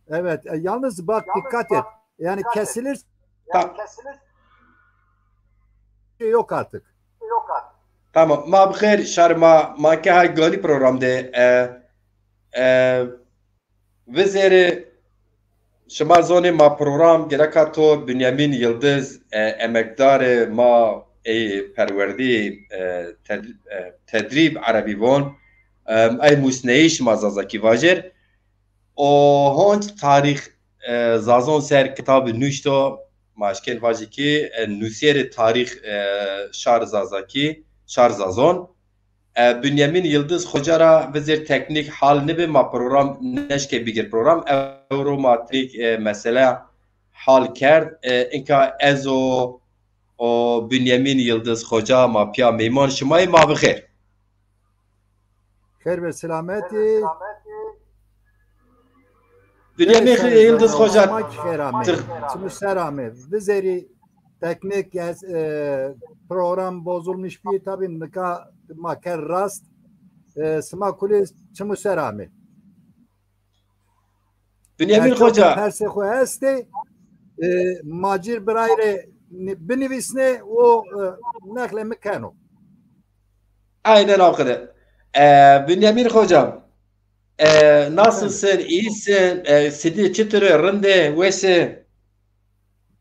Evet. Yalnız bak dikkat et. Yani kesilir Ta yok artık. tamam. Ma bixêr şerma manke hay gali program de vizeri şema zonê ma program gereka to Bünyamin Yıldız emekdarê ma perwerdî tedrîb erebî von ey musneyî şima zazakî vajêr û hûn tarîx zazon ser kitabı nûşto maşkel vajikî nûsiyerê tarîx şar zazakî şar zazon Bünyamin Yıldız Hocara vizir teknik hal nibe ma program neşke bigir program euro matrik mesela hal kerd inka ezo o Bünyamin Yıldız Hoca ma pya meyman şımay ma bixir. Her ve selameti. Bünyamin Neyse Yıldız zano Hoca şmak herame. tır Şimdi serame. Vizeri teknik program bozulmuş bir tabi nika maker rast smakuli çımı serame. Bünyamin Çok Hoca perseho este macir birayre binivisne o nakle mekano. aynen o kadar. Bünyamin Hocam Efendim. nasılsın? İyisin? Sidi çıtırı rinde vesi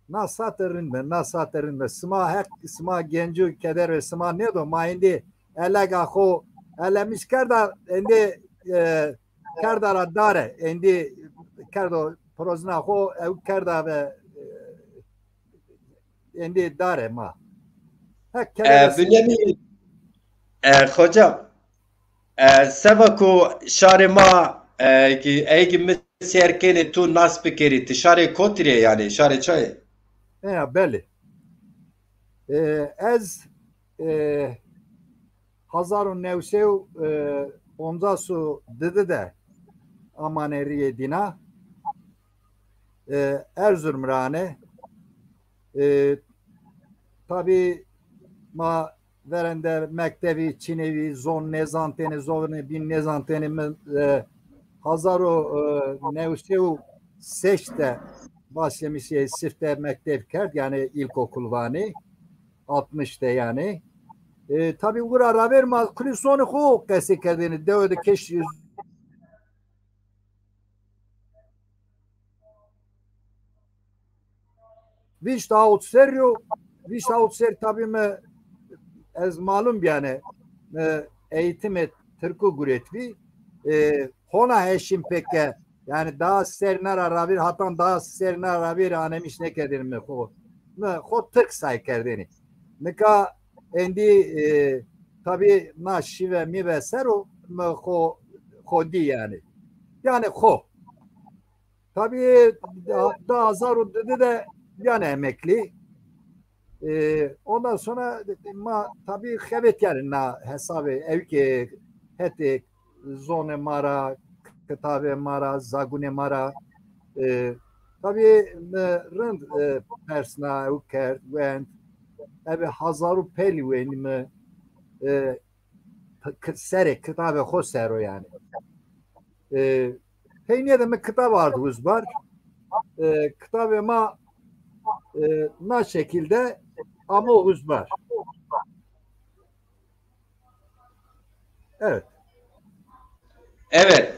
Nasaterin be sma hek sma gencu keder ve sma ne do ma indi elega ho elemiş karda indi kardara dare indi kardo prozna ho ev karda ve indi dare ma hek keder ve Bünyamin hocam Sevako şarema ki egi mesierkeni tu nas pikeri ti şare kotire yani şare çay. belli ez Hazarun Nevsev ondan su dedi de amaneriye dina Erzurumrane tabi ma verende mektebi Çinevi zon nezanteni zon bin nezanteni Hazaru Nevsev seçte başlamış sifte mektep kert yani ilkokul vani 60'te yani tabi vura raverma kulisonu hu kesi kerdini devede keş viş out ser tabi me ez malum yani eğitimi Türkü guretvi hona heşim peke yani daha sernar ravir hatan daha sernar ravir anemiş ne kedin mi ho Türk say kerdini nika endi tabi na şive mi ve seru me ho di yani ho tabi da azaru dedi de yani emekli ondan sonra ma tabi evet yani na hesabı ev ki heti zone mara kitabe mara zagune mara tabi rend persna uker went evi hazaru peli mi sere kitabe ho sero yani heyniye de mi kitap vardı uzbar kitabe ma na şekilde ama uzbar evet Evet.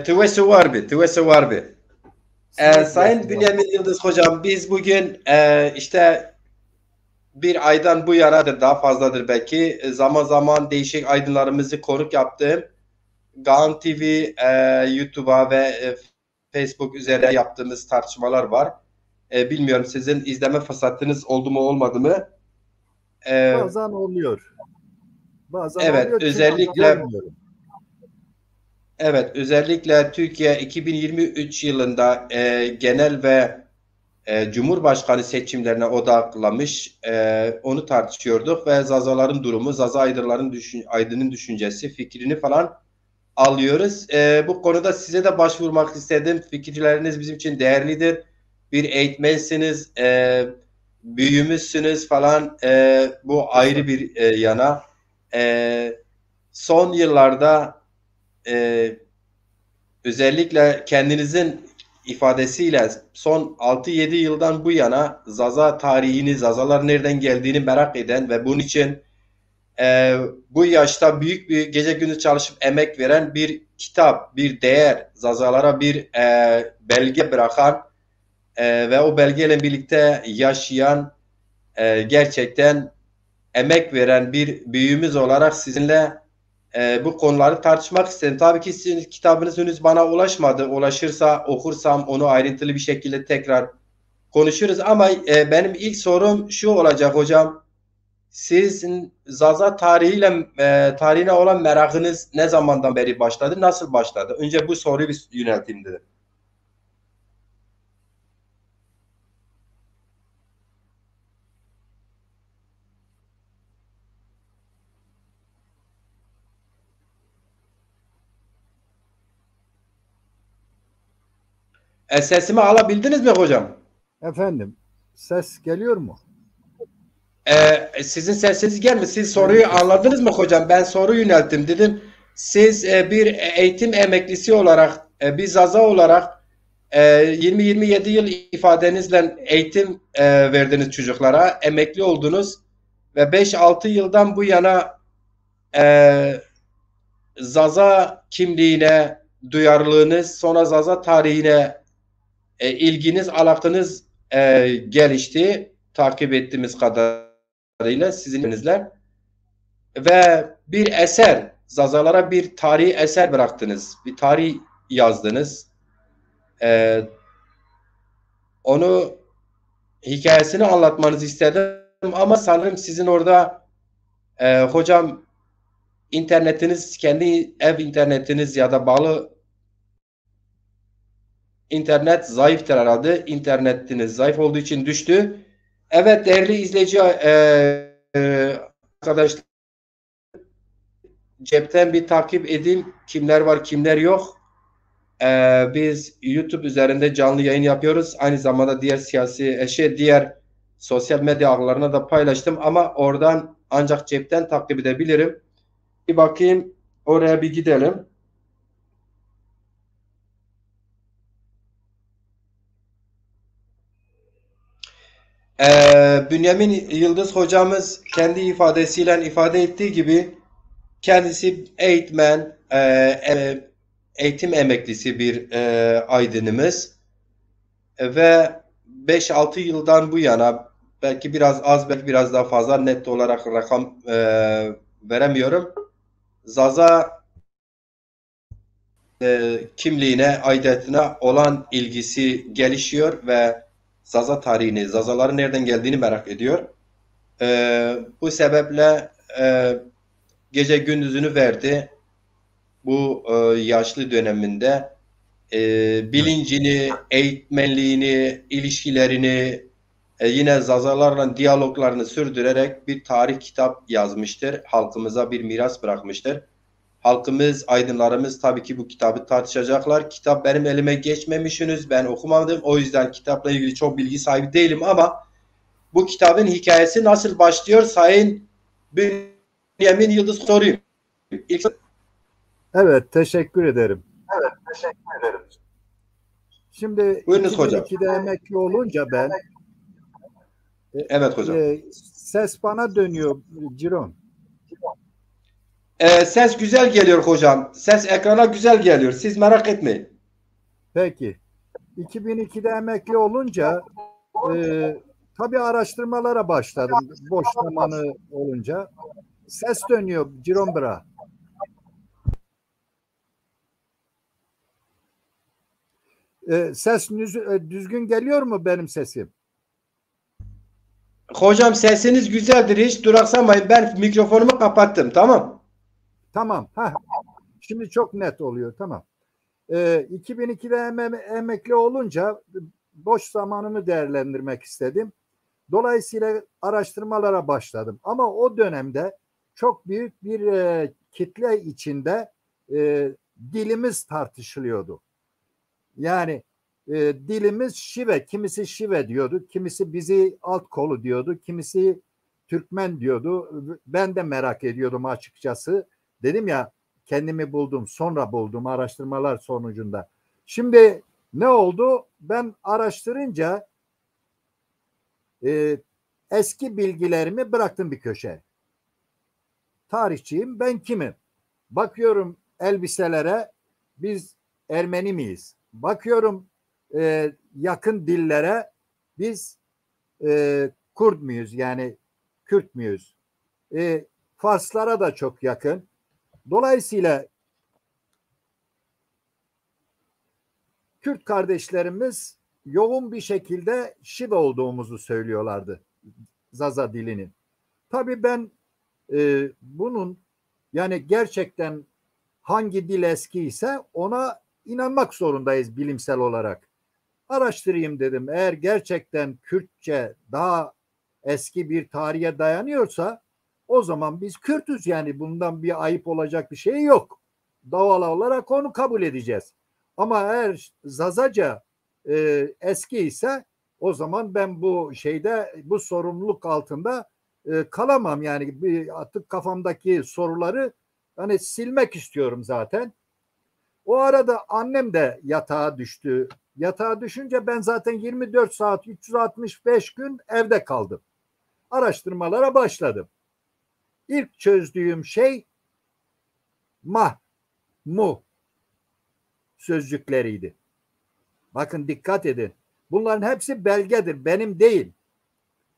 Tüvesi var bir. Tüvesi var bir. Sayın Bünyamin Yıldız Hocam biz bugün işte bir aydan bu yaradır daha fazladır belki zaman zaman değişik aydınlarımızı konuk yaptığım Gaan TV YouTube'a ve Facebook üzerine yaptığımız tartışmalar var. Bilmiyorum sizin izleme fırsatınız oldu mu olmadı mı? Bazen oluyor. Bazen Evet, oluyor ki özellikle görmüyorum. evet, özellikle Türkiye 2023 yılında genel ve Cumhurbaşkanı seçimlerine odaklamış. Onu tartışıyorduk ve Zazaların durumu, Zaza Aydın'ın düşüncesi, fikrini falan alıyoruz. Bu konuda size de başvurmak istedim. Fikirleriniz bizim için değerlidir. Bir eğitmensiniz, büyüğümüzsünüz falan. Bu ayrı bir yana. Son yıllarda özellikle kendinizin ifadesiyle son 6-7 yıldan bu yana Zaza tarihini, Zazalar nereden geldiğini merak eden ve bunun için bu yaşta büyük bir gece gündüz çalışıp emek veren bir kitap, bir değer, Zazalara bir belge bırakan ve o belgeyle birlikte yaşayan gerçekten emek veren bir büyüğümüz olarak sizinle bu konuları tartışmak istedim. Tabii ki sizin kitabınız henüz bana ulaşmadı. Ulaşırsa okursam onu ayrıntılı bir şekilde tekrar konuşuruz. Ama benim ilk sorum şu olacak hocam. Sizin Zaza tarihine olan merakınız ne zamandan beri başladı? Nasıl başladı? Önce bu soruyu bir yönelteyim dedim. Sesimi alabildiniz mi hocam? Efendim, ses geliyor mu? Sizin sesiniz gelmiyor. Siz soruyu anladınız mı hocam? Ben soru yönelttim dedim. Siz bir eğitim emeklisi olarak, bir Zaza olarak 20-27 yıl ifadenizle eğitim verdiniz çocuklara. Emekli oldunuz ve 5-6 yıldan bu yana Zaza kimliğine duyarlılığınız, sonra Zaza tarihine ilginiz, alakanız gelişti. Takip ettiğimiz kadarıyla sizin elinizle. Ve bir eser, Zazalara bir tarihi eser bıraktınız. Bir tarih yazdınız. Onu hikayesini anlatmanızı istedim ama sanırım sizin orada hocam internetiniz, kendi ev internetiniz ya da bağlı internet zayıftır herhalde. İnternetiniz zayıf olduğu için düştü. Evet değerli izleyici arkadaşlar, cepten bir takip edeyim. Kimler var kimler yok. Biz YouTube üzerinde canlı yayın yapıyoruz. Aynı zamanda diğer sosyal medya ağlarına da paylaştım ama oradan ancak cepten takip edebilirim. Bir bakayım, oraya bir gidelim. Bünyamin Yıldız hocamız kendi ifadesiyle ifade ettiği gibi kendisi eğitmen, eğitim emeklisi bir aydınımız ve 5-6 yıldan bu yana belki biraz az belki biraz daha fazla net olarak rakam veremiyorum. Zaza kimliğine, aidiyetine olan ilgisi gelişiyor ve Zaza tarihini, Zazaların nereden geldiğini merak ediyor. Bu sebeple gece gündüzünü verdi. Bu yaşlı döneminde bilincini, eğitmenliğini, ilişkilerini, yine Zazalarla diyaloglarını sürdürerek bir tarih kitap yazmıştır. Halkımıza bir miras bırakmıştır. Halkımız, aydınlarımız tabii ki bu kitabı tartışacaklar. Kitap benim elime geçmemiş henüz. Ben okumadım. O yüzden kitapla ilgili çok bilgi sahibi değilim ama bu kitabın hikayesi nasıl başlıyor? Sayın Bünyamin Yıldız soruyor. Evet, teşekkür ederim. Şimdi Buyurunuz hocam. 2002'de emekli olunca ben Evet hocam. ses bana dönüyor Ciron. Ses güzel geliyor hocam. Ses ekrana güzel geliyor. Siz merak etmeyin. Peki. 2002'de emekli olunca tabii araştırmalara başladım. Boş zamanı olunca. Ses dönüyor Ciron Bra. Ses düzgün geliyor mu benim sesim? Hocam sesiniz güzeldir. Hiç duraksamayın. Ben mikrofonumu kapattım. Tamam. Tamam. Heh. Şimdi çok net oluyor. Tamam. 2002'de emekli olunca boş zamanımı değerlendirmek istedim. Dolayısıyla araştırmalara başladım. Ama o dönemde çok büyük bir kitle içinde dilimiz tartışılıyordu. Yani dilimiz şive, kimisi şive diyordu, kimisi bizi alt kolu diyordu, kimisi Türkmen diyordu. Ben de merak ediyordum açıkçası. Dedim ya kendimi buldum. Sonra buldum araştırmalar sonucunda. Şimdi ne oldu? Ben araştırınca eski bilgilerimi bıraktım bir köşeye. Tarihçiyim, ben kimim? Bakıyorum elbiselere, biz Ermeni miyiz? Bakıyorum yakın dillere, biz Kurd müyüz? Yani Kürt müyüz? Farslara da çok yakın. Dolayısıyla Kürt kardeşlerimiz yoğun bir şekilde Şiva olduğumuzu söylüyorlardı. Zaza dilinin. Tabii ben bunun yani gerçekten hangi dil eski ise ona inanmak zorundayız bilimsel olarak. Araştırayım dedim. Eğer gerçekten Kürtçe daha eski bir tarihe dayanıyorsa o zaman biz Kürtüz, yani bundan bir ayıp olacak bir şey yok. Doğal olarak onu kabul edeceğiz. Ama eğer Zazaca eski ise o zaman ben bu bu sorumluluk altında kalamam. Yani artık kafamdaki soruları hani silmek istiyorum zaten. O arada annem de yatağa düştü. Yatağa düşünce ben zaten 24 saat 365 gün evde kaldım. Araştırmalara başladım. İlk çözdüğüm şey mu sözcükleriydi. Bakın dikkat edin. Bunların hepsi belgedir, benim değil.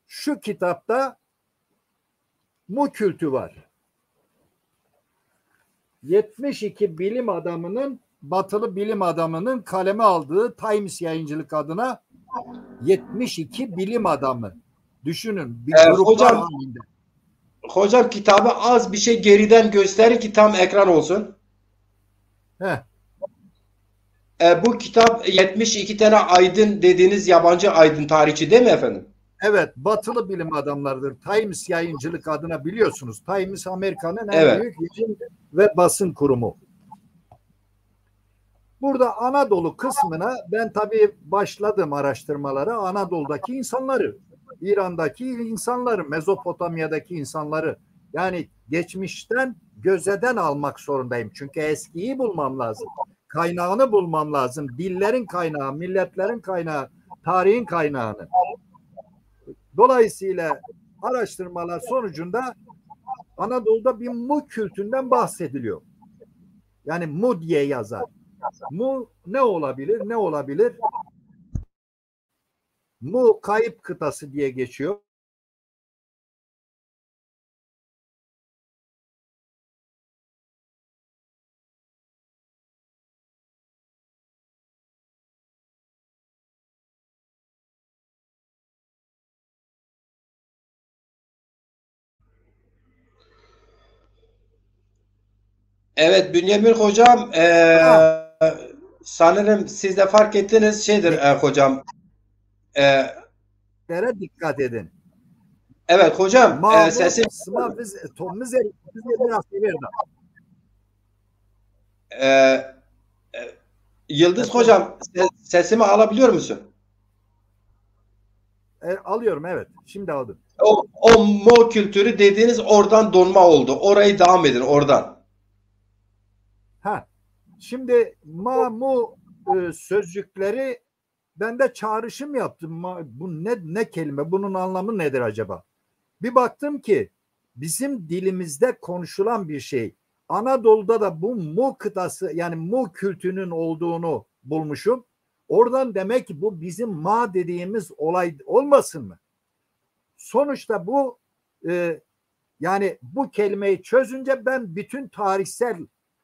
Şu kitapta mu kültü var. 72 bilim adamının, batılı bilim adamının kaleme aldığı Times Yayıncılık adına 72 bilim adamı. Düşünün bir gruplar halinde. Hocam kitabı az bir şey geriden gösterir ki tam ekran olsun. Heh. Bu kitap 72 tane aydın dediğiniz yabancı aydın tarihçi değil mi efendim? Evet, batılı bilim adamlarıdır. Times Yayıncılık adına, biliyorsunuz. Times Amerika'nın en büyük yayın ve basın kurumu. Burada Anadolu kısmına ben tabii başladım araştırmalara. Anadolu'daki insanları, İran'daki insanları, Mezopotamya'daki insanları, yani geçmişten gözeden almak zorundayım. Çünkü eskiyi bulmam lazım. Kaynağını bulmam lazım. Dillerin kaynağı, milletlerin kaynağı, tarihin kaynağını. Dolayısıyla araştırmalar sonucunda Anadolu'da bir Mu kültünden bahsediliyor. Yani Mu diye yazar. Mu ne olabilir? Ne olabilir? Mu kayıp kıtası diye geçiyor. Evet Bünyamin hocam sanırım siz de fark ettiniz hocam. Dikkat edin. Evet hocam sesim Yıldız hocam sesimi alabiliyor musun? Alıyorum, evet. Şimdi aldım. O Mo kültürü dediğiniz oradan donma oldu. Orayı devam edin oradan. Şimdi mu sözcükleri ben de çağrışım yaptım. Bu ne kelime? Bunun anlamı nedir acaba? Bir baktım ki bizim dilimizde konuşulan bir şey. Anadolu'da da bu Mu kıtası, yani Mu kültünün olduğunu bulmuşum. Oradan demek ki bu bizim ma dediğimiz olay olmasın mı? Sonuçta bu yani bu kelimeyi çözünce ben bütün tarihsel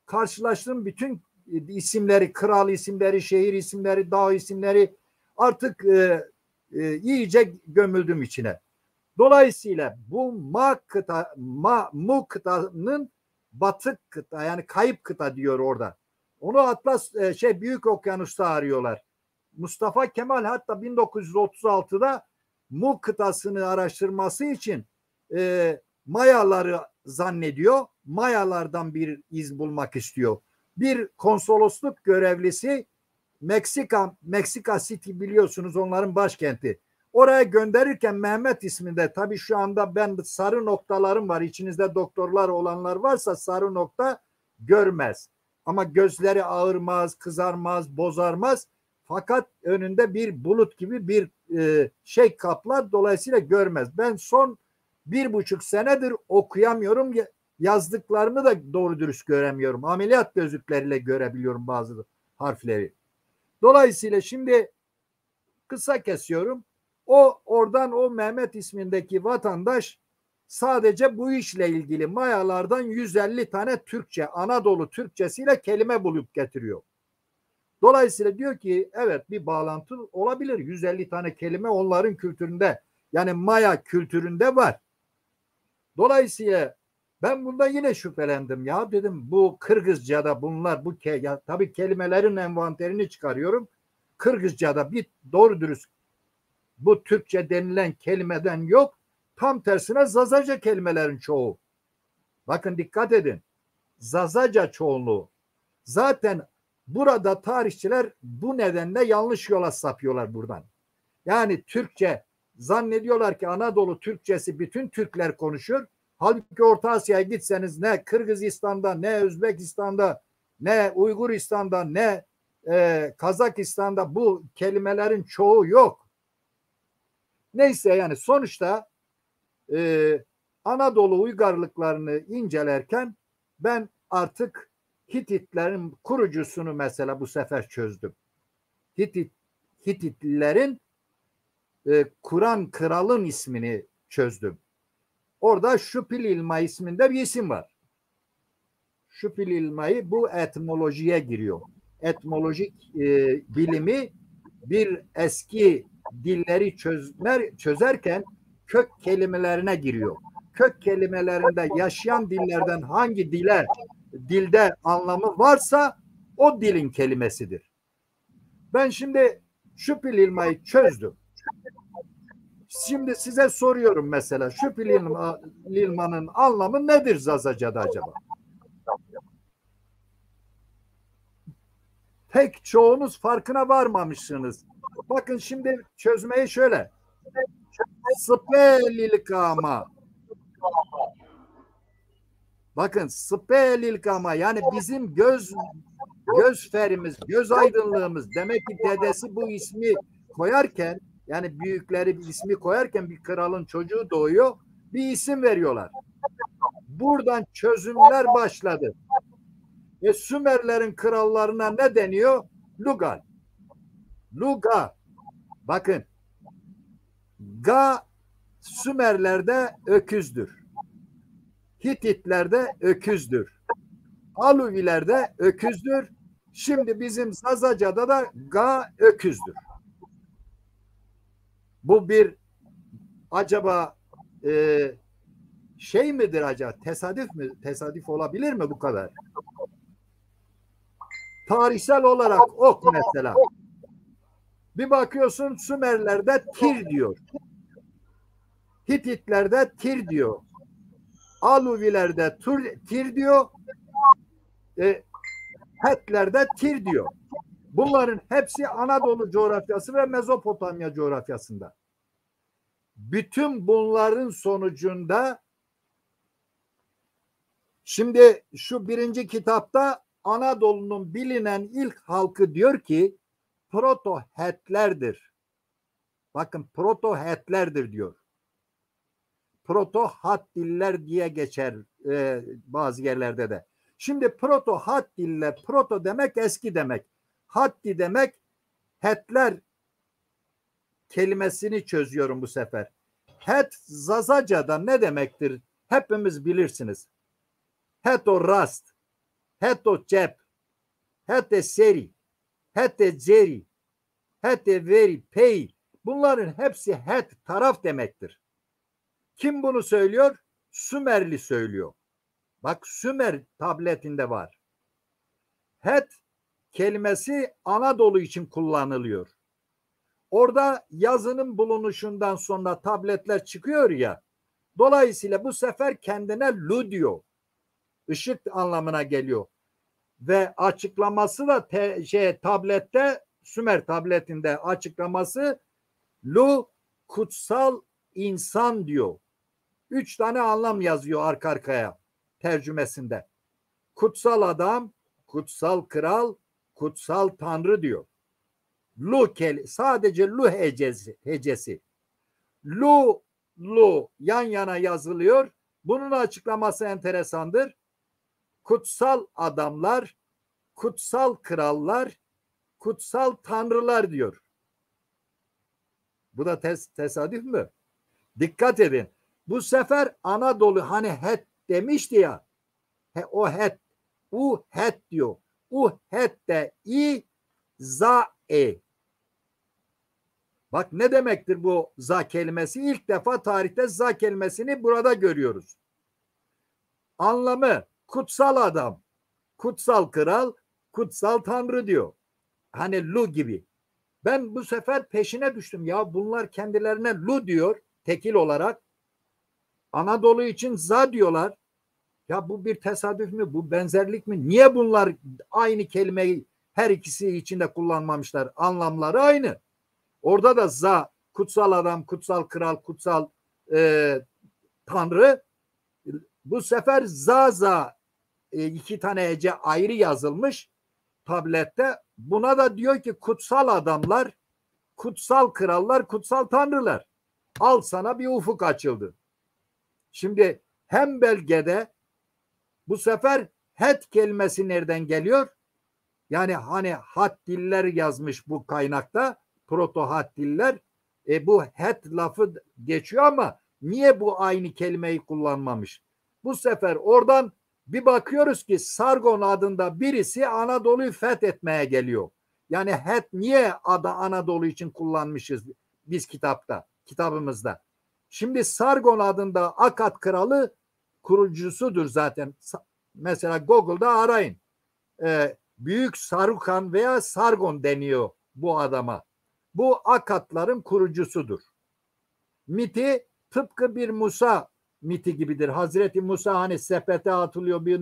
karşılaştığım bütün isimleri, kral isimleri, şehir isimleri, dağ isimleri artık iyice gömüldüm içine. Dolayısıyla bu Mu kıtanın batı kıta, yani kayıp kıta diyor orada. Onu Atlas Büyük Okyanus'ta arıyorlar. Mustafa Kemal hatta 1936'da Mu kıtasını araştırması için Mayaları zannediyor. Mayalardan bir iz bulmak istiyor. Bir konsolosluk görevlisi Meksika City, biliyorsunuz, onların başkenti. Oraya gönderirken Mehmet isminde, tabii şu anda ben sarı noktalarım var. İçinizde doktorlar olanlar varsa sarı nokta görmez. Ama gözleri ağırmaz, kızarmaz, bozarmaz. Fakat önünde bir bulut gibi bir şey kaplar. Dolayısıyla görmez. Ben son 1,5 senedir okuyamıyorum. Yazdıklarımı da doğru dürüst göremiyorum. Ameliyat gözlükleriyle görebiliyorum bazı harfleri. Dolayısıyla şimdi kısa kesiyorum. Oradan o Mehmet ismindeki vatandaş sadece bu işle ilgili Mayalardan 150 tane Türkçe, Anadolu Türkçesiyle kelime bulup getiriyor. Dolayısıyla diyor ki evet bir bağlantı olabilir. 150 tane kelime onların kültüründe, yani Maya kültüründe var. Dolayısıyla ben bunda yine şüphelendim. Ya dedim bu Kırgızca'da bunlar ya, tabii kelimelerin envanterini çıkarıyorum. Kırgızca'da bir doğru dürüst bu Türkçe denilen kelimeden yok. Tam tersine Zazaca kelimelerin çoğu. Bakın dikkat edin. Zazaca çoğunluğu. Zaten burada tarihçiler bu nedenle yanlış yola sapıyorlar buradan. Yani Türkçe zannediyorlar ki Anadolu Türkçesi bütün Türkler konuşur. Halbuki Orta Asya'ya gitseniz ne Kırgızistan'da, ne Özbekistan'da, ne Uyguristan'da, ne Kazakistan'da bu kelimelerin çoğu yok. Neyse yani sonuçta Anadolu uygarlıklarını incelerken ben artık Hititlerin kurucusunu mesela bu sefer çözdüm. Hititlilerin Kur'an kralın ismini çözdüm. Orada Şupililma isminde bir isim var. Şupililma'yı bu etimolojiye giriyor. Etimolojik bilimi bir eski dilleri çözerken kök kelimelerine giriyor. Kök kelimelerinde yaşayan dillerden hangi dilde anlamı varsa o dilin kelimesidir. Ben şimdi Şupililma'yı çözdüm. Şimdi size soruyorum mesela Şupililma'nın anlamı nedir Zazaca'da acaba? Pek çoğunuz farkına varmamışsınız. Bakın şimdi çözmeyi şöyle. Spelilkama. Bakın spelilkama yani bizim göz ferimiz, göz aydınlığımız. Demek ki dedesi bu ismi koyarken, yani büyükleri bir ismi koyarken bir kralın çocuğu doğuyor, bir isim veriyorlar. Buradan çözümler başladı. Sümerlerin krallarına ne deniyor? Lugal. Luga. Bakın. Ga Sümerlerde öküzdür. Hititlerde öküzdür. Aluvilerde öküzdür. Şimdi bizim Zazaca'da da ga öküzdür. Bu bir acaba şey midir acaba? Tesadüf mü? Tesadüf olabilir mi bu kadar? Tarihsel olarak ok mesela. Bir bakıyorsun Sümerler'de tir diyor. Hititler'de tir diyor. Aluvilerde tir diyor. Hetler'de tir diyor. Bunların hepsi Anadolu coğrafyası ve Mezopotamya coğrafyasında. Bütün bunların sonucunda şimdi şu birinci kitapta Anadolu'nun bilinen ilk halkı diyor ki Proto-Hetlerdir. Bakın Proto-Hetlerdir diyor. Proto-Hat diller diye geçer bazı yerlerde de. Şimdi Proto-Hat diller, proto demek eski demek. Hatti demek Hetler kelimesini çözüyorum bu sefer. Het Zazaca'da ne demektir? Hepimiz bilirsiniz. Heto rast, heto cep, hete seri, hete ceri, hete veri, pey. Bunların hepsi het, taraf demektir. Kim bunu söylüyor? Sümerli söylüyor. Bak Sümer tabletinde var. Het kelimesi Anadolu için kullanılıyor. Orada yazının bulunuşundan sonra tabletler çıkıyor ya. Dolayısıyla bu sefer kendine lu diyor. Işık anlamına geliyor. Ve açıklaması da tablette Sümer tabletinde açıklaması lu kutsal insan diyor. 3 tane anlam yazıyor arka arkaya tercümesinde. kutsal adam, kutsal kral, kutsal tanrı diyor. Lu sadece lu hecesi. Lu yan yana yazılıyor. Bunun açıklaması enteresandır. Kutsal adamlar, kutsal krallar, kutsal tanrılar diyor. Bu da tesadüf mü? Dikkat edin. Bu sefer Anadolu hani het demişti ya. O het. U het diyor. U het de i za e. Bak ne demektir bu za kelimesi? İlk defa tarihte za kelimesini burada görüyoruz. Anlamı kutsal adam, kutsal kral, kutsal tanrı diyor. Hani Lu gibi. Ben bu sefer peşine düştüm. Ya bunlar kendilerine Lu diyor tekil olarak. Anadolu için za diyorlar. Ya bu bir tesadüf mü? Bu benzerlik mi? Niye bunlar aynı kelimeyi her ikisi içinde kullanmamışlar? Anlamları aynı. Orada da za, kutsal adam, kutsal kral, kutsal tanrı. Bu sefer za iki tane hece ayrı yazılmış tablette. Buna da diyor ki kutsal adamlar, kutsal krallar, kutsal tanrılar. Al sana bir ufuk açıldı. Şimdi hem belgede bu sefer het kelimesi nereden geliyor? Yani hani Hattiller yazmış bu kaynakta. Proto Hattiller. Bu het lafı geçiyor ama niye bu aynı kelimeyi kullanmamış? Bu sefer oradan bir bakıyoruz ki Sargon adında birisi Anadolu'yu fethetmeye geliyor. Yani het niye adı Anadolu için kullanmışız biz kitabımızda. Şimdi Sargon adında Akkad kralı kurucusudur zaten. Mesela Google'da arayın. Büyük Sarukan veya Sargon deniyor bu adama. Bu Akkadların kurucusudur. Miti tıpkı bir Musa miti gibidir. Hazreti Musa hani sepete atılıyor, bir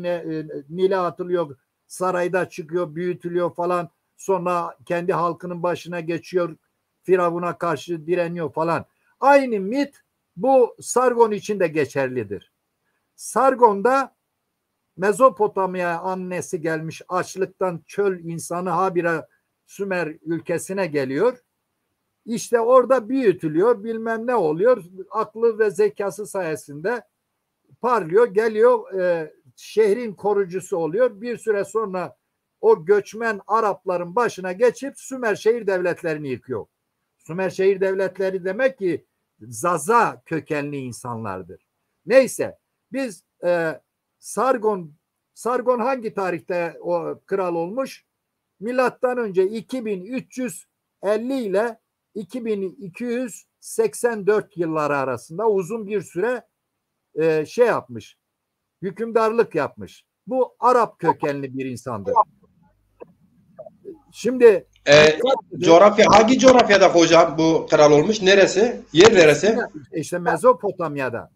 Nil'e atılıyor, sarayda çıkıyor, büyütülüyor falan. Sonra kendi halkının başına geçiyor, Firavun'a karşı direniyor falan. Aynı mit bu Sargon için de geçerlidir. Sargon'da Mezopotamya annesi gelmiş, açlıktan çöl insanı habire Sümer ülkesine geliyor. İşte orada büyütülüyor, bilmem ne oluyor. Aklı ve zekası sayesinde parlıyor, geliyor, şehrin korucusu oluyor. Bir süre sonra o göçmen Arapların başına geçip Sümer şehir devletlerini yıkıyor. Sümer şehir devletleri demek ki Zaza kökenli insanlardır. Neyse biz Sargon hangi tarihte o kral olmuş? Milattan önce 2350 ile 2284 yılları arasında uzun bir süre şey yapmış. Hükümdarlık yapmış. Bu Arap kökenli bir insandır. Şimdi coğrafya hangi coğrafyada hocam bu kral olmuş? Neresi? Yer neresi? İşte Mezopotamya'da.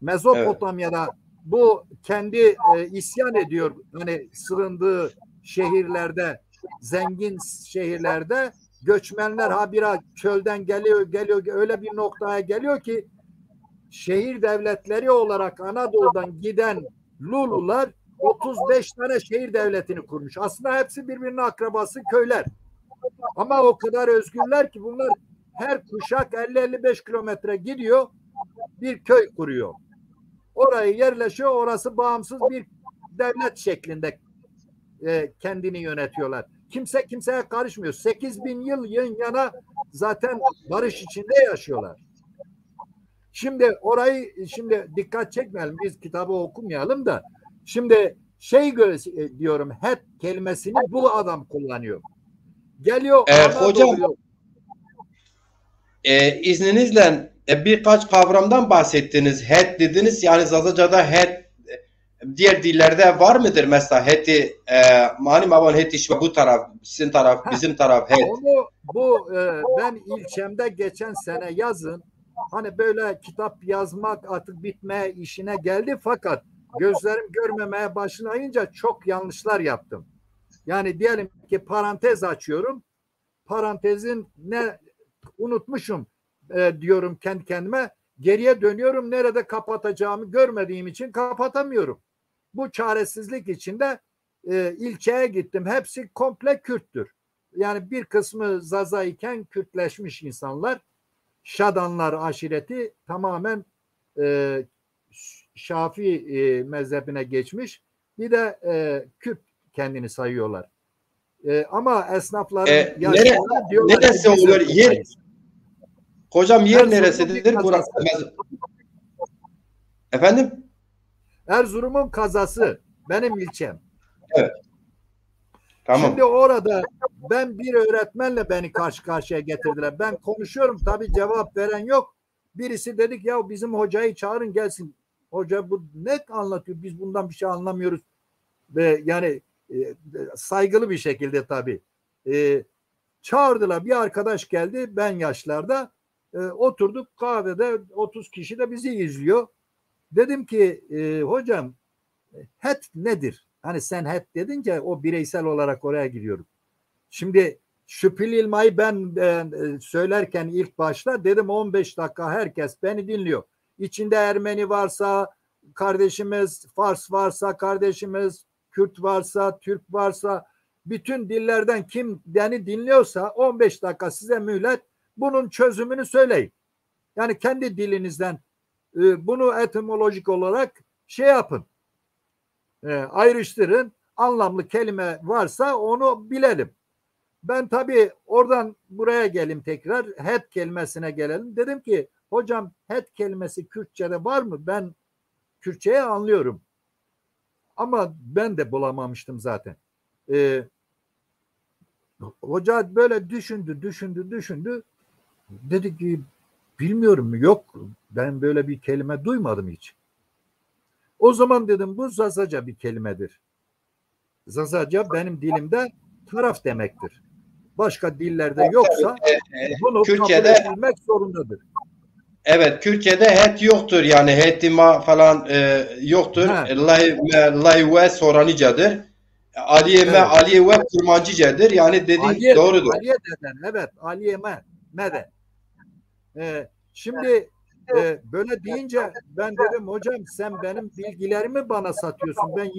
Mezopotamya'da evet. Bu kendi isyan ediyor. Hani sığındığı şehirlerde, zengin şehirlerde göçmenler habire çölden geliyor öyle bir noktaya geliyor ki şehir devletleri olarak Anadolu'dan giden Lulular 35 tane şehir devletini kurmuş. Aslında hepsi birbirinin akrabası köyler. Ama o kadar özgürler ki bunlar her kuşak 50-55 kilometre gidiyor bir köy kuruyor. Orayı yerleşiyor. Orası bağımsız bir devlet şeklinde kendini yönetiyorlar. Kimse kimseye karışmıyor. 8000 yıl yan yana zaten barış içinde yaşıyorlar. Şimdi orayı dikkat çekmeyelim. Biz kitabı okumayalım da şimdi diyorum het kelimesini bu adam kullanıyor. Geliyor hocam izninizle birkaç kavramdan bahsettiniz. Het dediniz. Yani Zazaca'da het diğer dillerde var mıdır mesela heti mani mavan heti işte bu taraf sizin taraf bizim taraf het. Ben ilçemde geçen sene yazın hani böyle kitap yazmak artık bitmeye işine geldi fakat gözlerim görmemeye başlayınca çok yanlışlar yaptım. Yani diyelim ki parantez açıyorum. Parantezin ne unutmuşum diyorum kendi kendime. Geriye dönüyorum. Nerede kapatacağımı görmediğim için kapatamıyorum. Bu çaresizlik içinde ilçeye gittim. Hepsi komple Kürttür. Yani bir kısmı Zaza iken Kürtleşmiş insanlar. Şadanlar aşireti tamamen Şafii mezhebine geçmiş. Bir de Kürt kendini sayıyorlar. Ama esnafların neresi olur? Yer, hocam yer neresidir? Efendim? Erzurum'un kazası. Benim ilçem. Evet. Tamam. Şimdi orada ben bir öğretmenle beni karşı karşıya getirdiler. Ben konuşuyorum, tabii cevap veren yok. Birisi dedik ya bizim hocayı çağırın gelsin. Hoca bu net anlatıyor. Biz bundan bir şey anlamıyoruz. Ve yani saygılı bir şekilde tabii. Çağırdılar. Bir arkadaş geldi. Ben yaşlarda. Oturduk kahvede, 30 kişi de bizi izliyor. Dedim ki hocam het nedir? Hani sen het dedince o bireysel olarak oraya gidiyorum. Şimdi Şüpheli İlma'yı ben söylerken ilk başta dedim 15 dakika herkes beni dinliyor. İçinde Ermeni varsa kardeşimiz, Fars varsa kardeşimiz, Kürt varsa, Türk varsa, bütün dillerden kim beni dinliyorsa 15 dakika size mühlet, bunun çözümünü söyleyin. Yani kendi dilinizden bunu etimolojik olarak şey yapın. Ayrıştırın. Anlamlı kelime varsa onu bilelim. Ben tabii oradan buraya gelim tekrar. Het kelimesine gelelim. Dedim ki hocam het kelimesi Kürtçe'de var mı? Ben Kürtçe'yi anlıyorum. Ama ben de bulamamıştım zaten. Hoca böyle düşündü. Dedi ki bilmiyorum, yok. Ben böyle bir kelime duymadım hiç. O zaman dedim bu Zazaca bir kelimedir. Zazaca benim dilimde taraf demektir. Başka dillerde yoksa bunu Kürtçe'de kabul edilmek zorundadır. Evet, Kürtçe'de het yoktur. Yani hetima falan yoktur. Layve Soranicadır. Aliye Kurmancıcadır. Yani dediğin doğrudur. Aliye deden, evet. Aliye Mede. Şimdi böyle deyince ben dedim hocam sen benim bilgilerimi bana satıyorsun. Ben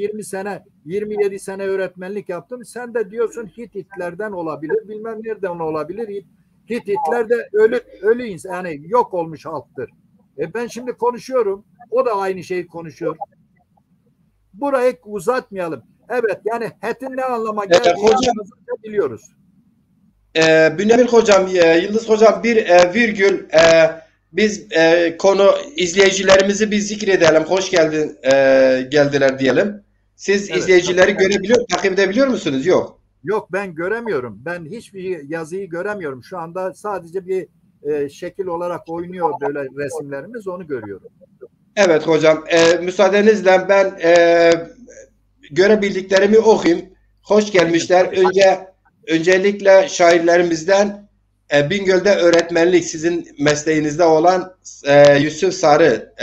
27 sene öğretmenlik yaptım. Sen de diyorsun Hititlerden olabilir. Bilmem nereden olabilir. Hititler de ölü insan, yani yok olmuş halktır. Ben şimdi konuşuyorum. O da aynı şeyi konuşuyor. Burayı uzatmayalım. Evet, yani hetin ne anlama geldiğini biliyoruz. Bünyamin hocam, Yıldız hocam bir virgül biz konu izleyicilerimizi bir zikredelim. Hoş geldiler diyelim. Siz evet, izleyicileri takip edebiliyor musunuz? Yok. Yok, ben göremiyorum. Ben hiçbir yazıyı göremiyorum. Şu anda sadece bir şekil olarak oynuyor böyle resimlerimiz, onu görüyorum. Evet hocam. Müsaadenizle ben görebildiklerimi okuyayım. Hoş gelmişler. Öncelikle şairlerimizden Bingöl'de öğretmenlik sizin mesleğinizde olan Yusuf Sarı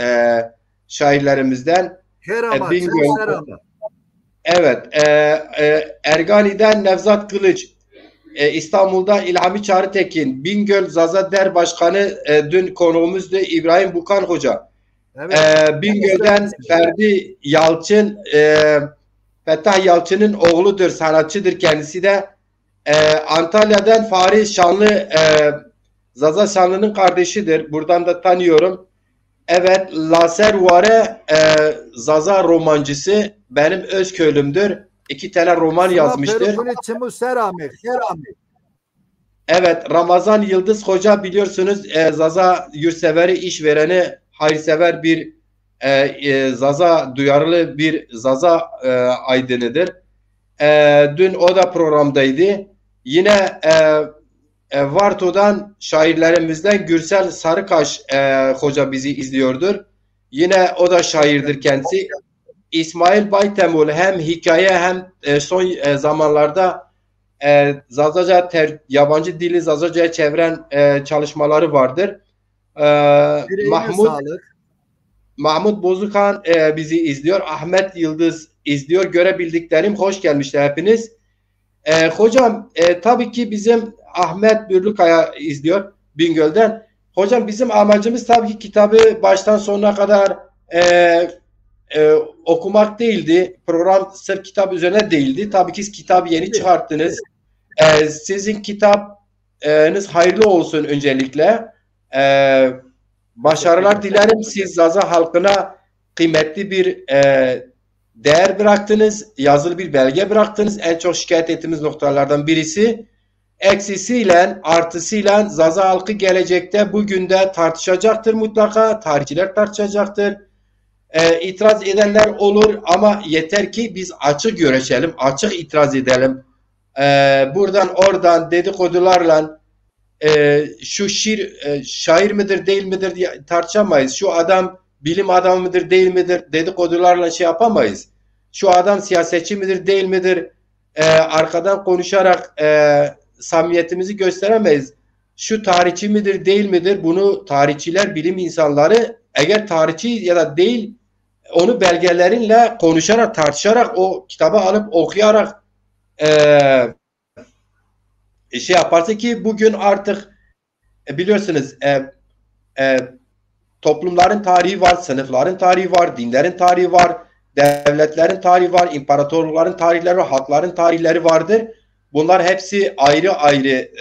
şairlerimizden. Bingöl'de. Evet. Ergani'den Nevzat Kılıç, İstanbul'da İlhami Çağrıtekin, Bingöl Zaza Der Başkanı dün konuğumuzdu İbrahim Bukan Hoca. Evet. Bingöl'den Ferdi Yalçın, Fettah Yalçın'ın oğludur, sanatçıdır kendisi de. Antalya'dan Fahri Şanlı, Zaza Şanlı'nın kardeşidir. Buradan da tanıyorum. Evet, Laser Vare Zaza romancısı, benim öz köylümdür. 2 tane roman yazmıştır. Evet, Ramazan Yıldız Hoca biliyorsunuz Zaza yurtseveri, işvereni, hayırsever bir Zaza, duyarlı bir Zaza aydınıdır. Dün o da programdaydı. Yine Varto'dan şairlerimizden Gürsel Sarıkaş hoca bizi izliyordur. Yine o da şairdir kendisi. İsmail Baytemul hem hikaye hem son zamanlarda Zazaca yabancı dili Zazaca'ya çeviren çalışmaları vardır. Mahmut Bozukan bizi izliyor. Ahmet Yıldız izliyor. Görebildiklerim, hoş gelmişler hepiniz. Hocam tabii ki bizim Ahmet Bürlükaya izliyor Bingöl'den. Hocam bizim amacımız tabii ki kitabı baştan sonuna kadar okumak değildi. Program sırf kitap üzerine değildi. Tabii ki kitabı yeni çıkarttınız. Sizin kitabınız hayırlı olsun öncelikle. Başarılar dilerim. Siz Zaza halkına kıymetli bir değer bıraktınız. Yazılı bir belge bıraktınız. En çok şikayet ettiğimiz noktalardan birisi. Eksisiyle, artısıyla Zaza halkı gelecekte bugün de tartışacaktır mutlaka. Tarihçiler tartışacaktır. İtiraz edenler olur ama yeter ki biz açık görüşelim, açık itiraz edelim. Buradan oradan dedikodularla şu şair midir değil midir diye tartışamayız. Şu adam bilim adamı mıdır değil midir dedikodularla şey yapamayız. Şu adam siyasetçi midir değil midir arkadan konuşarak samimiyetimizi gösteremeyiz. Şu tarihçi midir değil midir bunu tarihçiler, bilim insanları eğer tarihçi ya da değil onu belgelerinle konuşarak, tartışarak o kitabı alıp okuyarak şey yaparsa ki bugün artık biliyorsunuz toplumların tarihi var, sınıfların tarihi var, dinlerin tarihi var, devletlerin tarihi var, imparatorlukların tarihleri var, halkların tarihleri vardır. Bunlar hepsi ayrı ayrı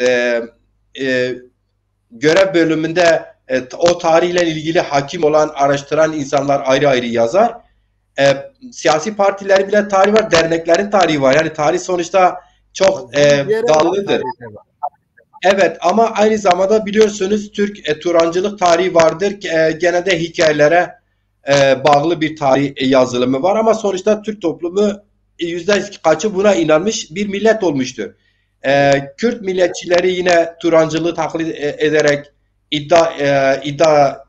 görev bölümünde o tarihle ilgili hakim olan, araştıran insanlar ayrı ayrı yazar. Siyasi partilerin bile tarihi var, derneklerin tarihi var. Yani tarih sonuçta çok dallıdır. Evet ama aynı zamanda biliyorsunuz Türk Turancılık tarihi vardır. Genelde hikayelere bağlı bir tarih yazılımı var ama sonuçta Türk toplumu yüzde kaçı buna inanmış bir millet olmuştur. Kürt milletçileri yine Turancılığı taklit ederek iddia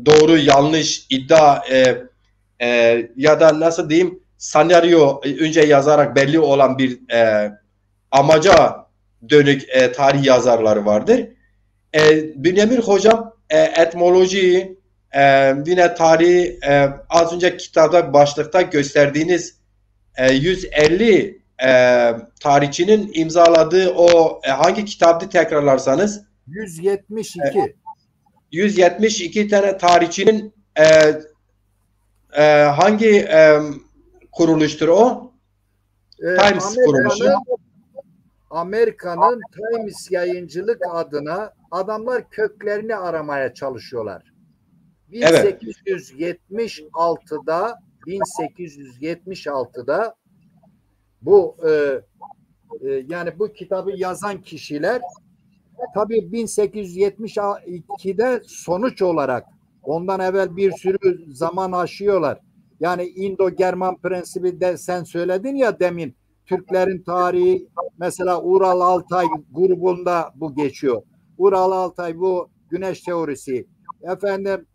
doğru yanlış iddia ya da nasıl diyeyim senaryo önce yazarak belli olan bir amaca dönük tarih yazarları vardır. Bünyamin hocam etmoloji yine tarihi az önce kitapta başlıkta gösterdiğiniz 150 tarihçinin imzaladığı o hangi kitaptı tekrarlarsanız 172 172 tane tarihçinin hangi kuruluştur o? Times kuruluşu. Amerika'nın Times yayıncılık adına adamlar köklerini aramaya çalışıyorlar. 1876'da bu yani bu kitabı yazan kişiler tabii 1872'de sonuç olarak ondan evvel bir sürü zaman aşıyorlar. Yani İndo-German prensibi de sen söyledin ya demin Türklerin tarihi mesela Ural-Altay grubunda bu geçiyor. Ural-Altay bu güneş teorisi. Efendim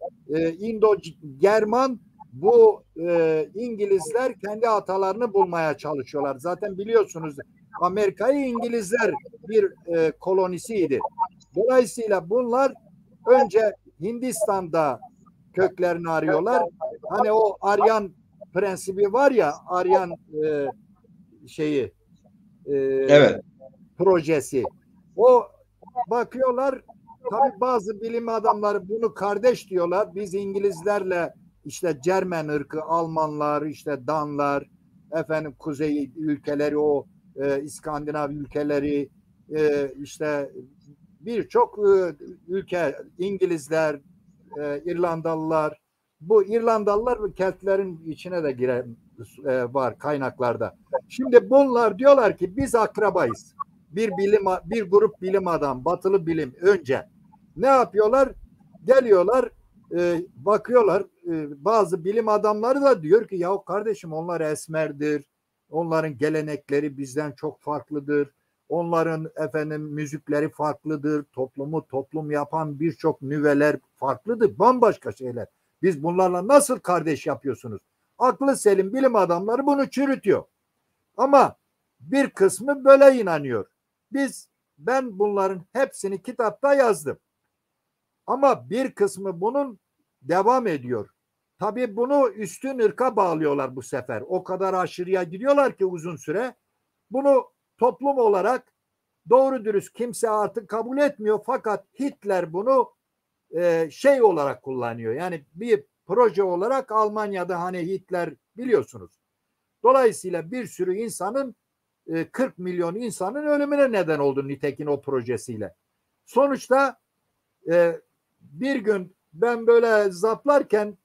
İndo-German bu İngilizler kendi atalarını bulmaya çalışıyorlar. Zaten biliyorsunuz Amerika'yı İngilizler bir kolonisiydi. Dolayısıyla bunlar önce Hindistan'da köklerini arıyorlar. Hani o Aryan prensibi var ya Aryan evet. projesi. O bakıyorlar tabii bazı bilim adamları bunu kardeş diyorlar. Biz İngilizlerle işte Cermen ırkı, Almanlar, işte Danlar, efendim kuzey ülkeleri o İskandinav ülkeleri işte birçok ülke İngilizler, İrlandalılar bu İrlandalılar ve Keltlerin içine de giren var kaynaklarda. Şimdi bunlar diyorlar ki biz akrabayız. Bir grup bilim adam, batılı bilim önce ne yapıyorlar? Geliyorlar, bakıyorlar bazı bilim adamları da diyor ki ya kardeşim onlar esmerdir. Onların gelenekleri bizden çok farklıdır. Onların efendim müzikleri farklıdır. Toplumu toplum yapan birçok nüveler farklıdır. Bambaşka şeyler. Biz bunlarla nasıl kardeş yapıyorsunuz? Aklı selim bilim adamları bunu çürütüyor. Ama bir kısmı böyle inanıyor. Ben bunların hepsini kitapta yazdım. Ama bir kısmı bunun devam ediyor. Tabii bunu üstün ırka bağlıyorlar bu sefer. O kadar aşırıya gidiyorlar ki uzun süre. Bunu toplum olarak doğru dürüst kimse artık kabul etmiyor. Fakat Hitler bunu şey olarak kullanıyor. Yani bir proje olarak Almanya'da hani Hitler biliyorsunuz. Dolayısıyla bir sürü insanın 40 milyon insanın ölümüne neden oldu nitekim o projesiyle. Sonuçta bir gün ben böyle zaplarken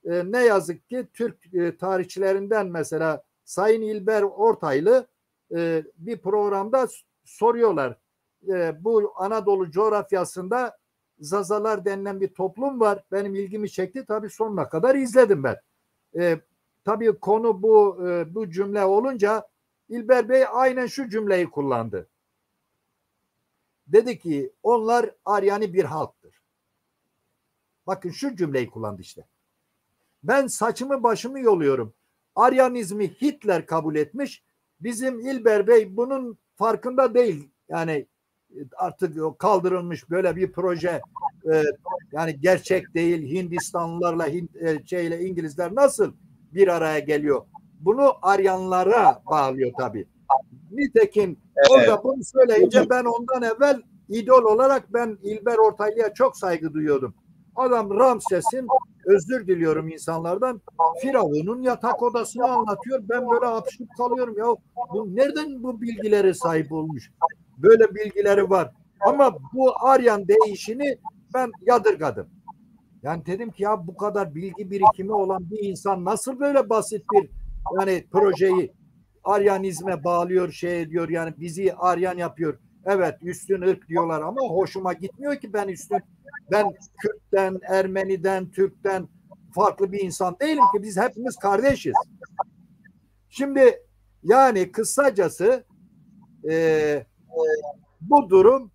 ne yazık ki Türk tarihçilerinden mesela Sayın İlber Ortaylı bir programda soruyorlar. Bu Anadolu coğrafyasında Zazalar denilen bir toplum var. Benim ilgimi çekti. Tabii sonuna kadar izledim ben. Tabii konu bu cümle olunca İlber Bey aynen şu cümleyi kullandı. Dedi ki onlar Aryani bir halktır. Bakın şu cümleyi kullandı işte. Ben saçımı başımı yoluyorum. Aryanizmi Hitler kabul etmiş. Bizim İlber Bey bunun farkında değil. Yani artık kaldırılmış böyle bir proje yani gerçek değil. Hindistanlılarla İngilizler nasıl bir araya geliyor? Bunu Aryanlara bağlıyor tabii. Nitekim orada bunu söyleyince ben ondan evvel idol olarak ben İlber Ortaylı'ya çok saygı duyuyordum. Adam Ramses'in özür diliyorum insanlardan Firavun'un yatak odasını anlatıyor. Ben böyle hapşırıp kalıyorum ya. Bu nereden bu bilgilere sahip olmuş? Böyle bilgileri var. Ama bu Aryan değişini ben yadırgadım. Yani dedim ki ya bu kadar bilgi birikimi olan bir insan nasıl böyle basit bir yani projeyi Aryanizme bağlıyor diyor yani bizi Aryan yapıyor. Evet üstün ırk diyorlar ama hoşuma gitmiyor ki ben Kürt'ten, Ermeni'den, Türk'ten farklı bir insan değilim ki biz hepimiz kardeşiz. Şimdi yani kısacası bu durum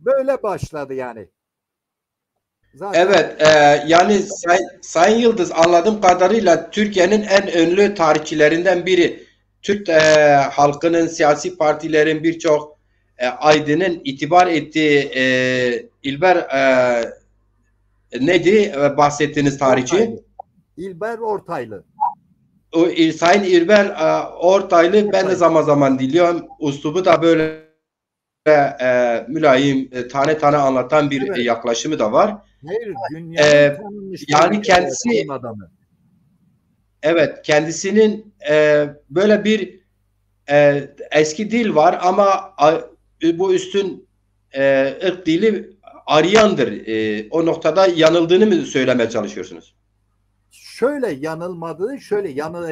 böyle başladı yani. Zaten... Evet, yani Sayın Yıldız anladığım kadarıyla Türkiye'nin en ünlü tarihçilerinden biri. Türk halkının, siyasi partilerin birçok aydının itibar ettiği İlber neydi bahsettiğiniz tarihçi? İlber Ortaylı. O Sayın İlber Ortaylı ben de zaman zaman diliyorum. Üslubu da böyle mülayim, tane tane anlatan bir yaklaşımı da var. Hayır, yani kendisi adamı. Evet, kendisinin böyle bir eski dil var ama bu üstün ırk dili Aryandır. O noktada yanıldığını mı söylemeye çalışıyorsunuz? Şöyle yanılmadığı,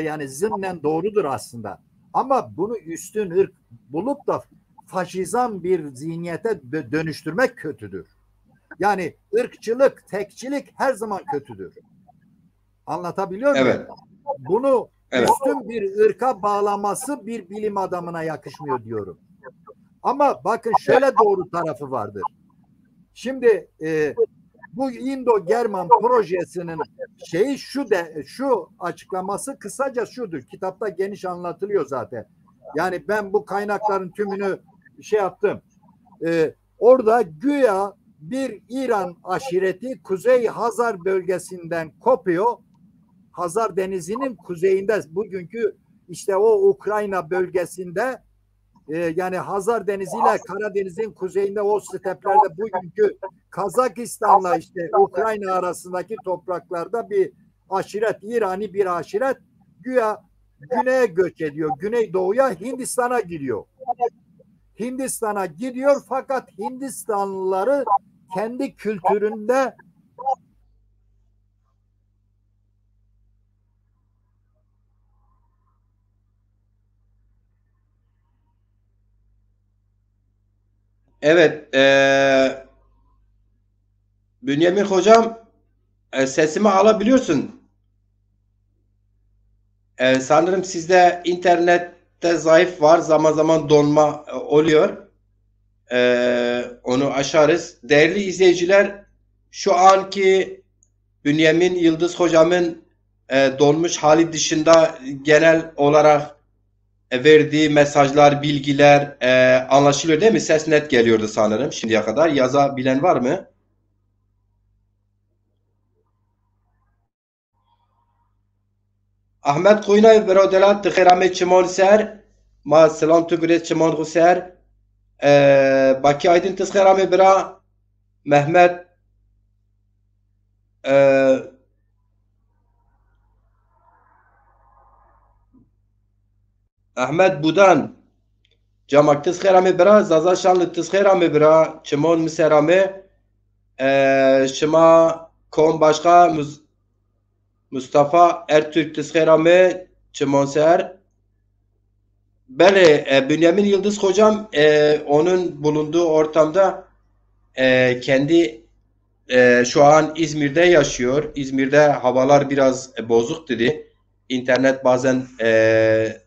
yani zımnen doğrudur aslında. Ama bunu üstün ırk bulup da faşizan bir zihniyete dönüştürmek kötüdür. Yani ırkçılık, tekçilik her zaman kötüdür. Anlatabiliyor muyum? Evet. Bunu üstün bir ırka bağlaması bir bilim adamına yakışmıyor diyorum. Ama bakın şöyle doğru tarafı vardır. Şimdi bu Indo-German projesinin şu açıklaması kısaca şudur. Kitapta geniş anlatılıyor zaten. Yani ben bu kaynakların tümünü yaptım. Orada güya bir İran aşireti Kuzey Hazar bölgesinden kopuyor. Hazar Denizi'nin kuzeyinde bugünkü işte o Ukrayna bölgesinde yani Hazar Denizi ile Karadeniz'in kuzeyinde o steplerde bugünkü Kazakistan'la işte Ukrayna arasındaki topraklarda bir aşiret, İrani bir aşiret güya güneye göç ediyor. Güneydoğuya Hindistan'a gidiyor. Hindistan'a gidiyor fakat Hindistanlıları kendi kültüründe Evet, Bünyamin hocam sesimi alabiliyorsun. Sanırım sizde internette zayıf var. Zaman zaman donma oluyor. Onu aşarız. Değerli izleyiciler, şu anki Bünyamin Yıldız hocamın donmuş hali dışında genel olarak verdiği mesajlar, bilgiler anlaşılıyor değil mi? Ses net geliyordu sanırım şimdiye kadar. Yazabilen var mı? Ahmet Koyunay berodelat tıkherame çimon ser ma selam tugret çimon guser Baki Aydın tıkherame bera Mehmet Ahmet Budan camak tızkıramı bira zaza şanlı tızkıramı bira çimon miseramı şıma kom başka Mustafa Ertürk tızkıramı çimon ser. Bele Bünyamin Yıldız hocam onun bulunduğu ortamda kendi şu an İzmir'de yaşıyor. İzmir'de havalar biraz bozuk dedi. İnternet bazen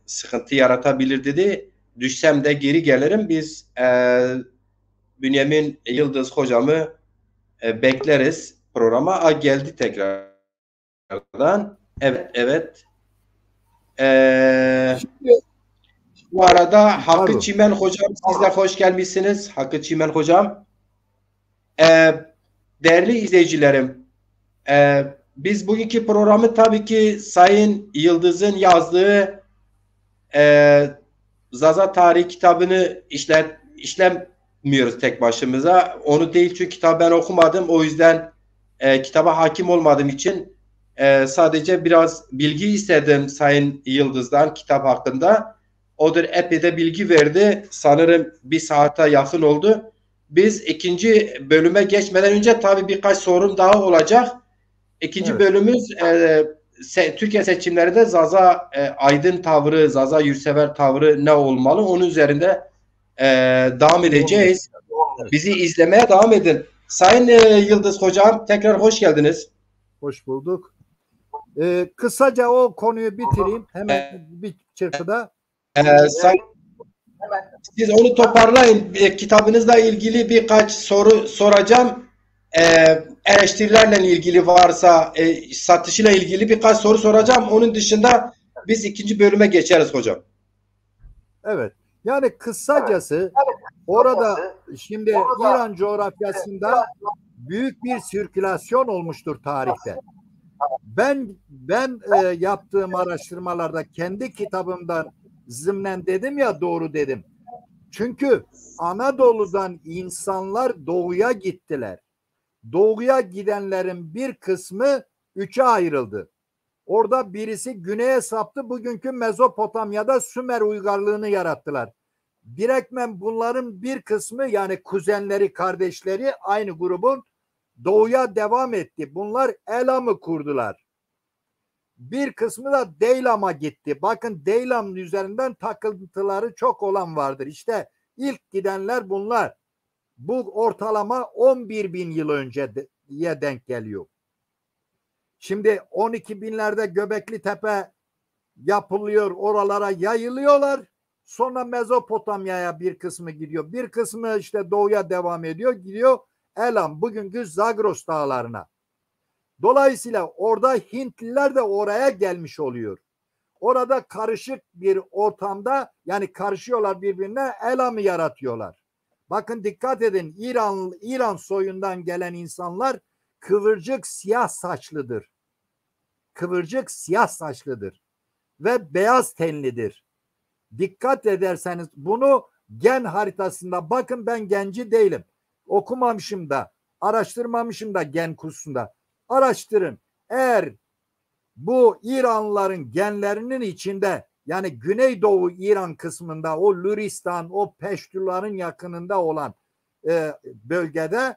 sıkıntı yaratabilir dedi. Düşsem de geri gelirim. Biz Bünyamin Yıldız hocamı bekleriz programa. Geldi tekrardan. Evet, evet. Bu arada Hakkı Çimen hocam, siz de hoş gelmişsiniz. Hakkı Çimen hocam. Değerli izleyicilerim, biz bugünkü programı tabii ki Sayın Yıldız'ın yazdığı Zaza Tarihi kitabını işlemiyoruz tek başımıza. Onu değil, çünkü kitabı ben okumadım. O yüzden kitaba hakim olmadığım için sadece biraz bilgi istedim Sayın Yıldız'dan kitap hakkında. O da epey de bilgi verdi. Sanırım bir saate yakın oldu. Biz ikinci bölüme geçmeden önce tabii birkaç sorum daha olacak. İkinci bölümümüz Türkiye seçimlerinde Zaza Aydın tavrı, Zaza Yurtsever tavrı ne olmalı? Onun üzerinde devam edeceğiz. Bizi izlemeye devam edin. Sayın Yıldız hocam, tekrar hoş geldiniz. Hoş bulduk. Kısaca o konuyu bitireyim. Hemen bir çırpıda. Siz onu toparlayın. Kitabınızla ilgili birkaç soru soracağım. Eleştirilerle ilgili varsa satışıyla ilgili birkaç soru soracağım. Onun dışında biz ikinci bölüme geçeriz hocam. Evet. Yani kısacası orada şimdi İran coğrafyasında büyük bir sirkülasyon olmuştur tarihte. Ben yaptığım araştırmalarda kendi kitabımdan zımnen dedim ya, doğru dedim. Çünkü Anadolu'dan insanlar doğuya gittiler. Doğuya gidenlerin bir kısmı üçe ayrıldı. Orada birisi güneye saptı. Bugünkü Mezopotamya'da Sümer uygarlığını yarattılar. Direktmen bunların bir kısmı, yani kuzenleri, kardeşleri aynı grubun doğuya devam etti. Bunlar Elam'ı kurdular. Bir kısmı da Deylam'a gitti. Bakın, Deylam üzerinden takıntıları çok olan vardır. İşte ilk gidenler bunlar. Bu ortalama 11 bin yıl önceye denk geliyor. Şimdi 12 binlerde Göbekli Tepe yapılıyor, oralara yayılıyorlar. Sonra Mezopotamya'ya bir kısmı gidiyor. Bir kısmı işte doğuya devam ediyor, gidiyor Elam, bugünkü Zagros dağlarına. Dolayısıyla orada Hintliler de oraya gelmiş oluyor. Orada karışık bir ortamda, yani karışıyorlar birbirine, Elam'ı yaratıyorlar. Bakın dikkat edin, İran soyundan gelen insanlar kıvırcık siyah saçlıdır. Kıvırcık siyah saçlıdır ve beyaz tenlidir. Dikkat ederseniz bunu gen haritasında bakın, ben genci değilim. Okumamışım da, araştırmamışım da gen kursunda. Araştırın. Eğer bu İranlıların genlerinin içinde, yani Güneydoğu İran kısmında, o Luristan, o Peştuların yakınında olan bölgede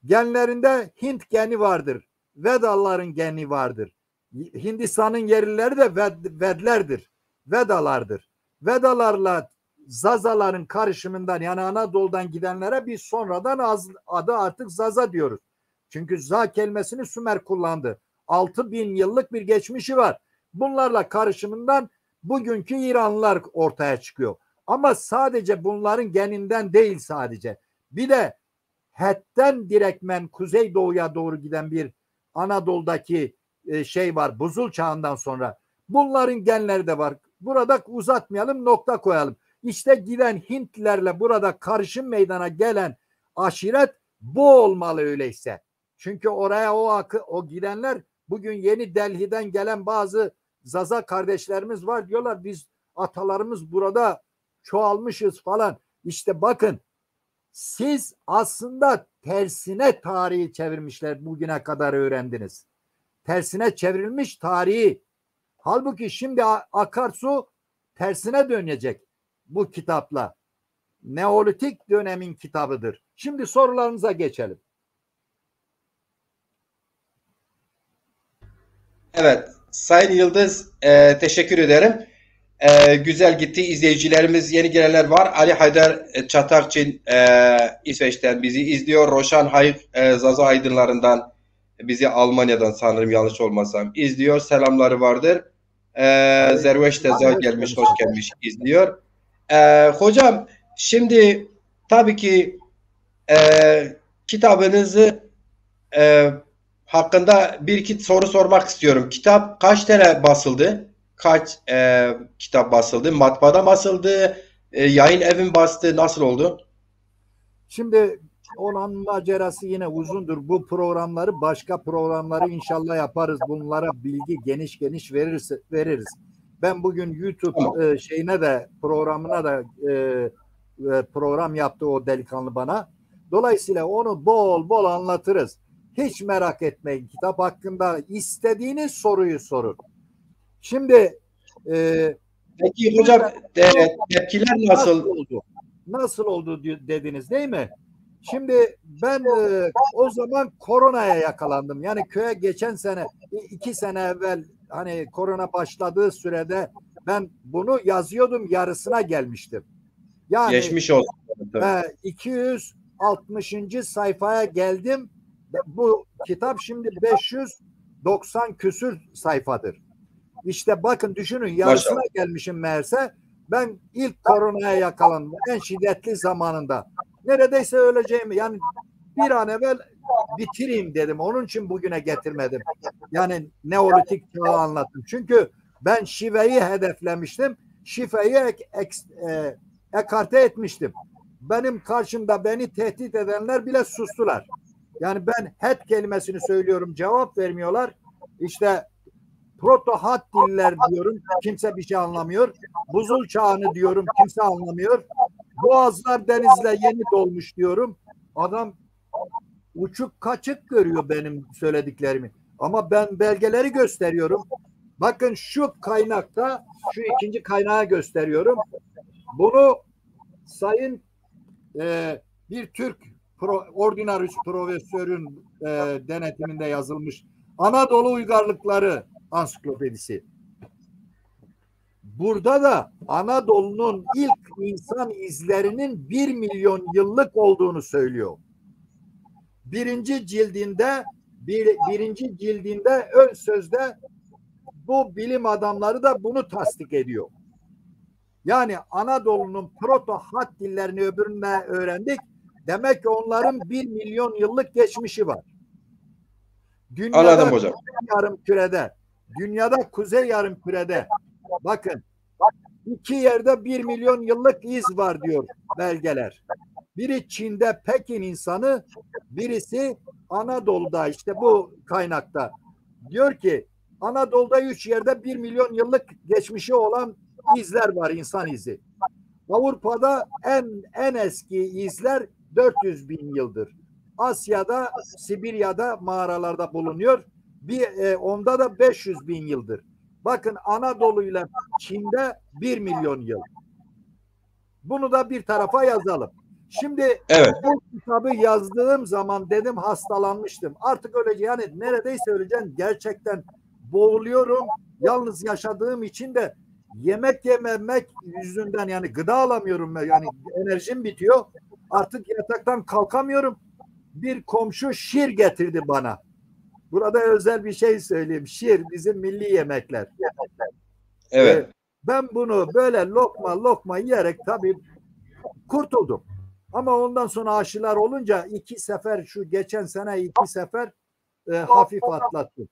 genlerinde Hint geni vardır. Vedaların geni vardır. Hindistan'ın yerlileri de Vedlerdir. Vedalardır. Vedalarla Zazaların karışımından, yani Anadolu'dan gidenlere biz sonradan adı artık Zaza diyoruz. Çünkü Za kelimesini Sümer kullandı. 6000 yıllık bir geçmişi var. Bunlarla karışımından bugünkü İranlılar ortaya çıkıyor. Ama sadece bunların geninden değil sadece. Bir de Het'ten direktmen kuzeydoğuya doğru giden bir Anadolu'daki şey var, buzul çağından sonra. Bunların genleri de var. Burada uzatmayalım, nokta koyalım. İşte giden Hintlilerle burada karışım meydana gelen aşiret bu olmalı öyleyse. Çünkü oraya o gidenler, bugün Yeni Delhi'den gelen bazı Zaza kardeşlerimiz var, diyorlar biz atalarımız burada çoğalmışız falan. İşte bakın, siz aslında tersine tarihi çevirmişler, bugüne kadar öğrendiniz. Tersine çevrilmiş tarihi. Halbuki şimdi akarsu tersine dönecek bu kitapla. Neolitik dönemin kitabıdır. Şimdi sorularınıza geçelim. Evet, Sayın Yıldız, teşekkür ederim. Güzel gitti. İzleyicilerimiz, yeni gelenler var. Ali Haydar Çatakçin İsveç'ten bizi izliyor. Roşan Hayk Zaza Aydınlarından bizi Almanya'dan, sanırım yanlış olmasam, izliyor. Selamları vardır. Zerveş Teza gelmiş, hoş gelmiş, izliyor. Hocam, şimdi tabii ki kitabınızı hakkında bir iki soru sormak istiyorum. Kitap kaç tane basıldı? Kaç kitap basıldı? Matbaada basıldı? Yayın evin bastı? Nasıl oldu? Şimdi olan macerası yine uzundur. Bu programları, başka programları inşallah yaparız. Bunlara bilgi geniş geniş veririz. Ben bugün YouTube şeyine de, programına da program yaptı o delikanlı bana. Dolayısıyla onu bol bol anlatırız. Hiç merak etmeyin. Kitap hakkında istediğiniz soruyu sorun. Şimdi peki hocam, tepkiler nasıl? Nasıl oldu dediniz değil mi? Şimdi ben o zaman koronaya yakalandım. Yani köye geçen sene, 2 sene evvel, hani korona başladığı sürede ben bunu yazıyordum, yarısına gelmiştim. Yani geçmiş olsun. 260. sayfaya geldim. Bu kitap şimdi 590 küsür sayfadır. İşte bakın, düşünün, yarısına Maşallah. gelmişim meğerse. Ben ilk koronaya yakalandım. En şiddetli zamanında. Neredeyse öleceğimi, yani bir an evvel bitireyim dedim. Onun için bugüne getirmedim. Yani Neolitik çağı anlattım. Çünkü ben şifeyi hedeflemiştim. Şifeyi ekarte etmiştim. Benim karşımda beni tehdit edenler bile sustular. Yani ben het kelimesini söylüyorum, cevap vermiyorlar. İşte proto-hat diller diyorum, kimse bir şey anlamıyor. Buzul çağını diyorum, kimse anlamıyor. Boğazlar denizle yeni dolmuş diyorum. Adam uçuk kaçık görüyor benim söylediklerimi. Ama ben belgeleri gösteriyorum. Bakın şu kaynakta, şu ikinci kaynağı gösteriyorum. Bunu sayın bir Türk ordinarius profesörün denetiminde yazılmış Anadolu Uygarlıkları Ansiklopedisi. Burada da Anadolu'nun ilk insan izlerinin 1 milyon yıllık olduğunu söylüyor. Birinci cildinde ön sözde bu bilim adamları da bunu tasdik ediyor. Yani Anadolu'nun proto-hat dillerini öbürüne öğrendik. Demek ki onların 1 milyon yıllık geçmişi var. Anladım hocam. Dünyada kuzey yarımkürede bakın 2 yerde 1 milyon yıllık iz var diyor belgeler. Biri Çin'de Pekin insanı, birisi Anadolu'da, işte bu kaynakta. Diyor ki Anadolu'da 3 yerde 1 milyon yıllık geçmişi olan izler var, insan izi. Avrupa'da en eski izler 400 bin yıldır. Asya'da, Sibirya'da mağaralarda bulunuyor. Onda da 500 bin yıldır. Bakın, Anadolu ile Çin'de 1 milyon yıl. Bunu da bir tarafa yazalım. Şimdi bu kitabı yazdığım zaman dedim hastalanmıştım. Artık yani neredeyse öleceğim. Gerçekten boğuluyorum. Yalnız yaşadığım için de yemek yememek yüzünden, yani gıda alamıyorum. Yani enerjim bitiyor. Artık yataktan kalkamıyorum. Bir komşu şir getirdi bana. Burada özel bir şey söyleyeyim. Şir bizim milli yemekler. Evet. Ben bunu böyle lokma lokma yiyerek tabii kurtuldum. Ama ondan sonra aşılar olunca geçen sene 2 sefer hafif atlattım.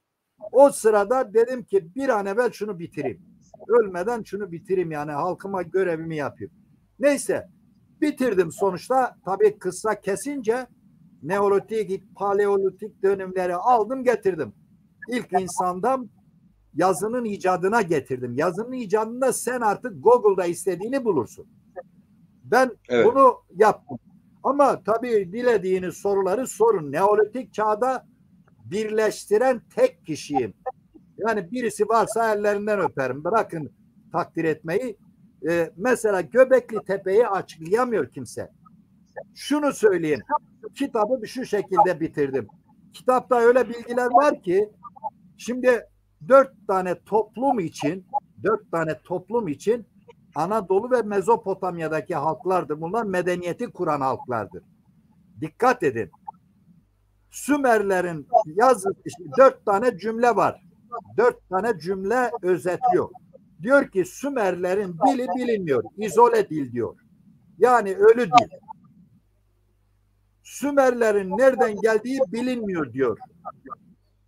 O sırada dedim ki bir an evvel şunu bitireyim. Ölmeden şunu bitireyim, yani halkıma görevimi yapayım. Neyse, bitirdim sonuçta. Tabii kısa kesince Neolitik, Paleolitik dönemleri aldım getirdim. İlk insandan yazının icadına getirdim. Yazının icadında sen artık Google'da istediğini bulursun. Ben bunu yaptım. Ama tabii dilediğiniz soruları sorun. Neolitik çağda birleştiren tek kişiyim. Yani birisi varsa ellerinden öperim. Bırakın takdir etmeyi. Mesela Göbekli Tepe'yi açıklayamıyor kimse. Şunu söyleyeyim. Kitabı şu şekilde bitirdim. Kitapta öyle bilgiler var ki şimdi dört tane toplum için Anadolu ve Mezopotamya'daki halklardır. Bunlar medeniyeti kuran halklardır. Dikkat edin. Sümerlerin dört tane cümle var. Dört tane cümle özetliyor. Diyor ki Sümerlerin dili bilinmiyor. İzole dil diyor. Yani ölü dil. Sümerlerin nereden geldiği bilinmiyor diyor.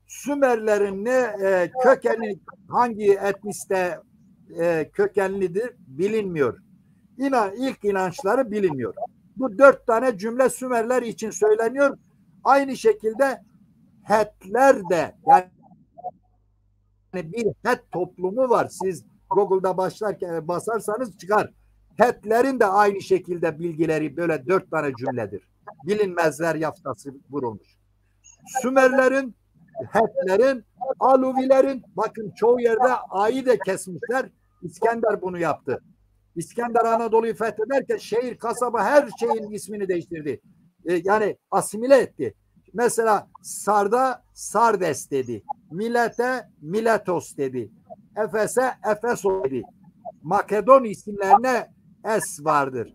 Sümerlerin kökeni hangi etniste kökenlidir bilinmiyor. İlk inançları bilinmiyor. Bu dört tane cümle Sümerler için söyleniyor. Aynı şekilde Hetler de yani bir Het toplumu var. Siz Google'da basarsanız çıkar. Hetlerin de aynı şekilde bilgileri böyle dört tane cümledir. Bilinmezler yaftası vurulmuş. Sümerlerin, Hetlerin, Aluvilerin bakın çoğu yerde A'yı da kesmişler. İskender bunu yaptı. İskender Anadolu'yu fethederken şehir, kasaba her şeyin ismini değiştirdi. Yani asimile etti. Mesela Sarda Sardes dedi. Milete Miletos dedi. Efes'e Efesos dedi. Makedon isimlerine S vardır.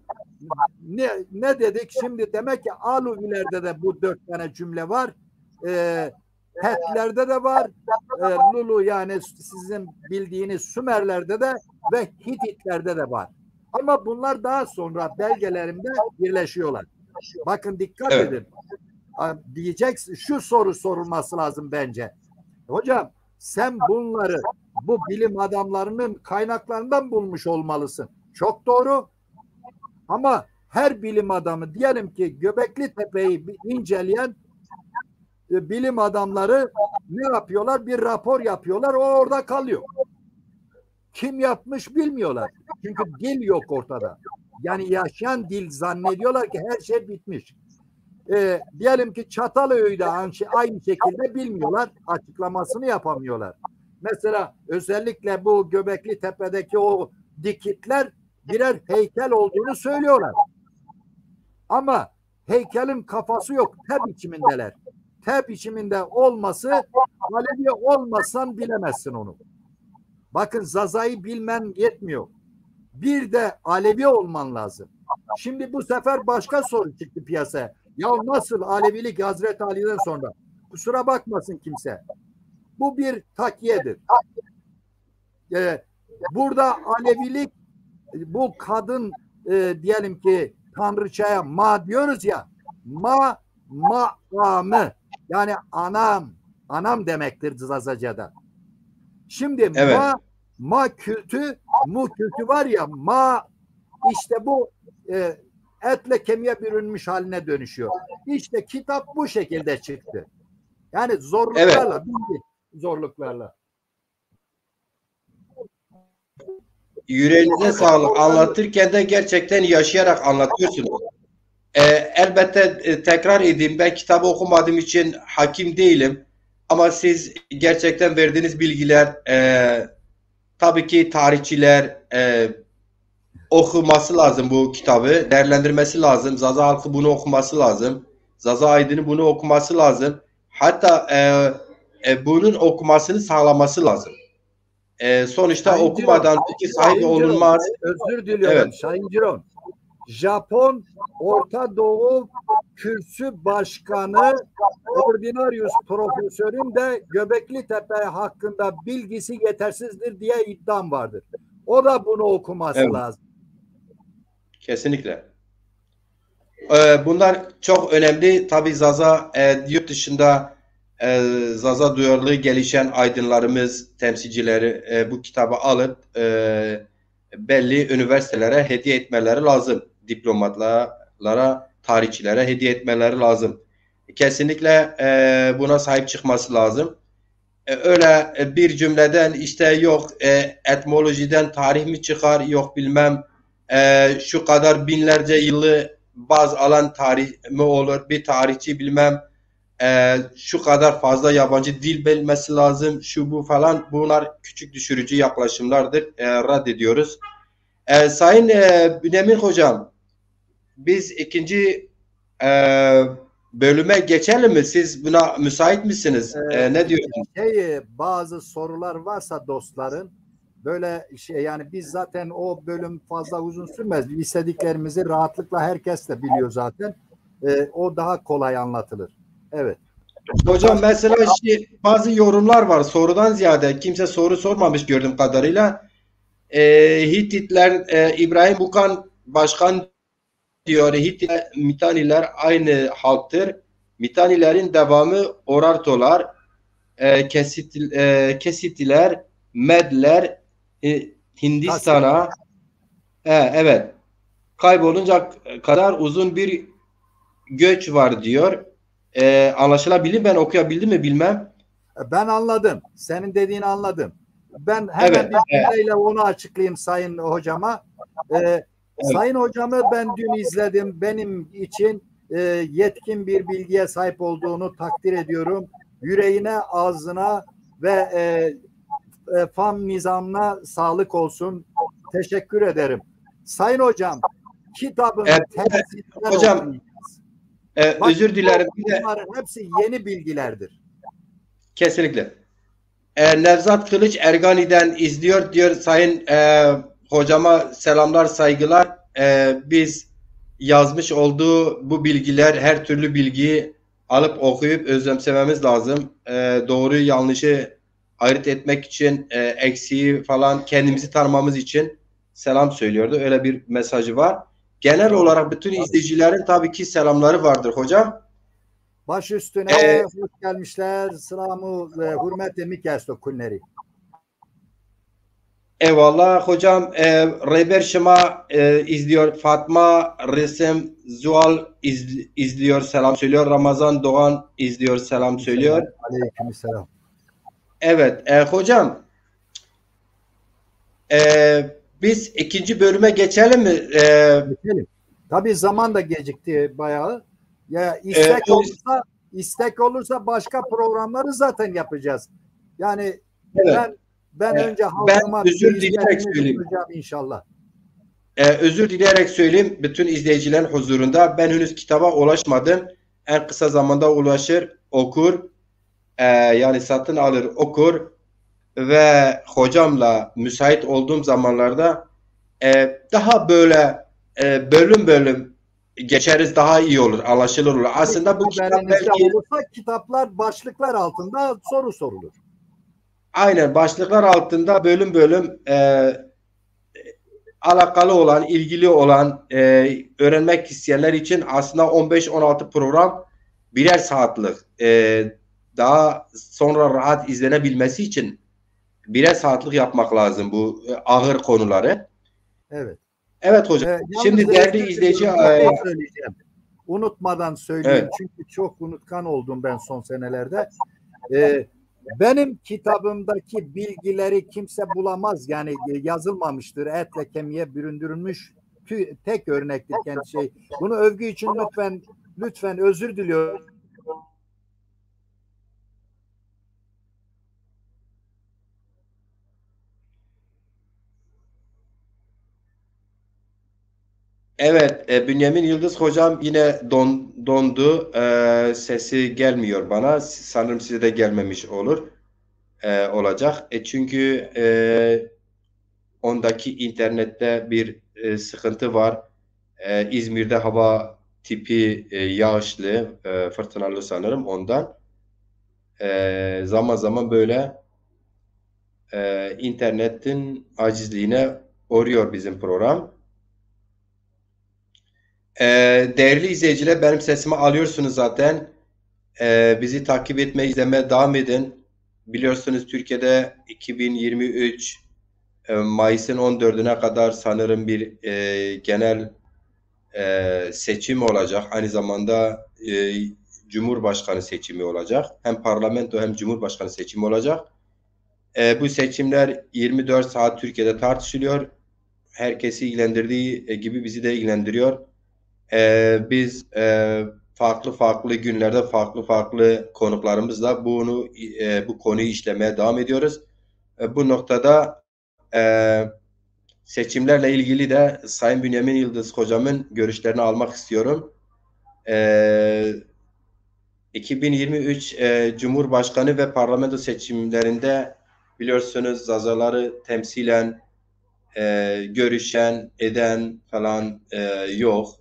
Ne dedik? Şimdi demek ki Aluvilerde de bu dört tane cümle var. Hetlerde de var. Lulu yani sizin bildiğiniz Sümerlerde de ve Hititlerde de var. Ama bunlar daha sonra belgelerimde birleşiyorlar. Bakın dikkat edin. Diyeceksin şu soru sorulması lazım bence. Hocam sen bunları bu bilim adamlarının kaynaklarından bulmuş olmalısın. Çok doğru. Ama her bilim adamı diyelim ki Göbekli Tepe'yi inceleyen bilim adamları ne yapıyorlar? Bir rapor yapıyorlar. O orada kalıyor. Kim yapmış bilmiyorlar. Çünkü dil yok ortada. Yani yaşayan dil zannediyorlar ki her şey bitmiş. Diyelim ki Çatalhöyük'de aynı şekilde bilmiyorlar. Açıklamasını yapamıyorlar. Mesela özellikle bu Göbekli Tepe'deki o dikitler birer heykel olduğunu söylüyorlar. Ama heykelin kafası yok. T biçimindeler. T biçiminde olması Alevi olmasan bilemezsin onu. Bakın Zaza'yı bilmen yetmiyor. Bir de Alevi olman lazım. Şimdi bu sefer başka soru çıktı piyasaya. Ya nasıl Alevilik Hazreti Ali'den sonra? Kusura bakmasın kimse. Bu bir takiyedir. Burada Alevilik bu kadın diyelim ki tanrıçaya ma diyoruz ya ma'amı yani anam demektir Zazaca'da. Şimdi evet. Ma kültü mu kültü var ya işte bu etle kemiğe bürünmüş haline dönüşüyor. İşte kitap bu şekilde çıktı. Yani zorluklarla evet. Zorluklarla. Yüreğinize sağlık. Anlatırken de gerçekten yaşayarak anlatıyorsunuz. Elbette tekrar edeyim. Ben kitabı okumadığım için hakim değilim. Ama siz gerçekten verdiğiniz bilgiler tabii ki tarihçiler okuması lazım bu kitabı. Değerlendirmesi lazım. Zaza halkı bunu okuması lazım. Zaza Aydın'ın bunu okuması lazım. Hatta bunun okumasını sağlaması lazım. Sonuçta Sayın okumadan fikir sahibi olunmaz. Özür diliyorum evet. Sayın Ciron. Japon Orta Doğu Kürsü Başkanı Ordinarius Profesör'ün de Göbekli Tepe hakkında bilgisi yetersizdir diye iddiam vardır. O da bunu okuması evet. lazım. Kesinlikle. Bunlar çok önemli. Tabii Zaza yurt dışında Zaza duyarlılığı gelişen aydınlarımız, temsilcileri bu kitabı alıp belli üniversitelere hediye etmeleri lazım. Diplomatlara, tarihçilere hediye etmeleri lazım. Kesinlikle buna sahip çıkması lazım. Öyle bir cümleden işte yok etmolojiden tarih mi çıkar, yok bilmem şu kadar binlerce yılı baz alan tarih mi olur, bir tarihçi bilmem şu kadar fazla yabancı dil bilmesi lazım, şu bu falan, bunlar küçük düşürücü yaklaşımlardır, reddediyoruz. Sayın Bünyamin Hocam, biz ikinci e, bölüme geçelim mi? Siz buna müsait misiniz? Ne diyorsunuz? Bazı sorular varsa dostların böyle yani biz zaten o bölüm fazla uzun sürmez. İstediklerimizi rahatlıkla herkes de biliyor zaten. O daha kolay anlatılır. Evet. Hocam mesela bazı yorumlar var. Sorudan ziyade kimse soru sormamış gördüğüm kadarıyla. Hititler İbrahim Bukan Başkan diyor. Hititler, Mitaniler aynı halktır. Mitanilerin devamı Orartolar, Kesitiler, Medler, Hindistan'a evet kaybolunca kadar uzun bir göç var diyor. Anlaşılabilir. Ben okuyabildim mi bilmem. Ben anladım. Senin dediğini anladım. Ben hemen bir cümleyle onu açıklayayım Sayın Hocama. Sayın Hocamı ben dün izledim. Benim için yetkin bir bilgiye sahip olduğunu takdir ediyorum. Yüreğine, ağzına ve fam nizamına sağlık olsun. Teşekkür ederim. Sayın Hocam, kitabın hocam özür dilerim. Bunların hepsi yeni bilgilerdir. Kesinlikle. Nevzat Kılıç Ergani'den izliyor diyor. Sayın hocama selamlar, saygılar. Biz yazmış olduğu bu bilgiler, her türlü bilgiyi alıp okuyup özlemsememiz lazım. Doğruyu yanlışı ayırt etmek için eksiği falan kendimizi tanımamız için selam söylüyordu. Öyle bir mesajı var. Genel olarak bütün izleyicilerin tabii ki selamları vardır hocam. Baş üstüne hoş gelmişler. Selamı ve hürmetle Mikesto kunleri. Eyvallah hocam. Reber Şema izliyor. Fatma Resim Zual izliyor. Selam söylüyor. Ramazan Doğan izliyor. Selam söylüyor. Aleykümselam. Evet. Hocam biz ikinci bölüme geçelim mi? Geçelim. Tabii zaman da gecikti bayağı. Ya istek olursa başka programları zaten yapacağız. Yani evet. ben önce halkıma özür dileyerek söyleyeyim inşallah. Özür dileyerek söyleyeyim bütün izleyicilerin huzurunda. Ben henüz kitaba ulaşmadım. En kısa zamanda ulaşır, okur. Yani satın alır, okur ve hocamla müsait olduğum zamanlarda daha böyle bölüm bölüm geçeriz, daha iyi olur, anlaşılır olur. Aslında bu kitap belki olursa kitaplar başlıklar altında soru sorulur. Aynen başlıklar altında bölüm bölüm alakalı olan, ilgili olan öğrenmek isteyenler için aslında 15-16 program birer saatlik daha sonra rahat izlenebilmesi için birer saatlik yapmak lazım bu ağır konuları. Evet. Evet hocam. Şimdi değerli izleyici söyleyeceğim. Unutmadan söyleyeyim çünkü çok unutkan oldum ben son senelerde. Benim kitabımdaki bilgileri kimse bulamaz. Yani yazılmamıştır. Etle kemiğe büründürülmüş tek örnektir kendi şey. Bunu övgü için lütfen özür diliyorum. Evet, Bünyamin Yıldız hocam yine dondu. Sesi gelmiyor bana. Sanırım size de gelmemiş olacak. Çünkü ondaki internette bir sıkıntı var. İzmir'de hava tipi yağışlı, fırtınalı sanırım ondan. Zaman zaman böyle internetin acizliğine uğruyor bizim program. Değerli izleyiciler benim sesimi alıyorsunuz zaten. Bizi takip etmeye, izlemeye devam edin. Biliyorsunuz Türkiye'de 2023 Mayıs'ın 14'üne kadar sanırım bir genel seçim olacak. Aynı zamanda Cumhurbaşkanı seçimi olacak. Hem parlamento hem Cumhurbaşkanı seçimi olacak. Bu seçimler 24 saat Türkiye'de tartışılıyor. Herkesi ilgilendirdiği gibi bizi de ilgilendiriyor. Biz farklı günlerde farklı konuklarımızla bu konuyu işlemeye devam ediyoruz. Bu noktada seçimlerle ilgili de Sayın Bünyamin Yıldız hocamın görüşlerini almak istiyorum. 2023 Cumhurbaşkanı ve parlamento seçimlerinde biliyorsunuz Zazaları temsilen görüşen, eden falan yok.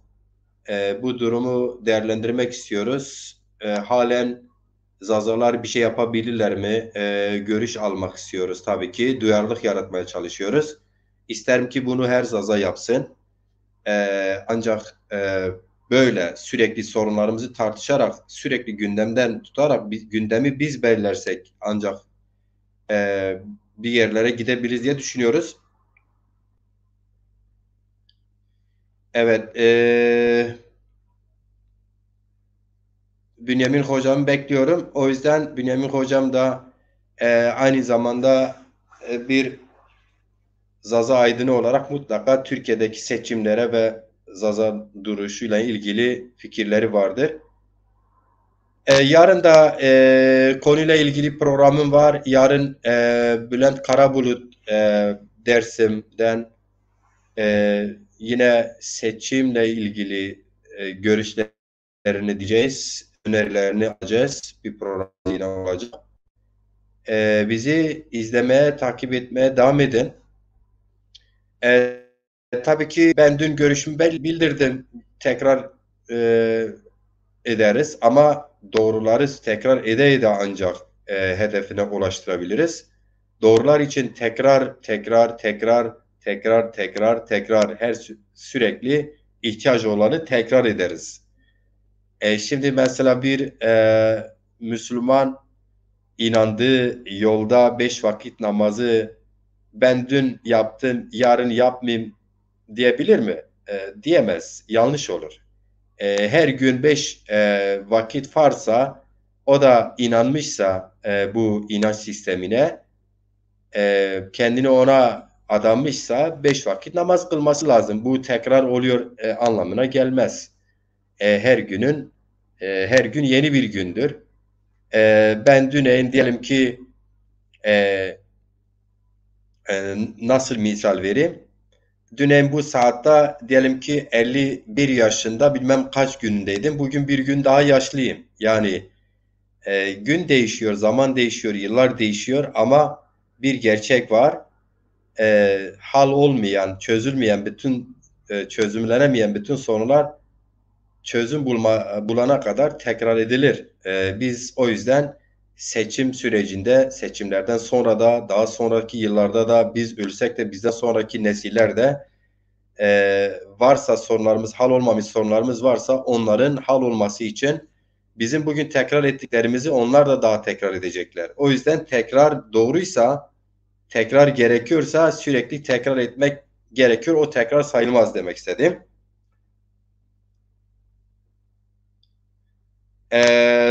Bu durumu değerlendirmek istiyoruz. Halen Zazalar bir şey yapabilirler mi? Görüş almak istiyoruz tabii ki. Duyarlılık yaratmaya çalışıyoruz. İsterim ki bunu her Zaza yapsın. Ancak böyle sürekli sorunlarımızı tartışarak, sürekli gündemden tutarak gündemi biz belirlersek ancak bir yerlere gidebiliriz diye düşünüyoruz. Evet, Bünyamin hocamı bekliyorum. O yüzden Bünyamin hocam da aynı zamanda bir Zaza aydını olarak mutlaka Türkiye'deki seçimlere ve Zaza duruşuyla ilgili fikirleri vardır. Yarın da konuyla ilgili programım var. Yarın Bülent Karabulut Dersim'den yine seçimle ilgili görüşlerini diyeceğiz, önerilerini alacağız. Bir program yine olacak. Bizi izlemeye, takip etmeye devam edin. Tabii ki ben dün görüşümü bildirdim. Tekrar ederiz ama doğruları tekrar ede ancak hedefine ulaştırabiliriz. Doğrular için tekrar sürekli ihtiyaç olanı tekrar ederiz. Şimdi mesela bir Müslüman inandığı yolda 5 vakit namazı ben dün yaptım, yarın yapmayayım diyebilir mi? Diyemez. Yanlış olur. Her gün 5 vakit varsa, o da inanmışsa bu inanç sistemine, kendini ona adamışsa 5 vakit namaz kılması lazım. Bu tekrar oluyor anlamına gelmez. Her gün yeni bir gündür. Ben dün diyelim ki nasıl misal vereyim? Dün bu saatte diyelim ki 51 yaşında bilmem kaç günündeydim. Bugün bir gün daha yaşlıyım. Yani gün değişiyor, zaman değişiyor, yıllar değişiyor ama bir gerçek var. Hal olmayan, çözülmeyen çözümlenemeyen bütün sorunlar çözüm bulana kadar tekrar edilir. Biz o yüzden seçim sürecinde, seçimlerden sonra da, daha sonraki yıllarda da biz ölsek de bizden sonraki nesiller de varsa sorunlarımız, hal olmamış sorunlarımız varsa onların hal olması için bizim bugün tekrar ettiklerimizi onlar da daha tekrar edecekler. O yüzden tekrar doğruysa, tekrar gerekiyorsa sürekli tekrar etmek gerekiyor. O tekrar sayılmaz demek istedim.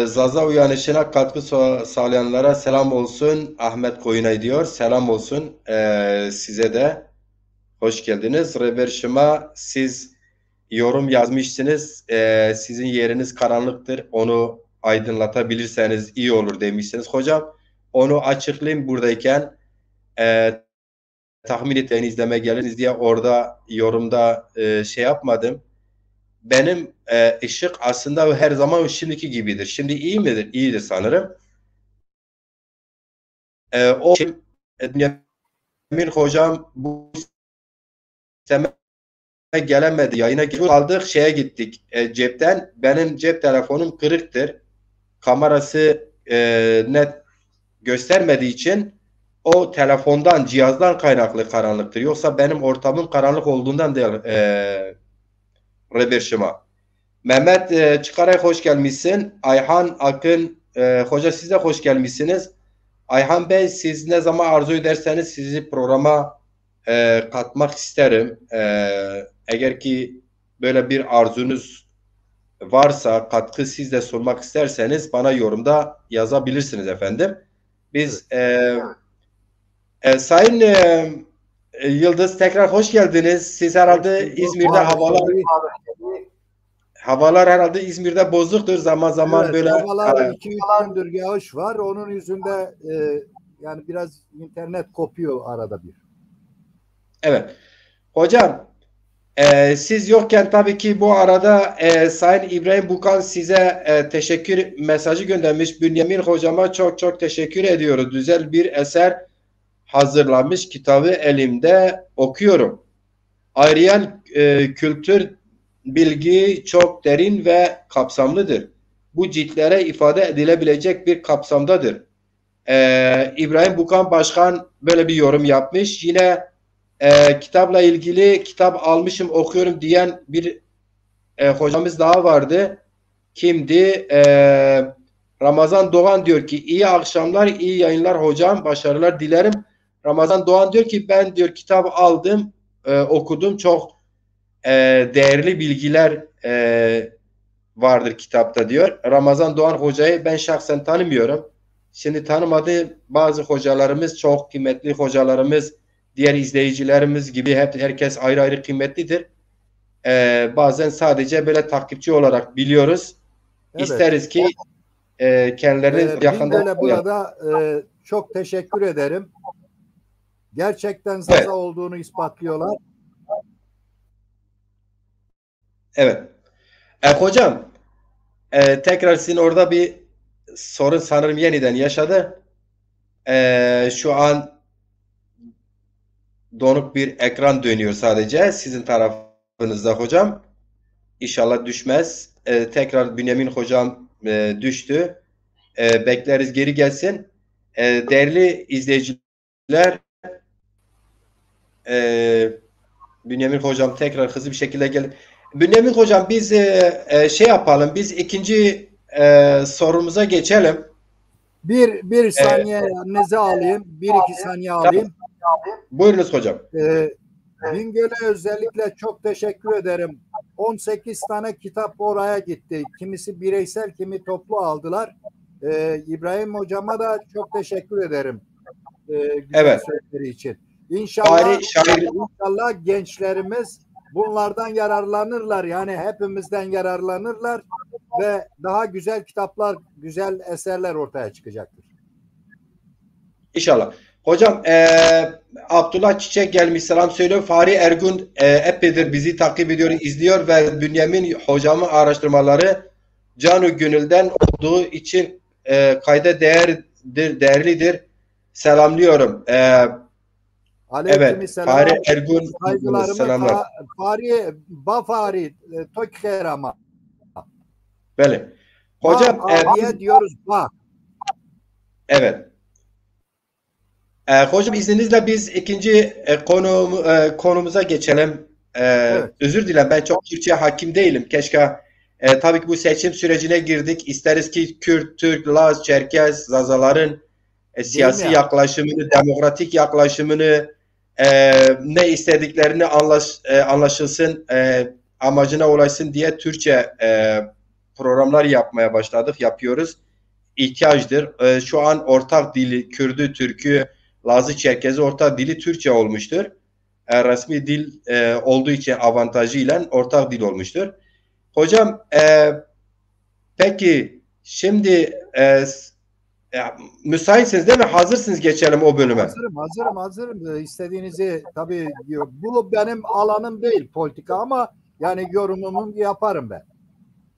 Zaza uyanışına katkı sağlayanlara selam olsun. Ahmet Koyunay diyor. Selam olsun size de. Hoş geldiniz. Reverşima siz yorum yazmışsınız. Sizin yeriniz karanlıktır. Onu aydınlatabilirseniz iyi olur demişsiniz. Hocam onu açıklayayım buradayken. Tahmin ettiğini izleme geliriz diye orada yorumda şey yapmadım. Benim ışık aslında her zaman şimdiki gibidir. Şimdi iyi midir? İyidir sanırım. O Bünyamin hocam bu sisteme gelemedi. Yayına aldık, şeye gittik. Cepten. Benim cep telefonum kırıktır. Kamerası net göstermediği için o telefondan, cihazdan kaynaklı karanlıktır. Yoksa benim ortamım karanlık olduğundan değil. Reverşima. Mehmet Çıkaray hoş gelmişsin. Ayhan Akın hoca siz de hoş gelmişsiniz. Ayhan Bey siz ne zaman arzu ederseniz sizi programa katmak isterim. Eğer ki böyle bir arzunuz varsa, katkı siz de sormak isterseniz bana yorumda yazabilirsiniz efendim. Biz Sayın Yıldız tekrar hoş geldiniz. Siz herhalde İzmir'de havalar herhalde İzmir'de bozuktur. Zaman zaman evet, böyle havalar 2-3 gündür yağış var. Onun yüzünde yani biraz internet kopuyor arada bir. evet. Hocam siz yokken tabii ki bu arada Sayın İbrahim Bukan size teşekkür mesajı göndermiş. Bünyamin hocama çok çok teşekkür ediyoruz. Güzel bir eser hazırlanmış, kitabı elimde okuyorum. Ayrıca kültür bilgi çok derin ve kapsamlıdır. Bu ciltlere ifade edilebilecek bir kapsamdadır. İbrahim Bukan Başkan böyle bir yorum yapmış. Yine kitapla ilgili kitap almışım okuyorum diyen bir hocamız daha vardı. Kimdi? Ramazan Doğan diyor ki iyi akşamlar, iyi yayınlar hocam, başarılar dilerim. Ramazan Doğan diyor ki ben diyor kitap aldım, okudum, çok değerli bilgiler vardır kitapta diyor. Ramazan Doğan hocayı ben şahsen tanımıyorum. Şimdi tanımadığım bazı hocalarımız, çok kıymetli hocalarımız, diğer izleyicilerimiz gibi herkes ayrı ayrı kıymetlidir. Bazen sadece böyle takipçi olarak biliyoruz. Evet. İsteriz ki kendilerini yakından Bingöl'e burada çok teşekkür ederim. Gerçekten Zaza evet. olduğunu ispatlıyorlar. Evet. Hocam tekrar sizin orada bir sorun sanırım yeniden yaşadı. Şu an donuk bir ekran dönüyor sadece sizin tarafınızda hocam. İnşallah düşmez. Tekrar Bünyamin hocam düştü. Bekleriz geri gelsin. Değerli izleyiciler, Bünyamin hocam tekrar hızlı bir şekilde gelin. Bünyamin hocam biz şey yapalım. Biz ikinci sorumuza geçelim. Bir saniyenizi alayım. 1-2 saniye alayım. Buyurunuz hocam. Bingöl'e özellikle çok teşekkür ederim. 18 tane kitap oraya gitti. Kimisi bireysel, kimi toplu aldılar. İbrahim hocama da çok teşekkür ederim. Güzel Evet. sözleri için. İnşallah, Şair. İnşallah gençlerimiz bunlardan yararlanırlar. Yani hepimizden yararlanırlar ve daha güzel kitaplar, güzel eserler ortaya çıkacaktır. İnşallah. Hocam Abdullah Çiçek gelmiş, selam söylüyor. Fahri Ergun epeydir bizi takip ediyor, izliyor ve Bünyamin hocamın araştırmaları canı gönülden olduğu için kayda değerlidir. Selamlıyorum. Evet. Fahri Ergun selamlar. Fahri Tokherama. Böyle. Hocam diye diyoruz bak. Evet. Hocam izninizle biz ikinci konumuza geçelim. Evet. Özür dilerim, ben çok Türkçe hakim değilim. Keşke tabii ki bu seçim sürecine girdik. İsteriz ki Kürt, Türk, Laz, Çerkez, Zazaların siyasi yaklaşımını, demokratik yaklaşımını, ne istediklerini anlaşılsın, amacına ulaşsın diye Türkçe programlar yapmaya başladık, yapıyoruz. İhtiyaçtır. Şu an ortak dili Kürdü, Türk'ü, Lazı, Çerkezi ortak dili Türkçe olmuştur. Resmi dil olduğu için avantajıyla ortak dil olmuştur. Hocam peki şimdi müsaitsiniz değil mi? Hazırsınız, geçelim o bölüme. Hazırım. İstediğinizi tabii, bu benim alanım değil politika ama yani yorumumu yaparım ben.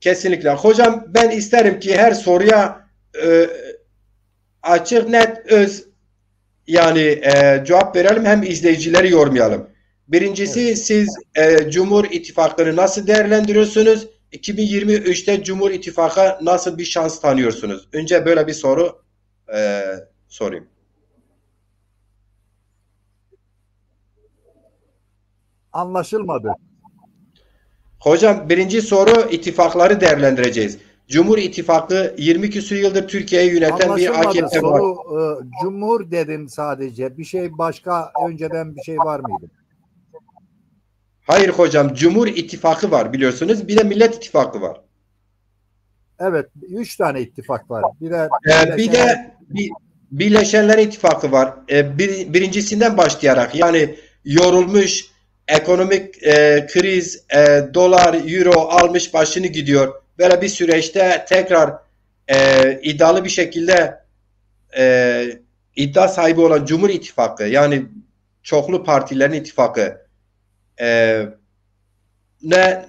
Kesinlikle. Hocam ben isterim ki her soruya açık, net, öz yani cevap verelim, hem izleyicileri yormayalım. Birincisi, evet. Siz Cumhur İttifakı'nı nasıl değerlendiriyorsunuz? 2023'te Cumhur İttifakı nasıl bir şans tanıyorsunuz? Önce böyle bir soru sorayım. Anlaşılmadı. Hocam birinci soru, ittifakları değerlendireceğiz. Cumhur İttifakı 20 küsur yıldır Türkiye'yi yöneten bir AKP var. Cumhur dedin sadece. Bir şey başka, önceden bir şey var mıydı? Hayır hocam, Cumhur İttifakı var biliyorsunuz. Bir de Millet İttifakı var. Evet, 3 tane ittifak var. Bir de Birleşenler İttifakı var. Birincisinden başlayarak, yani yorulmuş ekonomik kriz, dolar, euro almış başını gidiyor. Böyle bir süreçte tekrar iddialı bir şekilde iddia sahibi olan Cumhur İttifakı, yani çoklu partilerin ittifakı,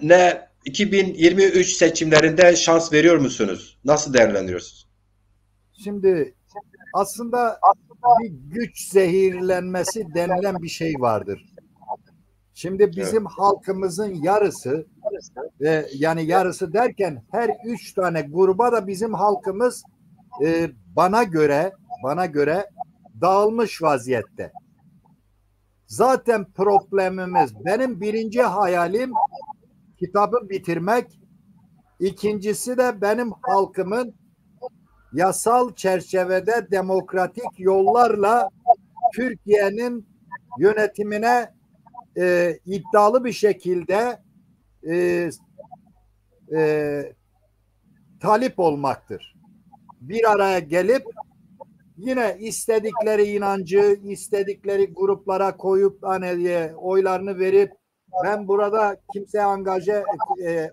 ne 2023 seçimlerinde şans veriyor musunuz? Nasıl değerlendiriyorsunuz? Şimdi aslında bir güç zehirlenmesi denilen bir şey vardır. Şimdi Evet. bizim halkımızın yarısı, yani yarısı derken her 3 tane gruba da bizim halkımız bana göre dağılmış vaziyette. Zaten problemimiz, benim birinci hayalim kitabı bitirmek, ikincisi de benim halkımın yasal çerçevede demokratik yollarla Türkiye'nin yönetimine iddialı bir şekilde talip olmaktır. Bir araya gelip yine istedikleri inancı, istedikleri gruplara koyup hani oylarını verip ben burada kimse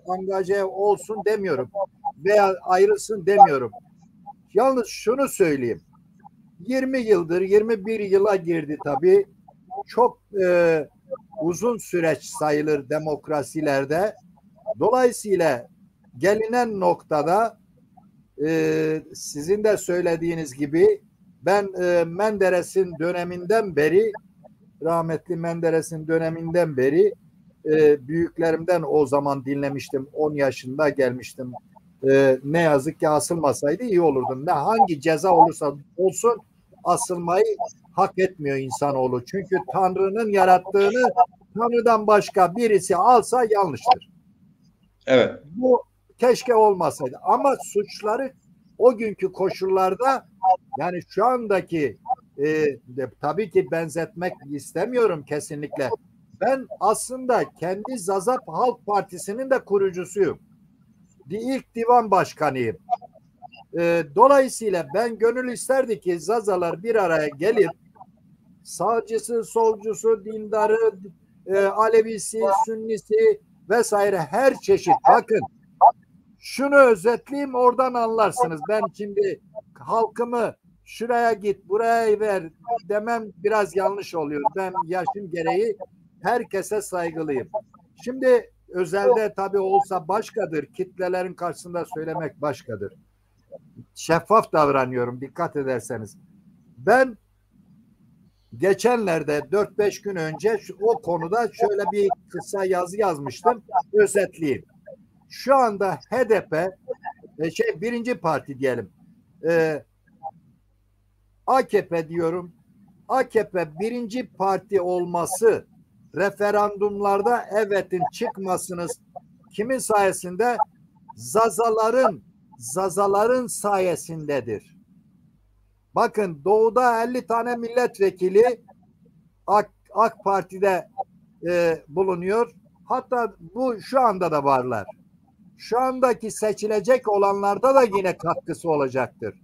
angaje olsun demiyorum veya ayrılsın demiyorum. Yalnız şunu söyleyeyim. 20 yıldır, 21 yıla girdi tabii. Çok uzun süreç sayılır demokrasilerde. Dolayısıyla gelinen noktada sizin de söylediğiniz gibi ben Menderes'in döneminden beri, rahmetli Menderes'in döneminden beri büyüklerimden o zaman dinlemiştim. 10 yaşında gelmiştim. Ne yazık ki asılmasaydı iyi olurdu. Ne hangi ceza olursa olsun asılmayı hak etmiyor insanoğlu. Çünkü Tanrı'nın yarattığını Tanrı'dan başka birisi alsa yanlıştır. Evet. Bu keşke olmasaydı. Ama suçları o günkü koşullarda, yani şu andaki tabii ki benzetmek istemiyorum kesinlikle. Ben aslında kendi Zazap Halk Partisi'nin de kurucusuyum. İlk divan başkanıyım. Dolayısıyla ben gönül isterdi ki Zazalar bir araya gelip sağcısı, solcusu, dindarı, Alevisi, Sünnisi vesaire her çeşit. Bakın şunu özetleyeyim, oradan anlarsınız. Ben şimdi halkımı şuraya git, buraya ver demem biraz yanlış oluyor. Ben yaşım gereği herkese saygılıyım. Şimdi özelde tabii olsa başkadır. Kitlelerin karşısında söylemek başkadır. Şeffaf davranıyorum dikkat ederseniz. Ben geçenlerde 4-5 gün önce o konuda şöyle bir kısa yazı yazmıştım. Özetleyeyim. Şu anda HDP birinci parti diyelim. AKP diyorum. AKP birinci parti olması referandumlarda evetin çıkmasını kimin sayesinde? Zazaların sayesindedir. Bakın doğuda 50 tane milletvekili AK Parti'de bulunuyor. Hatta bu şu anda da varlar. Şu andaki seçilecek olanlarda da yine katkısı olacaktır.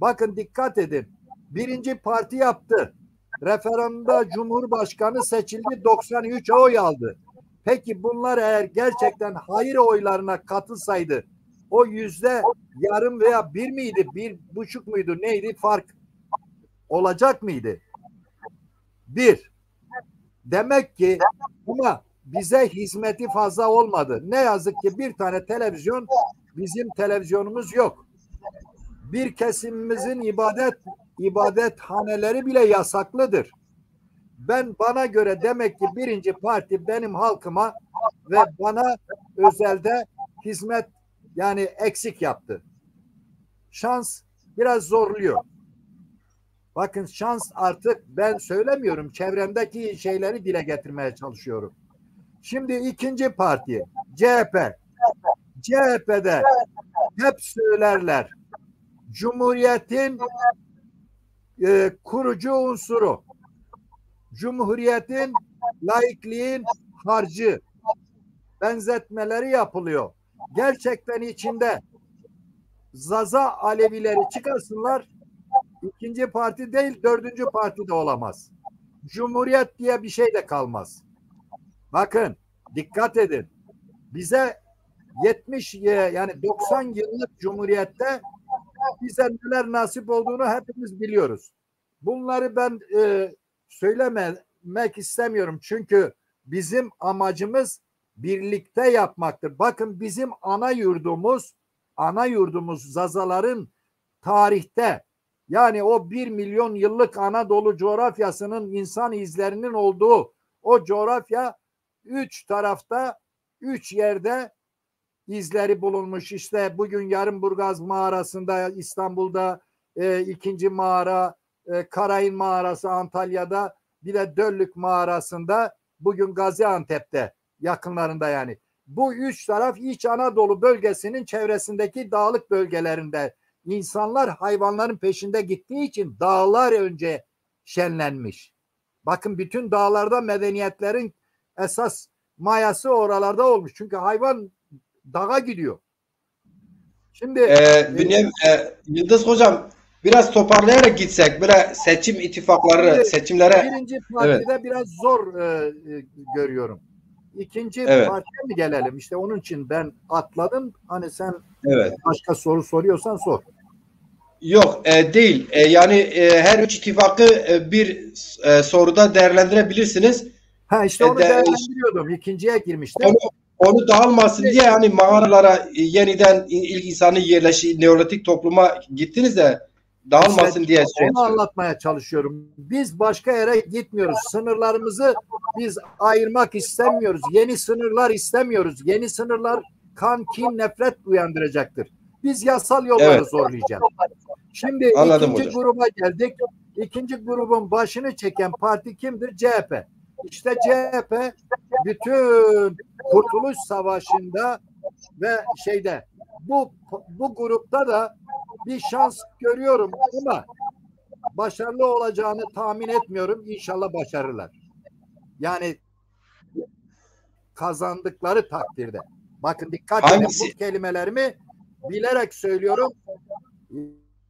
Bakın dikkat edin. Birinci parti yaptı. Referandumda Cumhurbaşkanı seçildi, 93 oy aldı. Peki bunlar eğer gerçekten hayır oylarına katılsaydı o %yarım veya 1 miydi, 1,5 muydu neydi fark olacak mıydı? 1. Demek ki ama bize hizmeti fazla olmadı. Ne yazık ki bir tane televizyon, bizim televizyonumuz yok. Bir kesimimizin ibadethaneleri bile yasaklıdır. Bana göre demek ki birinci parti benim halkıma ve bana özelde hizmet yani eksik yaptı. Şans biraz zorluyor. Bakın şans artık ben söylemiyorum. Çevremdeki şeyleri dile getirmeye çalışıyorum. Şimdi ikinci parti CHP. CHP'de hep söylerler. Cumhuriyetin kurucu unsuru. Cumhuriyetin laikliğin harcı. Benzetmeleri yapılıyor. Gerçekten içinde Zaza Alevileri çıkarsınlar. İkinci parti değil, 4. parti de olamaz. Cumhuriyet diye bir şey de kalmaz. Bakın, dikkat edin. Bize 70 yani 90 yıllık Cumhuriyet'te bize neler nasip olduğunu hepimiz biliyoruz. Bunları ben söylemek istemiyorum. Çünkü Bizim amacımız birlikte yapmaktır. Bakın bizim ana yurdumuz Zazaların tarihte, yani o 1 milyon yıllık Anadolu coğrafyasının insan izlerinin olduğu o coğrafya 3 tarafta 3 yerde izleri bulunmuş. İşte bugün Yarımburgaz mağarasında İstanbul'da, ikinci mağara Karayın mağarası Antalya'da, bir de Döllük mağarasında bugün Gaziantep'te yakınlarında yani. Bu 3 taraf İç Anadolu bölgesinin çevresindeki dağlık bölgelerinde insanlar hayvanların peşinde gittiği için dağlar önce şenlenmiş. Bakın bütün dağlarda medeniyetlerin esas mayası oralarda olmuş. Çünkü hayvan dağa gidiyor. Şimdi Yıldız Hocam, biraz toparlayarak gitsek, böyle seçim ittifakları, seçimlere. Birinci partide evet, biraz zor görüyorum. İkinci evet, partiye mi gelelim? İşte onun için ben atladım. Hani sen evet, başka soru soruyorsan sor. Yok değil. Yani her üç ittifakı bir soruda değerlendirebilirsiniz. Ha işte onu değerlendiriyordum. İkinciye girmiştim. Onu dağılmasın diye hani mağaralara yeniden ilk insanı yerleşi Neolitik topluma gittiniz de dağılmasın diye. Onu anlatmaya çalışıyorum. Biz başka yere gitmiyoruz. Sınırlarımızı biz ayırmak istemiyoruz. Yeni sınırlar istemiyoruz. Yeni sınırlar kan, kin, nefret uyandıracaktır. Biz yasal yolları zorlayacağız. Şimdi Anladım ikinci hocam. gruba geldik. İkinci grubun başını çeken parti kimdir? CHP. İşte CHP bütün Kurtuluş Savaşı'nda ve bu grupta da bir şans görüyorum ama başarılı olacağını tahmin etmiyorum. İnşallah başarırlar. Yani kazandıkları takdirde. Bakın dikkat edin, bu kelimelerimi bilerek söylüyorum.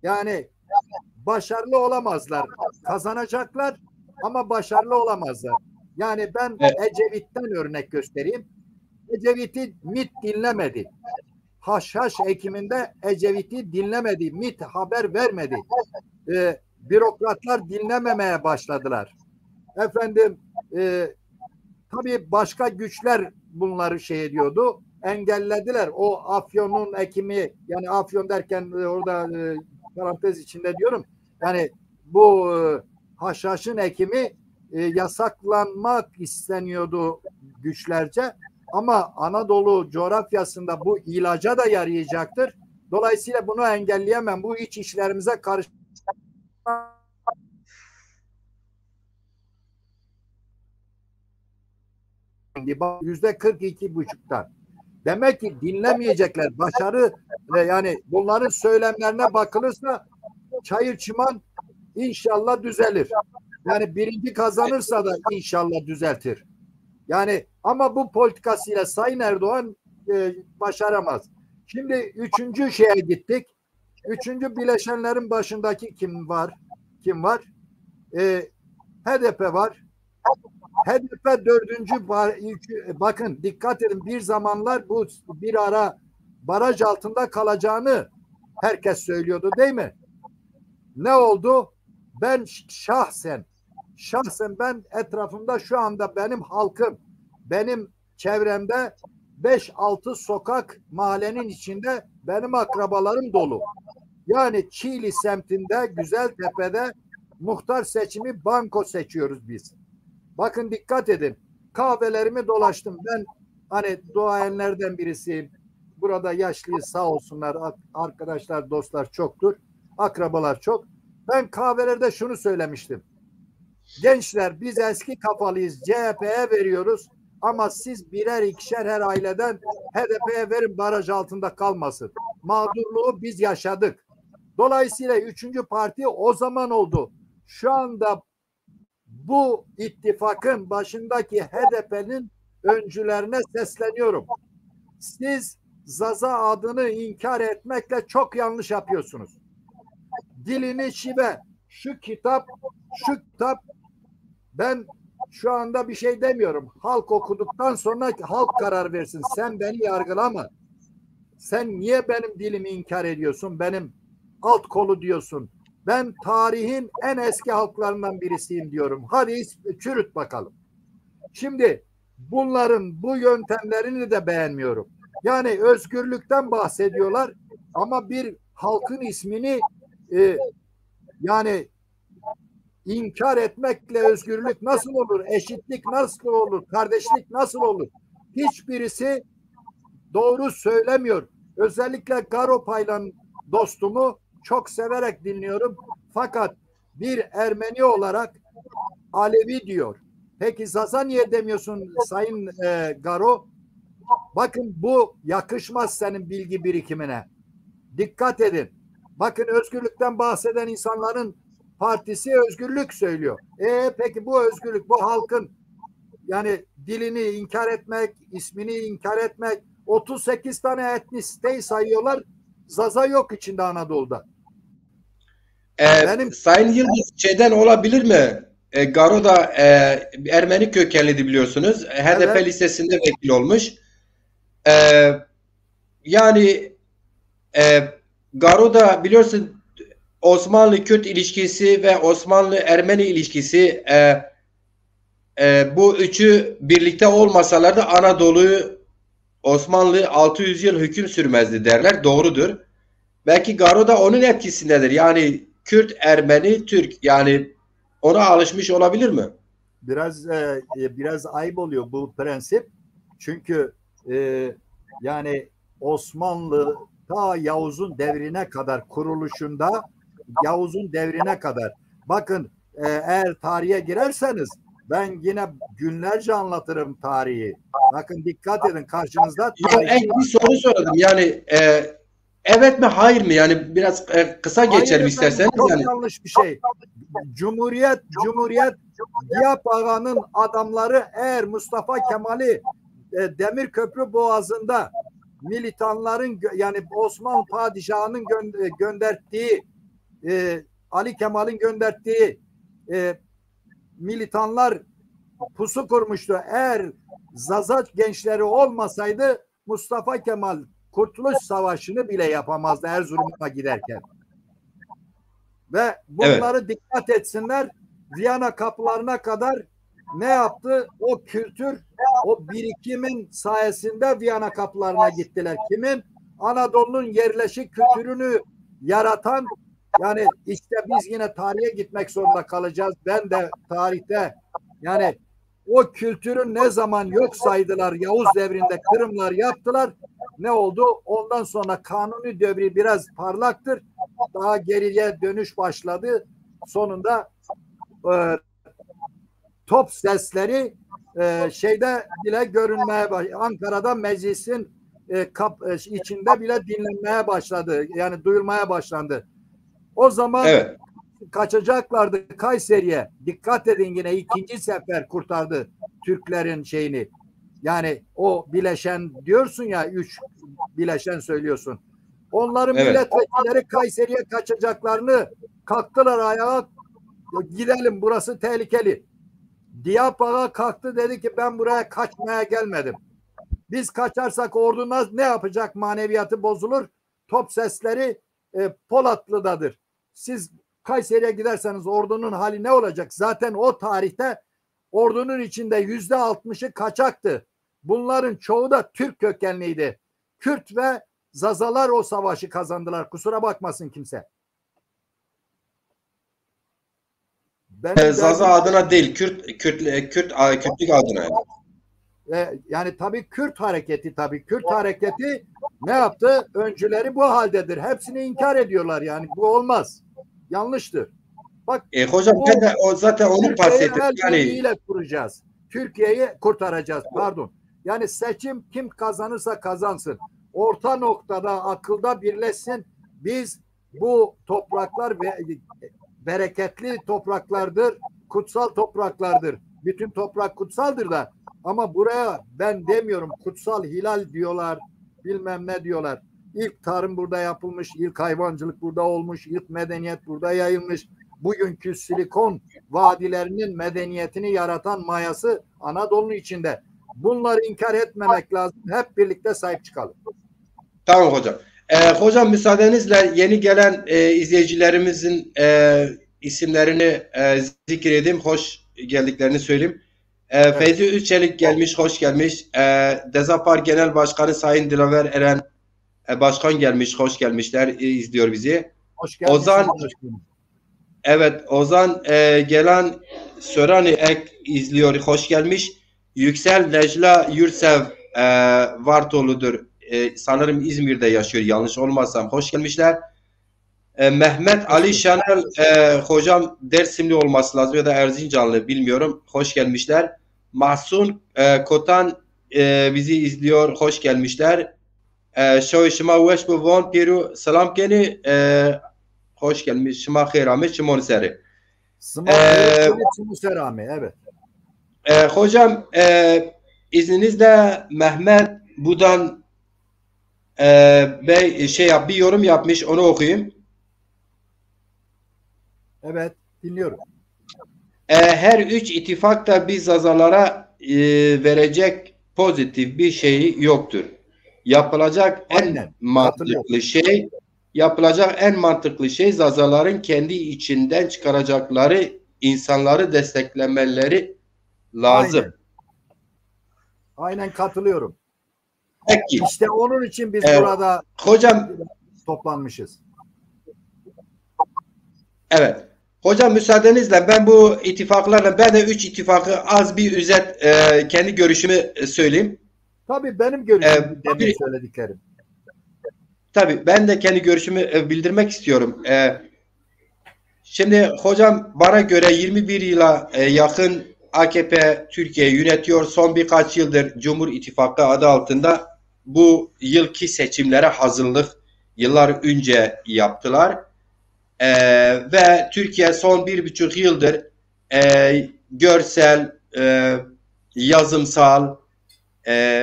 Yani başarılı olamazlar. Kazanacaklar ama başarılı olamazlar. Yani ben Ecevit'ten örnek göstereyim. Ecevit'i MİT dinlemedi. Haşhaş Ekim'inde Ecevit'i dinlemedi. MİT haber vermedi. Bürokratlar dinlememeye başladılar. Efendim tabii başka güçler bunları ediyordu. Engellediler. O Afyon'un Ekim'i, yani Afyon derken orada parantez içinde diyorum. Yani bu haşhaşın Ekim'i yasaklanmak isteniyordu güçlerce. Ama Anadolu coğrafyasında bu ilaca da yarayacaktır. Dolayısıyla bunu engelleyemem. Bu iç işlerimize karışmak %42,5'tan. Demek ki dinlemeyecekler. Başarı yani bunların söylemlerine bakılırsa Çayır Çıman inşallah düzelir. Yani birinci kazanırsa da inşallah düzeltir. Yani ama bu politikasıyla Sayın Erdoğan başaramaz. Şimdi üçüncü şeye gittik. Üçüncü bileşenlerin başındaki kim var? Kim var? HDP var. HDP dördüncü bakın dikkat edin, bir zamanlar bu bir ara baraj altında kalacağını herkes söylüyordu değil mi? Ne oldu? Ben şahsen ben etrafımda şu anda benim halkım, benim çevremde 5-6 sokak mahallenin içinde benim akrabalarım dolu. Yani Çiğli semtinde Güzeltepe'de muhtar seçimi banko seçiyoruz biz. Bakın dikkat edin. Kahvelerimi dolaştım. Ben hani duayenlerden birisiyim. Burada yaşlıyız sağ olsunlar. Arkadaşlar, dostlar çoktur. Akrabalar çok. Ben kahvelerde şunu söylemiştim. Gençler, biz eski kafalıyız. CHP'ye veriyoruz. Ama siz birer ikişer her aileden HDP'ye verin, baraj altında kalmasın. Mağdurluğu biz yaşadık. Dolayısıyla üçüncü parti o zaman oldu. Şu anda bu ittifakın başındaki HDP'nin öncülerine sesleniyorum. Siz Zaza adını inkar etmekle çok yanlış yapıyorsunuz. Dilini şive. Şu kitap ben şu anda bir şey demiyorum. Halk okuduktan sonra halk karar versin. Sen beni yargılama. Sen niye benim dilimi inkar ediyorsun? Benim alt kolu diyorsun. Ben tarihin en eski halklarından birisiyim diyorum. Hadi çürüt bakalım. Şimdi bunların bu yöntemlerini de beğenmiyorum. Yani özgürlükten bahsediyorlar ama bir halkın ismini yani inkar etmekle özgürlük nasıl olur? Eşitlik nasıl olur? Kardeşlik nasıl olur? Hiçbirisi doğru söylemiyor. Özellikle Garo Paylan dostumu çok severek dinliyorum. Fakat bir Ermeni olarak Alevi diyor. Peki Zaza niye demiyorsun Sayın Garo? Bakın bu yakışmaz senin bilgi birikimine. Dikkat edin. Bakın özgürlükten bahseden insanların partisi özgürlük söylüyor. Peki bu özgürlük, bu halkın yani dilini inkar etmek, ismini inkar etmek, 38 tane etnisiteyi sayıyorlar. Zaza yok içinde Anadolu'da. Sayın Yıldız şeyden olabilir mi? Garo da Ermeni kökenliydi biliyorsunuz. HDP Evet. listesinde vekil olmuş. Yani Garo da biliyorsun Osmanlı-Kürt ilişkisi ve Osmanlı-Ermeni ilişkisi bu üçü birlikte olmasalar da Anadolu'yu Osmanlı 600 yıl hüküm sürmezdi derler. Doğrudur. Belki Garo da onun etkisindedir. Yani Kürt, Ermeni, Türk yani ona alışmış olabilir mi? Biraz ayıp oluyor bu prensip. Çünkü yani Osmanlı ta Yavuz'un devrine kadar kuruluşunda Yavuz'un devrine kadar bakın eğer tarihe girerseniz ben yine günlerce anlatırım tarihi. Bakın dikkat edin karşınızda tarih. Bir soru sordum. Yani evet mi hayır mı? Yani biraz kısa geçelim isterseniz. Çok yanlış bir şey. Cumhuriyet Diyap Ağa'nın adamları eğer Mustafa Kemal'i Demirköprü Boğazı'nda militanların yani Osmanlı padişahının gönderdiği Ali Kemal'in gönderdiği militanlar pusu kurmuştu. Eğer Zaza gençleri olmasaydı Mustafa Kemal Kurtuluş Savaşı'nı bile yapamazdı Erzurum'a giderken. Ve bunları dikkat etsinler. Viyana kapılarına kadar ne yaptı? O kültür, o birikimin sayesinde Viyana kapılarına gittiler. Kimin? Anadolu'nun yerleşik kültürünü yaratan yani işte biz yine tarihe gitmek zorunda kalacağız. Ben de tarihte yani o kültürü ne zaman yok saydılar Yavuz devrinde kırımlar yaptılar. Ne oldu? Ondan sonra Kanuni devri biraz parlaktır. Daha geriye dönüş başladı. Sonunda top sesleri şeyde bile görünmeye başladı. Ankara'da meclisin içinde bile dinlenmeye başladı. Yani duyulmaya başlandı. O zaman kaçacaklardı Kayseri'ye. Dikkat edin yine ikinci sefer kurtardı Türklerin şeyini. Yani o bileşen diyorsun ya 3 bileşen söylüyorsun. Onların milletvekilleri Kayseri'ye kaçacaklarını kalktılar ayağa gidelim burası tehlikeli. Diyap Ağa kalktı dedi ki ben buraya kaçmaya gelmedim. Biz kaçarsak ordu ne yapacak maneviyatı bozulur. Top sesleri Polatlı'dadır. Siz Kayseri'ye giderseniz ordunun hali ne olacak? Zaten o tarihte ordunun içinde %60'ı kaçaktı. Bunların çoğu da Türk kökenliydi. Kürt ve Zazalar o savaşı kazandılar. Kusura bakmasın kimse. Zaza adına değil, Kürtlük adına. Yani tabii Kürt hareketi ne yaptı? Öncüleri bu haldedir. Hepsini inkar ediyorlar yani. Bu olmaz. Yanlıştır. Bak hocam ben de zaten onu bahsettim. Yani kuracağız. Türkiye'yi kurtaracağız. Pardon. Yani seçim kim kazanırsa kazansın. Orta noktada akılda birleşsin. Biz bu topraklar bereketli topraklardır. Kutsal topraklardır. Bütün toprak kutsaldır da ama buraya ben demiyorum kutsal hilal diyorlar. Bilmem ne diyorlar. İlk tarım burada yapılmış. İlk hayvancılık burada olmuş. İlk medeniyet burada yayılmış. Bugünkü silikon vadilerinin medeniyetini yaratan mayası Anadolu'nun içinde. Bunları inkar etmemek lazım. Hep birlikte sahip çıkalım. Tamam hocam. Hocam müsaadenizle yeni gelen izleyicilerimizin isimlerini zikredeyim. Hoş geldiklerini söyleyeyim. Feyzi Üççelik gelmiş, hoş gelmiş. Dezapar Genel Başkanı Sayın Dilaver Eren Başkan gelmiş, hoş gelmişler, izliyor bizi. Hoş geldiniz. Ozan, evet, Ozan gelen Sörani Ek izliyor, hoş gelmiş. Yüksel Necla Yursev Vartolu'dur. Sanırım İzmir'de yaşıyor, yanlış olmazsam. Hoş gelmişler. Mehmet Ali Şanel hocam Dersimli olması lazım ya da Erzincanlı, bilmiyorum. Hoş gelmişler. Mahsun Kotan bizi izliyor. Hoş gelmişler. Şoy şıma veş bu von piru selam keni hoş gelmiş. Şıma khirame çimon seri. Serami, evet. Hocam izninizle Mehmet Budan Bey bir yorum yapmış, onu okuyayım. Evet, dinliyorum. Her üç ittifak da biz Zazalara verecek pozitif bir şey yoktur. Yapılacak en mantıklı şey Zazaların kendi içinden çıkaracakları insanları desteklemeleri lazım. Aynen katılıyorum. Peki. İşte onun için biz burada hocam toplanmışız. Evet. Hocam müsaadenizle ben bu ittifaklarla, ben de 3 ittifakı az bir özet kendi görüşümü söyleyeyim. Tabii benim görüşüm demin söylediklerim. Tabii ben de kendi görüşümü bildirmek istiyorum. Şimdi hocam bana göre 21 yıla yakın AKP Türkiye'yi yönetiyor. Son birkaç yıldır Cumhur İttifakı adı altında bu yılki seçimlere hazırlık yıllar önce yaptılar. Ve Türkiye son 1,5 yıldır görsel, yazımsal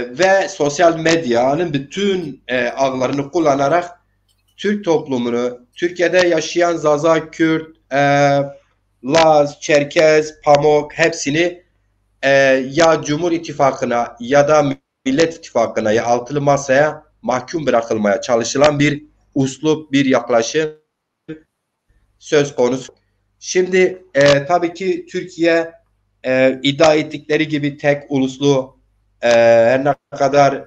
ve sosyal medyanın bütün ağlarını kullanarak Türk toplumunu, Türkiye'de yaşayan Zaza, Kürt, Laz, Çerkez, Pamuk hepsini ya Cumhur İttifakı'na ya da Millet İttifakı'na ya altılı masaya mahkum bırakılmaya çalışılan bir uslup, bir yaklaşım söz konusu. Şimdi tabii ki Türkiye iddia ettikleri gibi tek uluslu her ne kadar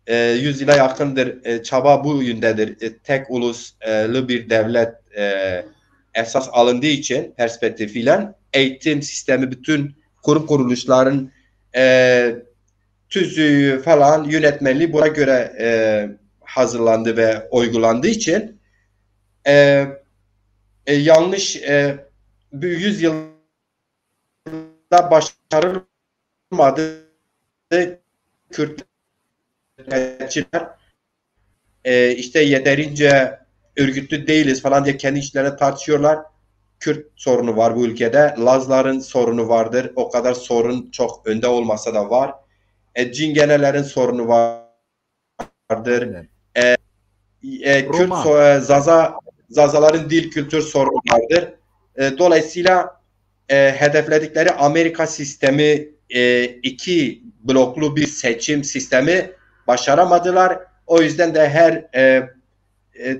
100 yıla yakındır çaba bu yöndedir. Tek uluslu bir devlet esas alındığı için perspektifiyle eğitim sistemi, bütün kurum kuruluşların tüzüğü falan, yönetmeliği buna göre hazırlandı ve uygulandığı için yanlış 100 yılda başarılmadı Kürtler işte yeterince örgütlü değiliz falan diye kendi içlerine tartışıyorlar. Kürt sorunu var bu ülkede. Lazların sorunu vardır. O kadar sorun çok önde olmasa da var. Cingenelerin sorunu vardır. Kürt Zazaların dil kültür sorunu vardır. Dolayısıyla hedefledikleri Amerika sistemi, iki bloklu bir seçim sistemi başaramadılar. O yüzden de her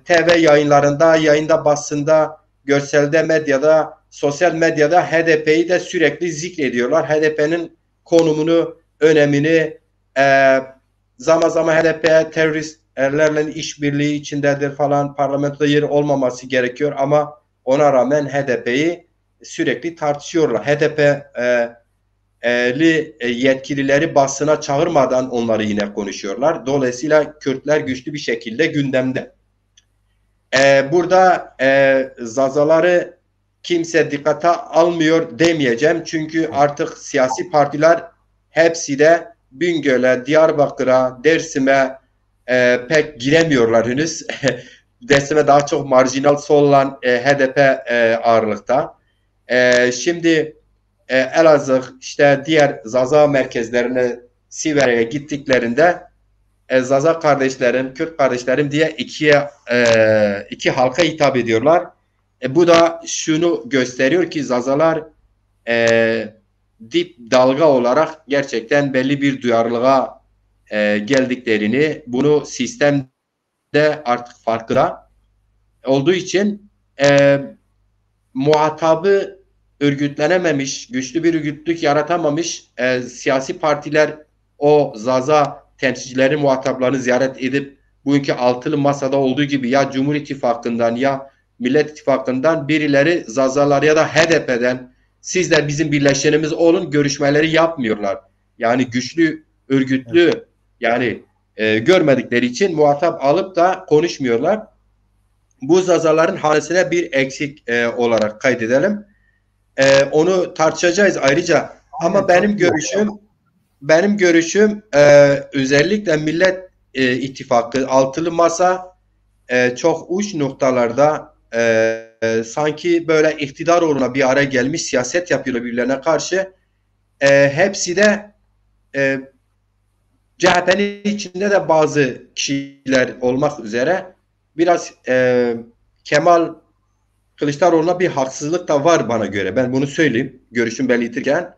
TV yayınlarında, yayında, basında, görselde, medyada, sosyal medyada HDP'yi de sürekli zikrediyorlar. HDP'nin konumunu, önemini, zaman zaman HDP teröristlerle işbirliği içindedir falan, parlamentoda yeri olmaması gerekiyor ama ona rağmen HDP'yi sürekli tartışıyorlar. HDP'li yetkilileri basına çağırmadan onları yine konuşuyorlar. Dolayısıyla Kürtler güçlü bir şekilde gündemde. Burada Zazaları kimse dikkate almıyor demeyeceğim. Çünkü artık siyasi partiler hepsi de Bingöl'e, Diyarbakır'a, Dersim'e pek giremiyorlar henüz. Dersim'e daha çok marjinal sol olan HDP ağırlıkta. Şimdi Elazığ, işte diğer Zaza merkezlerine, Sivere'ye gittiklerinde Zaza kardeşlerim, Kürt kardeşlerim diye iki halka hitap ediyorlar. Bu da şunu gösteriyor ki Zazalar dip dalga olarak gerçekten belli bir duyarlılığa geldiklerini, bunu sistemde artık farkında olduğu için muhatabı örgütlenememiş, güçlü bir örgütlük yaratamamış siyasi partiler o Zaza temsilcileri, muhataplarını ziyaret edip bugünkü altılı masada olduğu gibi ya Cumhur İttifakı'ndan ya Millet İttifakı'ndan birileri Zazalar ya da HDP'den siz de bizim birleşenimiz olun görüşmeleri yapmıyorlar. Yani güçlü, örgütlü yani görmedikleri için muhatap alıp da konuşmuyorlar. Bu Zazaların hanesine bir eksik olarak kaydedelim. Onu tartışacağız ayrıca. Aynen, Ama benim görüşüm özellikle Millet İttifakı altılı masa çok uç noktalarda sanki böyle iktidar uğruna bir araya gelmiş siyaset yapıyorlar birbirlerine karşı. Hepsi de CHP'nin içinde de bazı kişiler olmak üzere biraz Kemal Kılıçdaroğlu'na bir haksızlık da var bana göre. Ben bunu söyleyeyim görüşüm belirtirken.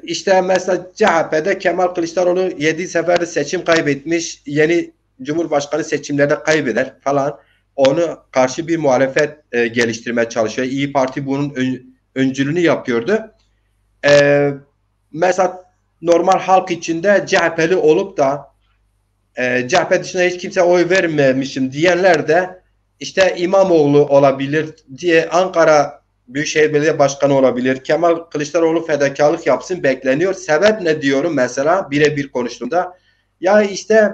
İşte mesela CHP'de Kemal Kılıçdaroğlu 7 seferde seçim kaybetmiş. Yeni Cumhurbaşkanı seçimlerde kaybeder falan. Onu karşı bir muhalefet geliştirmeye çalışıyor. İyi Parti bunun öncülüğünü yapıyordu. Mesela normal halk içinde CHP'li olup da CHP dışında hiç kimse oy vermemişim diyenler de işte İmamoğlu olabilir diye Ankara Büyükşehir Belediye Başkanı olabilir. Kemal Kılıçdaroğlu fedakarlık yapsın bekleniyor. Sebep ne diyorum mesela birebir konuştuğumda. Ya işte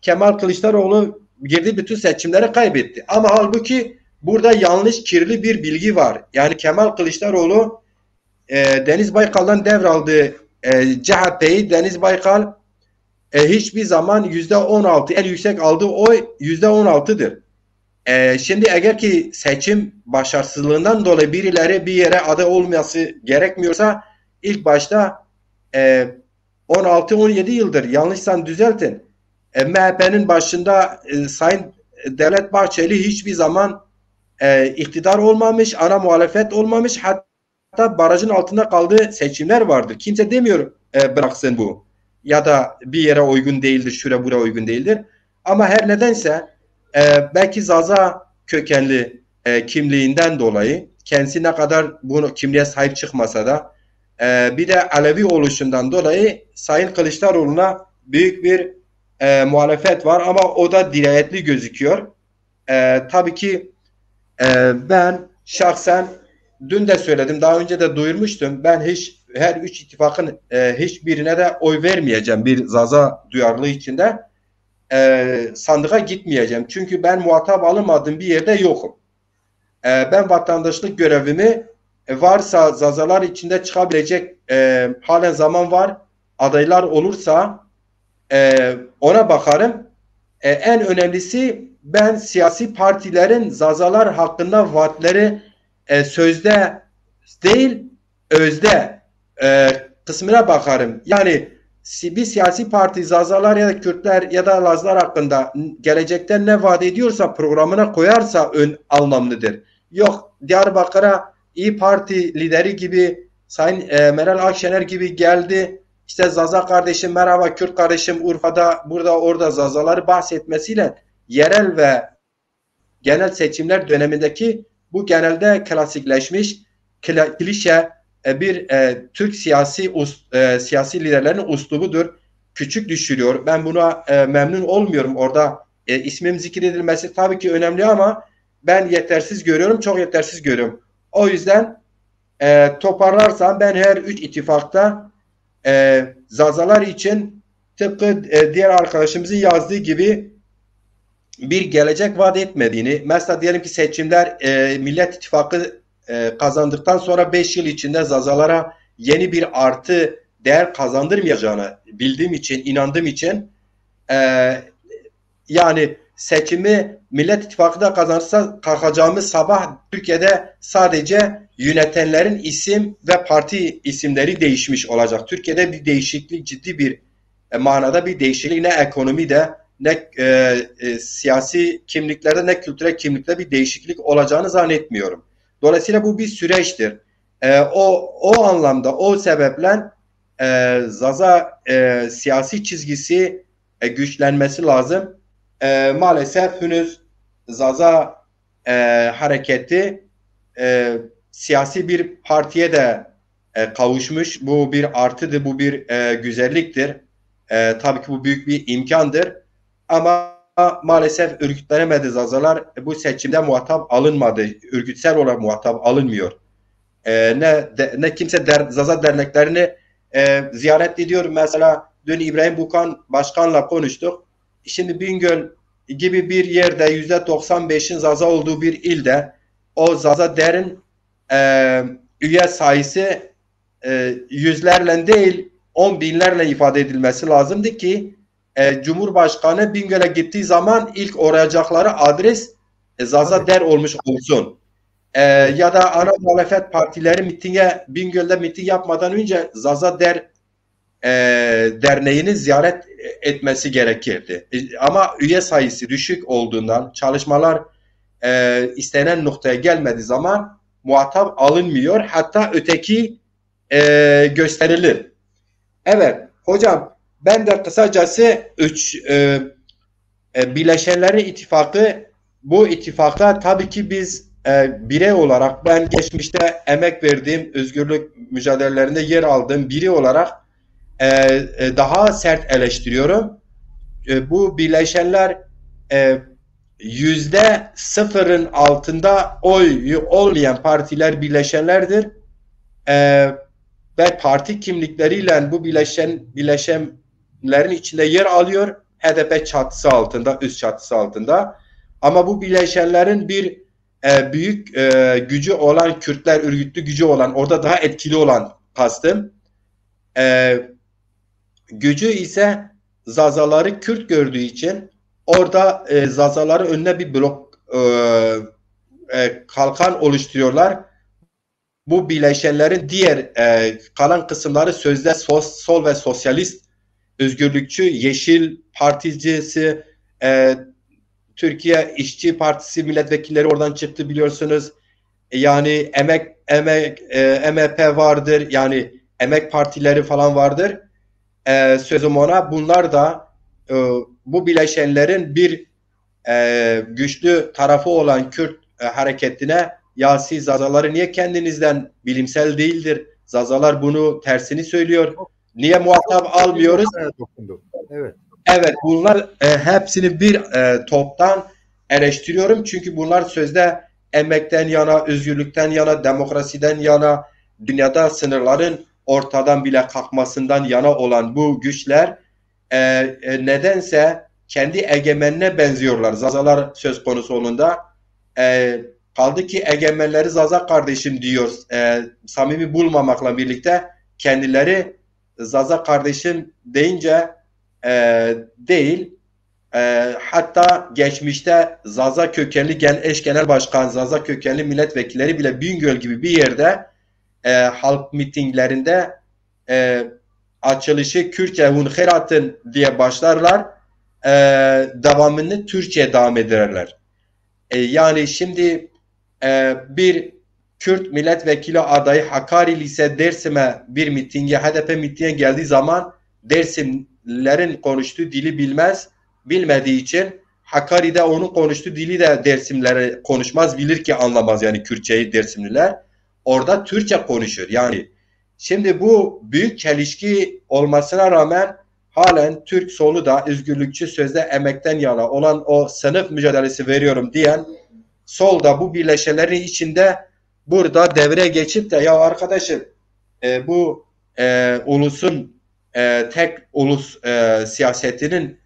Kemal Kılıçdaroğlu girdiği bütün seçimleri kaybetti. Ama halbuki burada yanlış kirli bir bilgi var. Yani Kemal Kılıçdaroğlu Deniz Baykal'dan devraldığı CHP'yi Deniz Baykal hiçbir zaman %16 en yüksek aldığı oy %16'dır. Şimdi eğer ki seçim başarısızlığından dolayı birileri bir yere aday olması gerekmiyorsa ilk başta 16-17 yıldır yanlışsan düzeltin. MHP'nin başında Sayın Devlet Bahçeli hiçbir zaman iktidar olmamış, ana muhalefet olmamış, hatta barajın altında kaldığı seçimler vardır. Kimse demiyor bıraksın bu. Ya da bir yere uygun değildir, şuraya buraya uygun değildir. Ama her nedense belki Zaza kökenli kimliğinden dolayı kendisi ne kadar bunu kimliğe sahip çıkmasa da bir de Alevi oluşundan dolayı Sayın Kılıçdaroğlu'na büyük bir muhalefet var ama o da dirayetli gözüküyor. Tabii ki ben şahsen dün de söyledim, daha önce de duyurmuştum. Ben her üç ittifakın hiçbirine de oy vermeyeceğim bir Zaza duyarlılığı içinde. Sandığa gitmeyeceğim. Çünkü ben muhatap alınmadığım bir yerde yokum. Ben vatandaşlık görevimi varsa Zazalar içinde çıkabilecek halen zaman var. Adaylar olursa ona bakarım. En önemlisi ben siyasi partilerin Zazalar hakkında vaatleri sözde değil özde kısmına bakarım. Yani bir siyasi parti Zazalar ya da Kürtler ya da Lazlar hakkında gelecekten ne vaat ediyorsa programına koyarsa ön anlamlıdır. Yok Diyarbakır'a İyi Parti lideri gibi Sayın Meral Akşener gibi geldi. İşte Zaza kardeşim merhaba Kürt kardeşim Urfa'da burada orada Zazaları bahsetmesiyle yerel ve genel seçimler dönemindeki bu genelde klasikleşmiş klişe bir Türk siyasi liderlerin uslubudur. Küçük düşürüyor. Ben buna memnun olmuyorum. Orada ismim zikredilmesi tabii ki önemli ama ben yetersiz görüyorum. Çok yetersiz görüyorum. O yüzden toparlarsam ben her üç ittifakta Zazalar için tıpkı diğer arkadaşımızın yazdığı gibi bir gelecek vaat etmediğini, mesela diyelim ki seçimler Millet İttifakı kazandıktan sonra 5 yıl içinde Zazalara yeni bir artı değer kazandırmayacağını bildiğim için, inandığım için e, yani seçimi Millet İttifakı da kazanırsa kalkacağımız sabah Türkiye'de sadece yönetenlerin isim ve parti isimleri değişmiş olacak. Türkiye'de bir değişiklik, ciddi bir manada bir değişiklik ne ekonomide ne siyasi kimliklerde ne kültürel kimlikte bir değişiklik olacağını zannetmiyorum. Dolayısıyla bu bir süreçtir. O anlamda o sebeple Zaza siyasi çizgisi güçlenmesi lazım. Maalesef henüz Zaza hareketi siyasi bir partiye de kavuşmuş. Bu bir artıdır, bu bir güzelliktir. Tabii ki bu büyük bir imkandır. Ama maalesef örgütlenemedi Zazalar. Bu seçimde muhatap alınmadı. Örgütsel olarak muhatap alınmıyor. Ne kimse Zaza derneklerini ziyaret ediyor. Mesela dün İbrahim Bukan Başkan'la konuştuk. Şimdi Bingöl gibi bir yerde %95'in Zaza olduğu bir ilde o Zaza derin üye sayısı yüzlerle değil 10 binlerle ifade edilmesi lazımdı ki Cumhurbaşkanı Bingöl'e gittiği zaman ilk uğrayacakları adres Zaza der olmuş olsun. Ya da ana muhalefet partileri Bingöl'de miting yapmadan önce Zaza derneğini ziyaret etmesi gerekirdi. Ama üye sayısı düşük olduğundan çalışmalar istenen noktaya gelmediği zaman muhatap alınmıyor. Hatta öteki gösterilir. Evet hocam, ben de kısacası Birleşenlerin İttifakı, bu ittifaka tabii ki biz birey olarak, ben geçmişte emek verdiğim, özgürlük mücadelelerinde yer aldığım biri olarak daha sert eleştiriyorum. Bu birleşenler %0'ın altında oy olmayan partiler birleşenlerdir. Ve parti kimlikleriyle bu bileşenlerin içinde yer alıyor. HDP çatısı altında, üst çatısı altında. Ama bu bileşenlerin bir büyük gücü olan, Kürtler örgütlü gücü olan, orada daha etkili olan kastım. Gücü ise Zazaları Kürt gördüğü için orada Zazaları önüne bir blok kalkan oluşturuyorlar. Bu bileşenlerin diğer kalan kısımları sözde sol ve sosyalist, özgürlükçü, Yeşil Particisi, Türkiye İşçi Partisi milletvekilleri oradan çıktı biliyorsunuz. Yani MHP vardır, yani emek partileri falan vardır. Sözüm ona, bunlar da bu bileşenlerin bir güçlü tarafı olan Kürt hareketine, ya siz Zazaları niye kendinizden bilimsel değildir? Zazalar bunu tersini söylüyor. Niye muhatap almıyoruz? Evet. Evet, bunlar hepsini bir toptan eleştiriyorum. Çünkü bunlar sözde emekten yana, özgürlükten yana, demokrasiden yana, dünyada sınırların ortadan bile kalkmasından yana olan bu güçler nedense kendi egemenine benziyorlar. Zazalar söz konusu olunda. Kaldı ki egemenleri Zaza kardeşim diyor. Samimi bulmamakla birlikte kendileri Zaza kardeşim deyince değil. Hatta geçmişte Zaza kökenli eş genel başkan, Zaza kökenli milletvekilleri bile Bingöl gibi bir yerde halk mitinglerinde açılışı Kürtçe Hunheratın diye başlarlar. Devamını Türkçe devam ederler. Yani şimdi bir Kürt milletvekili adayı Hakkari ise Dersim'e bir mitinge, HDP mitinge geldiği zaman Dersimlerin konuştuğu dili bilmediği için Hakkari'de onun konuştuğu dili de Dersimlere konuşmaz, bilir ki anlamaz yani Kürtçeyi Dersimliler. Orada Türkçe konuşur. Yani şimdi bu büyük çelişki olmasına rağmen halen Türk solu da özgürlükçü, sözde emekten yana olan, o sınıf mücadelesi veriyorum diyen sol da bu birleşenlerin içinde burada devreye geçip de ya arkadaşım bu ulusun tek ulus siyasetinin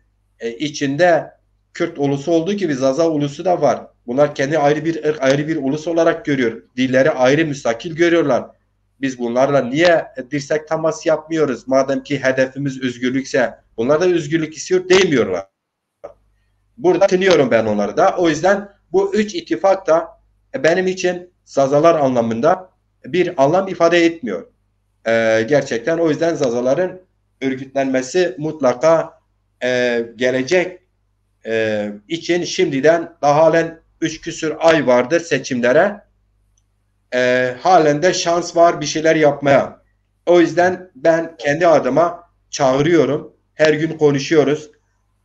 içinde Kürt ulusu olduğu gibi Zaza ulusu da var. Bunlar kendi ayrı bir ırk, ayrı bir ulus olarak görüyor. Dilleri ayrı, müstakil görüyorlar. Biz bunlarla niye dirsek temas yapmıyoruz? Madem ki hedefimiz özgürlükse, onlar da özgürlük istiyor demiyorlar. Burada tınıyorum ben onları da. O yüzden bu üç ittifak da benim için Zazalar anlamında bir anlam ifade etmiyor. Gerçekten o yüzden Zazaların örgütlenmesi mutlaka gelecek için şimdiden daha halen 3 küsür ay vardır seçimlere. Halen de şans var bir şeyler yapmaya. O yüzden ben kendi adıma çağırıyorum. Her gün konuşuyoruz.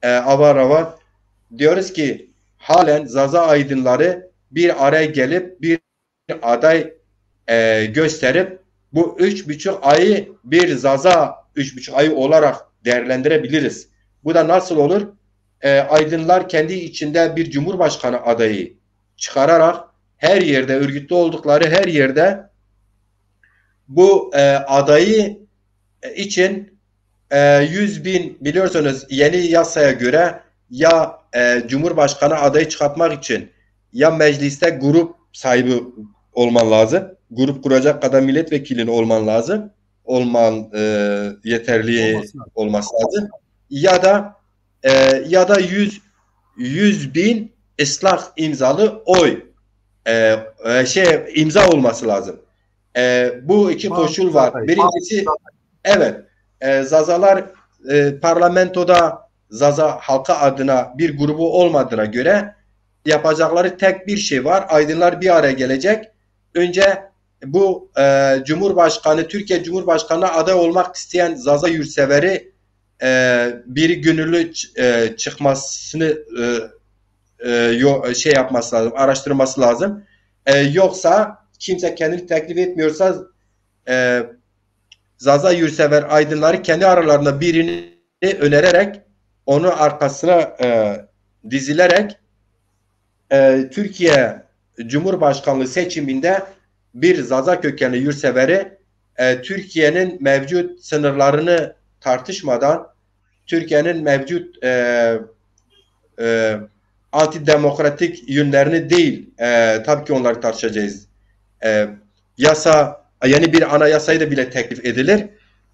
Avar avar. Diyoruz ki halen Zaza aydınları bir araya gelip bir aday gösterip bu 3,5 ayı bir Zaza 3,5 ayı olarak değerlendirebiliriz. Bu da nasıl olur? Aydınlar kendi içinde bir cumhurbaşkanı adayı çıkararak her yerde, örgütlü oldukları her yerde bu adayı için 100 bin, biliyorsunuz yeni yasaya göre ya Cumhurbaşkanı adayı çıkartmak için ya mecliste grup sahibi olman lazım. Grup kuracak kadar milletvekilin olman lazım. Yeterli olması lazım. Ya da 100 bin ıslah imzalı oy imza olması lazım. Bu iki koşul var. Birincisi, evet, Zazalar parlamentoda Zaza halka adına bir grubu olmadığına göre yapacakları tek bir şey var. Aydınlar bir araya gelecek. Önce bu Türkiye Cumhurbaşkanı aday olmak isteyen Zaza yurtseveri biri gönüllü çıkmasını yapması lazım, araştırması lazım. Yoksa kimse kendini teklif etmiyorsa Zaza yurtsever aydınları kendi aralarında birini önererek onu arkasına dizilerek Türkiye Cumhurbaşkanlığı seçiminde bir Zaza kökenli yurtseveri Türkiye'nin mevcut sınırlarını tartışmadan Türkiye'nin mevcut antidemokratik yönlerini değil, tabii ki onları tartışacağız. Yeni bir anayasayı da bile teklif edilir.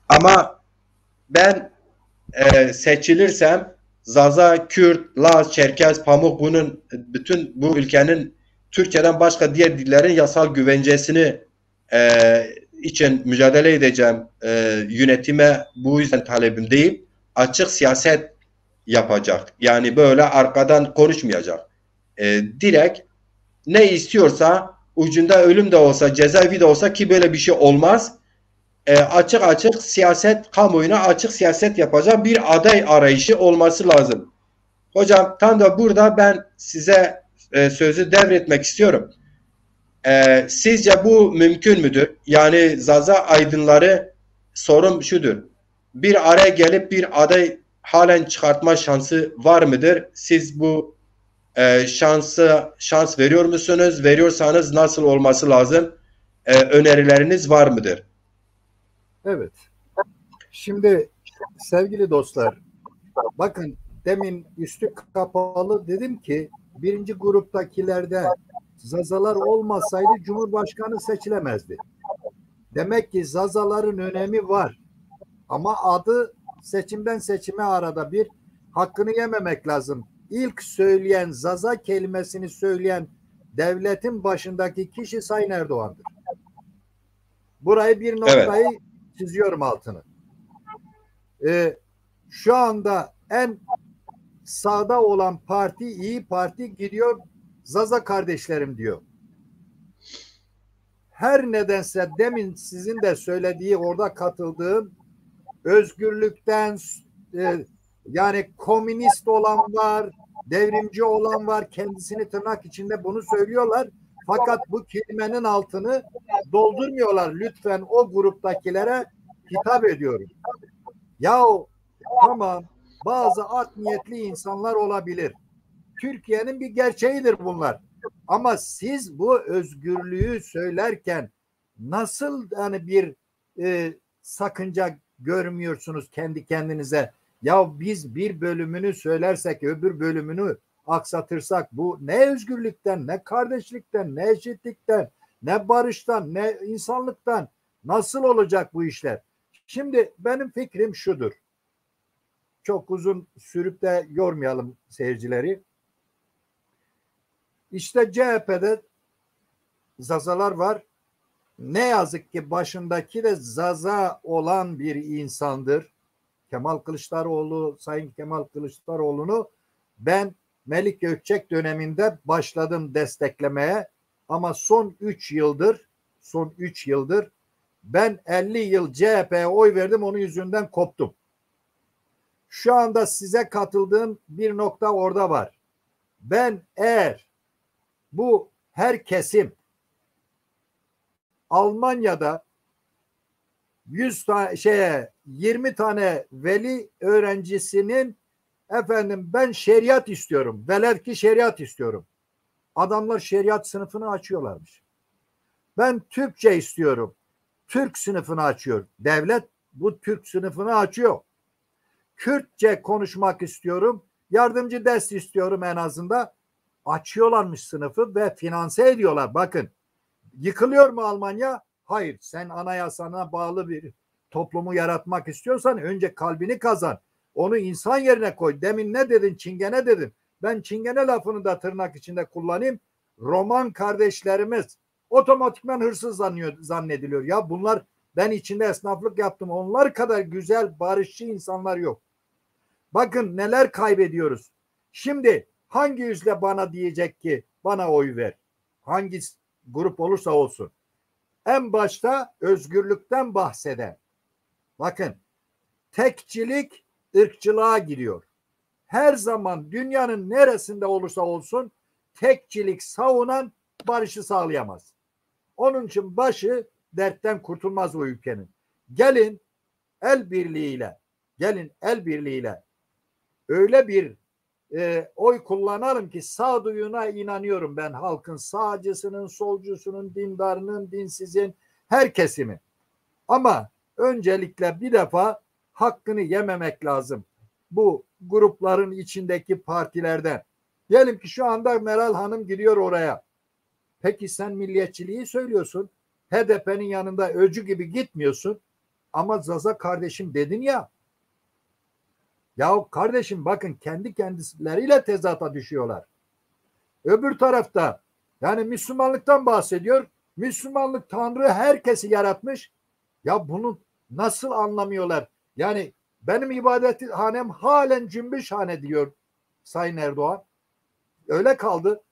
Ama ben seçilirsem Zaza, Kürt, Laz, Çerkez, Pamuk bütün bu ülkenin Türkçeden başka diğer dillerin yasal güvencesini için mücadele edeceğim. Yönetime bu yüzden talebim değil. Açık siyaset yapacak. Yani böyle arkadan konuşmayacak. Direkt ne istiyorsa ucunda ölüm de olsa, cezaevi de olsa, ki böyle bir şey olmaz. Açık siyaset, kamuoyuna açık siyaset yapacak bir aday arayışı olması lazım. Hocam tam da burada ben size sözü devretmek istiyorum. Sizce bu mümkün müdür? Yani Zaza aydınları, sorum şudur. Bir araya gelip bir aday halen çıkartma şansı var mıdır? Siz bu şans veriyor musunuz? Veriyorsanız nasıl olması lazım? Önerileriniz var mıdır? Evet. Şimdi sevgili dostlar, bakın demin üstü kapalı dedim ki birinci gruptakilerde Zazalar olmasaydı Cumhurbaşkanı seçilemezdi. Demek ki Zazaların önemi var. Ama adı seçimden seçime arada bir, hakkını yememek lazım. İlk söyleyen, Zaza kelimesini söyleyen devletin başındaki kişi Sayın Erdoğan'dır. Burayı bir noktayı çiziyorum altını. Şu anda en sağda olan parti İyi Parti gidiyor Zaza kardeşlerim diyor. Her nedense demin sizin de söylediği, orada katıldığım özgürlükten yani komünist olan var, devrimci olan var, kendisini tırnak içinde bunu söylüyorlar. Fakat bu kelimenin altını doldurmuyorlar. Lütfen o gruptakilere hitap ediyorum. Yahu tamam, bazı art niyetli insanlar olabilir. Türkiye'nin bir gerçeğidir bunlar. Ama siz bu özgürlüğü söylerken nasıl yani bir sakınca görmüyorsunuz kendi kendinize? Ya biz bir bölümünü söylersek öbür bölümünü aksatırsak bu ne özgürlükten, ne kardeşlikten, ne eşitlikten, ne barıştan, ne insanlıktan nasıl olacak bu işler? Şimdi benim fikrim şudur. Çok uzun sürüp de yormayalım seyircileri. İşte CHP'de Zazalar var. Ne yazık ki başındaki de Zaza olan bir insandır. Kemal Kılıçdaroğlu, Sayın Kemal Kılıçdaroğlu'nu ben Melik Gökçek döneminde başladım desteklemeye. Ama son 3 yıldır ben 50 yıl CHP'ye oy verdim, onun yüzünden koptum. Şu anda size katıldığım bir nokta orada var. Ben eğer bu her kesim Almanya'da 20 tane veli öğrencisinin efendim ben şeriat istiyorum. Velev ki şeriat istiyorum. Adamlar şeriat sınıfını açıyorlarmış. Ben Türkçe istiyorum. Türk sınıfını açıyor. Devlet bu Türk sınıfını açıyor. Kürtçe konuşmak istiyorum. Yardımcı ders istiyorum en azından. Açıyorlarmış sınıfı ve finanse ediyorlar. Bakın, yıkılıyor mu Almanya? Hayır. Sen anayasana bağlı bir toplumu yaratmak istiyorsan önce kalbini kazan. Onu insan yerine koy. Demin ne dedin? Çingene dedin. Ben çingene lafını da tırnak içinde kullanayım. Roman kardeşlerimiz otomatikman hırsız zannediliyor. Ya bunlar, ben içinde esnaflık yaptım. Onlar kadar güzel, barışçı insanlar yok. Bakın neler kaybediyoruz. Şimdi hangi yüzle bana diyecek ki bana oy ver? Hangi grup olursa olsun. En başta özgürlükten bahseden. Bakın, tekçilik ırkçılığa giriyor. Her zaman dünyanın neresinde olursa olsun tekçilik savunan barışı sağlayamaz. Onun için başı dertten kurtulmaz o ülkenin. Gelin el birliğiyle öyle bir oy kullanalım ki sağduyuna inanıyorum ben, halkın sağcısının, solcusunun, dindarının, dinsizin, her kesimi. Ama öncelikle bir defa hakkını yememek lazım bu grupların içindeki partilerden. Diyelim ki şu anda Meral Hanım gidiyor oraya. Peki sen milliyetçiliği söylüyorsun. HDP'nin yanında öcü gibi gitmiyorsun. Ama Zaza kardeşim dedin ya. Ya kardeşim bakın, kendi kendileriyle tezata düşüyorlar. Öbür tarafta yani Müslümanlıktan bahsediyor. Müslümanlık Tanrı herkesi yaratmış. Ya bunu nasıl anlamıyorlar? Yani benim ibadethanem halen cümbüşhane diyor Sayın Erdoğan. Öyle kaldı.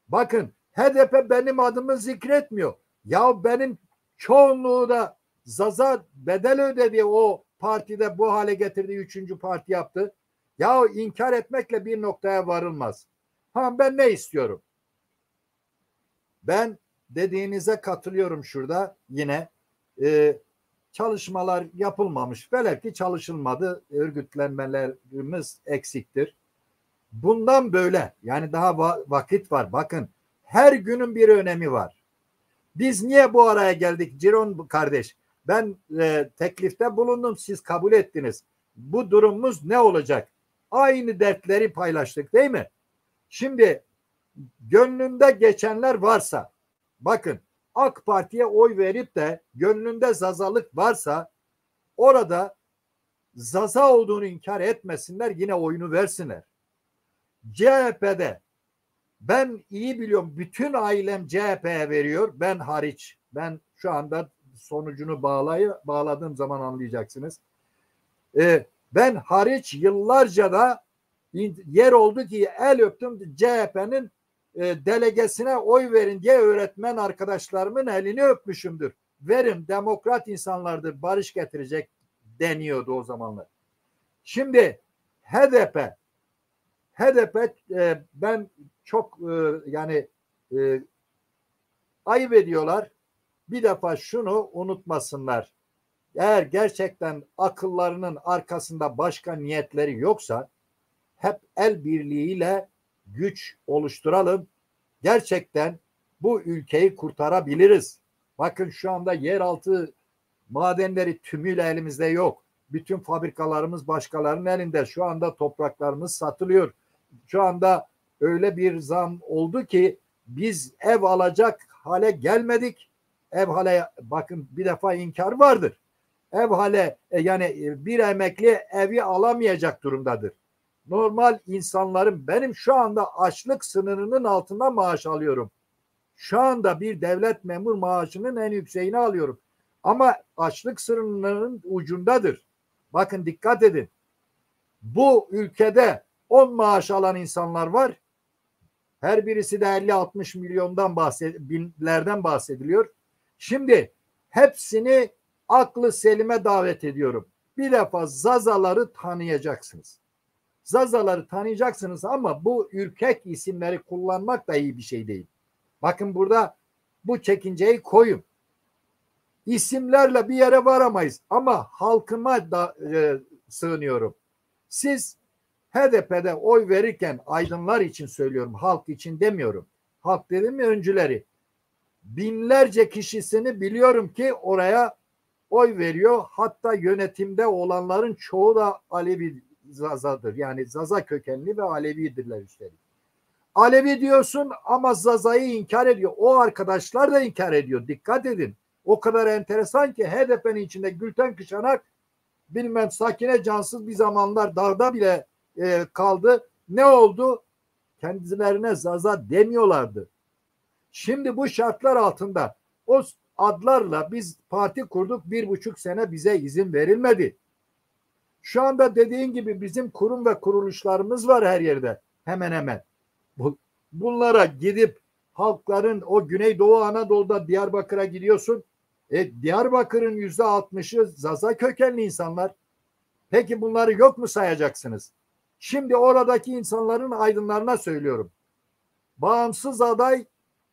Bakın, HDP benim adımı zikretmiyor. Ya benim çoğunluğu da Zaza bedel ödedi, o partide bu hale getirdiği 3. parti yaptı. Ya inkar etmekle bir noktaya varılmaz. Ben ne istiyorum? Ben dediğinize katılıyorum şurada yine. Çalışmalar yapılmamış. Belki çalışılmadı. Örgütlenmelerimiz eksiktir. Bundan böyle yani daha vakit var. Bakın, her günün bir önemi var. Biz niye bu araya geldik Ciron kardeş? Ben teklifte bulundum, siz kabul ettiniz. Bu durumumuz ne olacak? Aynı dertleri paylaştık değil mi? Şimdi gönlünde geçenler varsa, bakın, AK Parti'ye oy verip de gönlünde zazalık varsa orada zaza olduğunu inkar etmesinler, yine oyunu versinler. CHP'de ben iyi biliyorum, bütün ailem CHP'ye veriyor, ben hariç. Ben şu anda sonucunu bağladığım zaman anlayacaksınız. Ben hariç yıllarca da yer oldu ki el öptüm CHP'nin delegesine oy verin diye öğretmen arkadaşlarımın elini öpmüşümdür. Verin, demokrat insanlardır, barış getirecek deniyordu o zamanlar. Şimdi HDP ben çok yani ayıp ediyorlar. Bir defa şunu unutmasınlar. Eğer gerçekten akıllarının arkasında başka niyetleri yoksa hep el birliğiyle güç oluşturalım. Gerçekten bu ülkeyi kurtarabiliriz. Bakın şu anda yeraltı madenleri tümüyle elimizde yok. Bütün fabrikalarımız başkalarının elinde. Şu anda topraklarımız satılıyor. Şu anda öyle bir zam oldu ki biz ev alacak hale gelmedik. Bakın, bir defa inkar vardır. Yani bir emekli evi alamayacak durumdadır. Normal insanların, benim şu anda açlık sınırının altında maaş alıyorum. Şu anda bir devlet memur maaşının en yükseğini alıyorum. Ama açlık sınırının ucundadır. Bakın, dikkat edin. Bu ülkede 10 maaş alan insanlar var. Her birisi de 50-60 milyondan binlerden bahsediliyor. Şimdi hepsini aklı selime davet ediyorum. Bir defa Zazaları tanıyacaksınız. Zazaları tanıyacaksınız ama bu ürkek isimleri kullanmak da iyi bir şey değil. Bakın burada bu çekinceyi koyun. İsimlerle bir yere varamayız ama halkıma da sığınıyorum. Siz HDP'de oy verirken, aydınlar için söylüyorum, halk için demiyorum. Halk dedim mi, öncüleri. Binlerce kişisini biliyorum ki oraya oy veriyor. Hatta yönetimde olanların çoğu da Alevi Zaza'dır. Yani Zaza kökenli ve Alevidirler üstelik. Alevi diyorsun ama Zaza'yı inkar ediyor. O arkadaşlar da inkar ediyor. Dikkat edin. O kadar enteresan ki HDP'nin içinde Gülten Kışanak, bilmem Sakine Cansız bir zamanlar dağda bile kaldı. Ne oldu? Kendilerine Zaza demiyorlardı. Şimdi bu şartlar altında o adlarla biz parti kurduk, 1,5 sene bize izin verilmedi. Şu anda dediğin gibi bizim kurum ve kuruluşlarımız var her yerde hemen hemen. Bunlara gidip halkların o Güneydoğu Anadolu'da Diyarbakır'a gidiyorsun. Diyarbakır'ın %60'ı Zaza kökenli insanlar. Peki bunları yok mu sayacaksınız? Şimdi oradaki insanların aydınlarına söylüyorum. Bağımsız aday,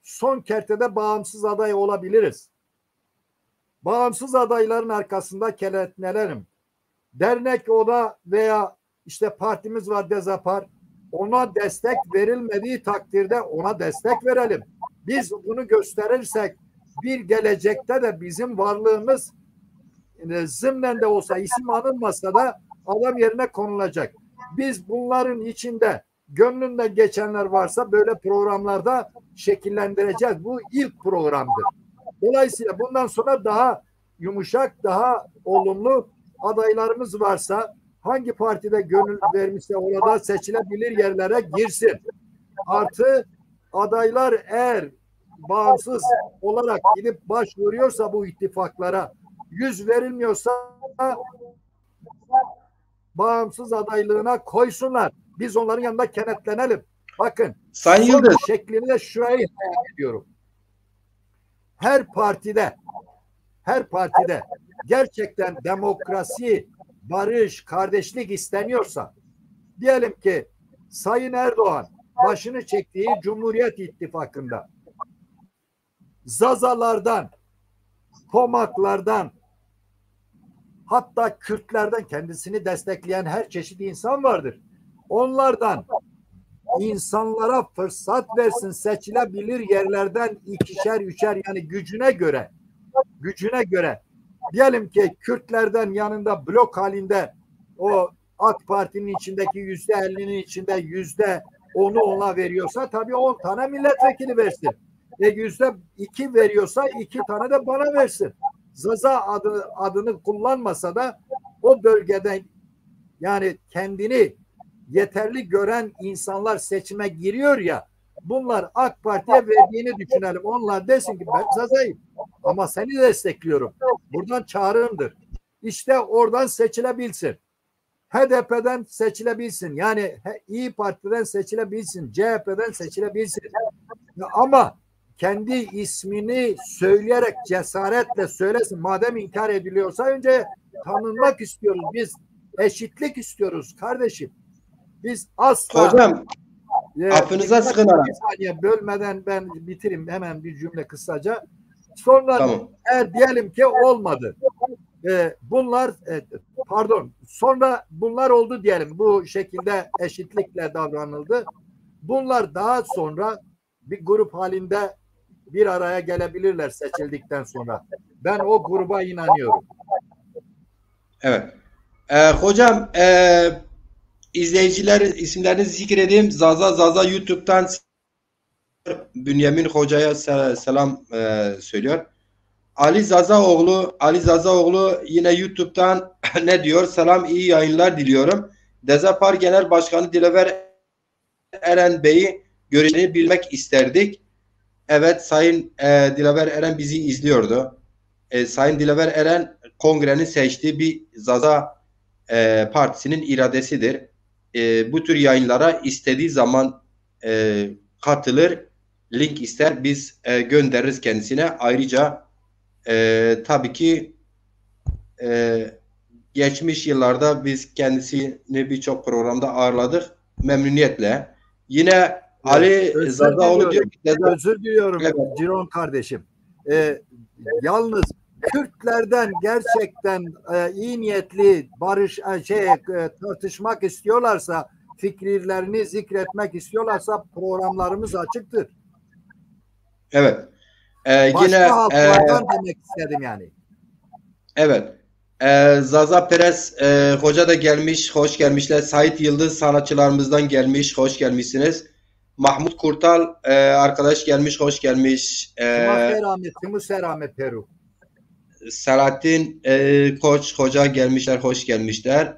son kertede bağımsız aday olabiliriz. Bağımsız adayların arkasında kenetlenelim. Dernek oda veya işte partimiz var Dezapar, ona destek verilmediği takdirde ona destek verelim. Biz bunu gösterirsek bir gelecekte de bizim varlığımız zımnen de olsa, isim anılmasa da adam yerine konulacak. Biz bunların içinde gönlünde geçenler varsa böyle programlarda şekillendireceğiz. Bu ilk programdır. Dolayısıyla bundan sonra daha yumuşak, daha olumlu adaylarımız varsa, hangi partide gönül vermişse orada seçilebilir yerlere girsin. Artı adaylar eğer bağımsız olarak gidip başvuruyorsa bu ittifaklara, yüz verilmiyorsa bağımsız adaylığına koysunlar. Biz onların yanında kenetlenelim. Bakın, Sayın Yıldız, şeklini de şurayı hayal ediyorum. Her partide gerçekten demokrasi, barış, kardeşlik isteniyorsa, diyelim ki Sayın Erdoğan başını çektiği Cumhuriyet İttifakı'nda Zazalardan, Pomaklardan, hatta Kürtlerden, kendisini destekleyen her çeşit insan vardır. Onlardan insanlara fırsat versin, seçilebilir yerlerden ikişer, üçer, yani gücüne göre diyelim ki Kürtlerden yanında blok halinde o AK Parti'nin içindeki %50'nin içinde %10'u ona veriyorsa tabii 10 tane milletvekili versin. %2 veriyorsa 2 tane de bana versin. Zaza adını kullanmasa da o bölgede yani kendini yeterli gören insanlar seçime giriyor ya, bunlar AK Parti'ye verdiğini düşünelim. Onlar desin ki ben Zaza'yım ama seni destekliyorum. Buradan çağrımdır. İşte oradan seçilebilsin. HDP'den seçilebilsin. Yani İYİ Parti'den seçilebilsin. CHP'den seçilebilsin. Ama kendi ismini söyleyerek cesaretle söylesin. Madem inkar ediliyorsa önce tanınmak istiyoruz. Biz eşitlik istiyoruz kardeşim. Biz asla... Hocam, affınıza sığınarak. Bir saniye bölmeden ben bitireyim hemen bir cümle kısaca. Sonra tamam. Eğer diyelim ki olmadı. Sonra bunlar oldu diyelim. Bu şekilde eşitlikle davranıldı. Bunlar daha sonra bir grup halinde bir araya gelebilirler seçildikten sonra. Ben o gruba inanıyorum. Evet. Hocam izleyiciler isimlerini zikredeyim. Zaza YouTube'dan Bünyamin Hoca'ya selam söylüyor. Ali Zazaoğlu yine YouTube'dan ne diyor? Selam, iyi yayınlar diliyorum. Dezapar Genel Başkanı Dilaver Eren Bey'i görüşlerini bilmek isterdik. Evet, Sayın Dilaver Eren bizi izliyordu. Sayın Dilaver Eren kongrenin seçtiği bir Zaza partisinin iradesidir. Bu tür yayınlara istediği zaman katılır, link ister, biz göndeririz kendisine. Ayrıca tabii ki geçmiş yıllarda biz kendisini birçok programda ağırladık memnuniyetle. Yine Ali Zazaoğlu diyor ki özür diliyorum evet. Ciron kardeşim. Yalnız Kürtlerden gerçekten iyi niyetli barış tartışmak istiyorlarsa, fikirlerini zikretmek istiyorlarsa programlarımız açıktır. Evet. Başka Yine halklardan demek istedim yani. evet. Zaza Perez hoca da gelmiş, hoş gelmişler. Sait Yıldız sanatçılarımızdan gelmiş, hoş gelmişsiniz. Mahmut Kurtal arkadaş gelmiş, hoş gelmiş. Tümü Serame Peru. Selahattin Koç hoca gelmişler, hoş gelmişler.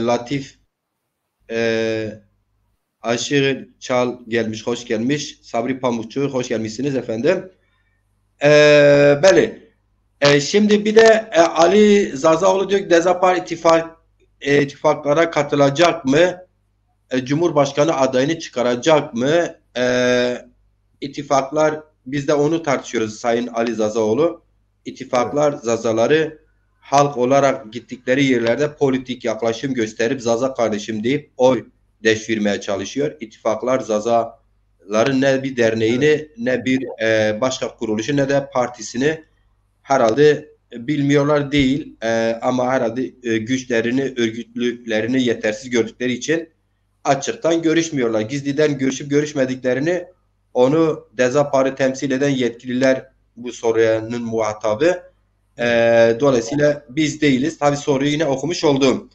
Latif Aşırı Çal gelmiş, hoş gelmiş. Sabri Pamukçu, hoş gelmişsiniz efendim. Bəli. Şimdi bir de Ali Zazaoğlu diyor ki Dezapar ittifaklara katılacak mı? Cumhurbaşkanı adayını çıkaracak mı? İttifaklar biz de onu tartışıyoruz Sayın Ali Zazaoğlu. İttifaklar Zazaları halk olarak gittikleri yerlerde politik yaklaşım gösterip Zaza kardeşim deyip oy devşirmeye çalışıyor. İttifaklar Zazaların ne bir derneğini ne bir başka kuruluşu ne de partisini herhalde bilmiyorlar değil ama herhalde güçlerini, örgütlülüklerini yetersiz gördükleri için açıktan görüşmüyorlar. Gizliden görüşüp görüşmediklerini onu Dezapar'ı temsil eden yetkililer bu sorunun muhatabı. Dolayısıyla biz değiliz. Tabi soruyu yine okumuş oldum.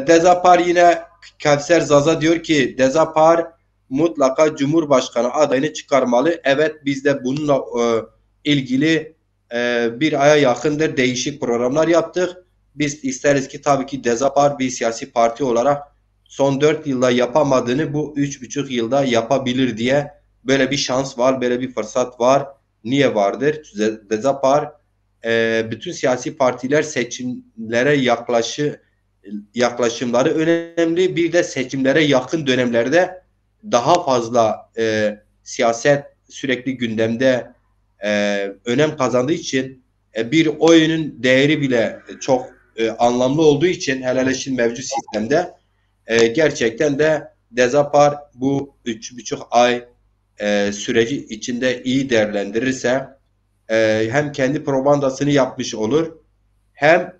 Dezapar yine Kevser Zaza diyor ki Dezapar mutlaka Cumhurbaşkanı adayını çıkarmalı. Evet biz de bununla ilgili bir aya yakındır değişik programlar yaptık. Biz isteriz ki tabii ki Dezapar bir siyasi parti olarak son 4 yılda yapamadığını bu 3,5 yılda yapabilir diye böyle bir şans var, böyle bir fırsat var. Niye vardır? Dezapar bütün siyasi partiler seçimlere yaklaşımları önemli. Bir de seçimlere yakın dönemlerde daha fazla siyaset sürekli gündemde önem kazandığı için bir oyunun değeri bile çok anlamlı olduğu için hele şimdi mevcut sistemde gerçekten de Dezapar bu 3,5 ay süreci içinde iyi değerlendirirse hem kendi propagandasını yapmış olur hem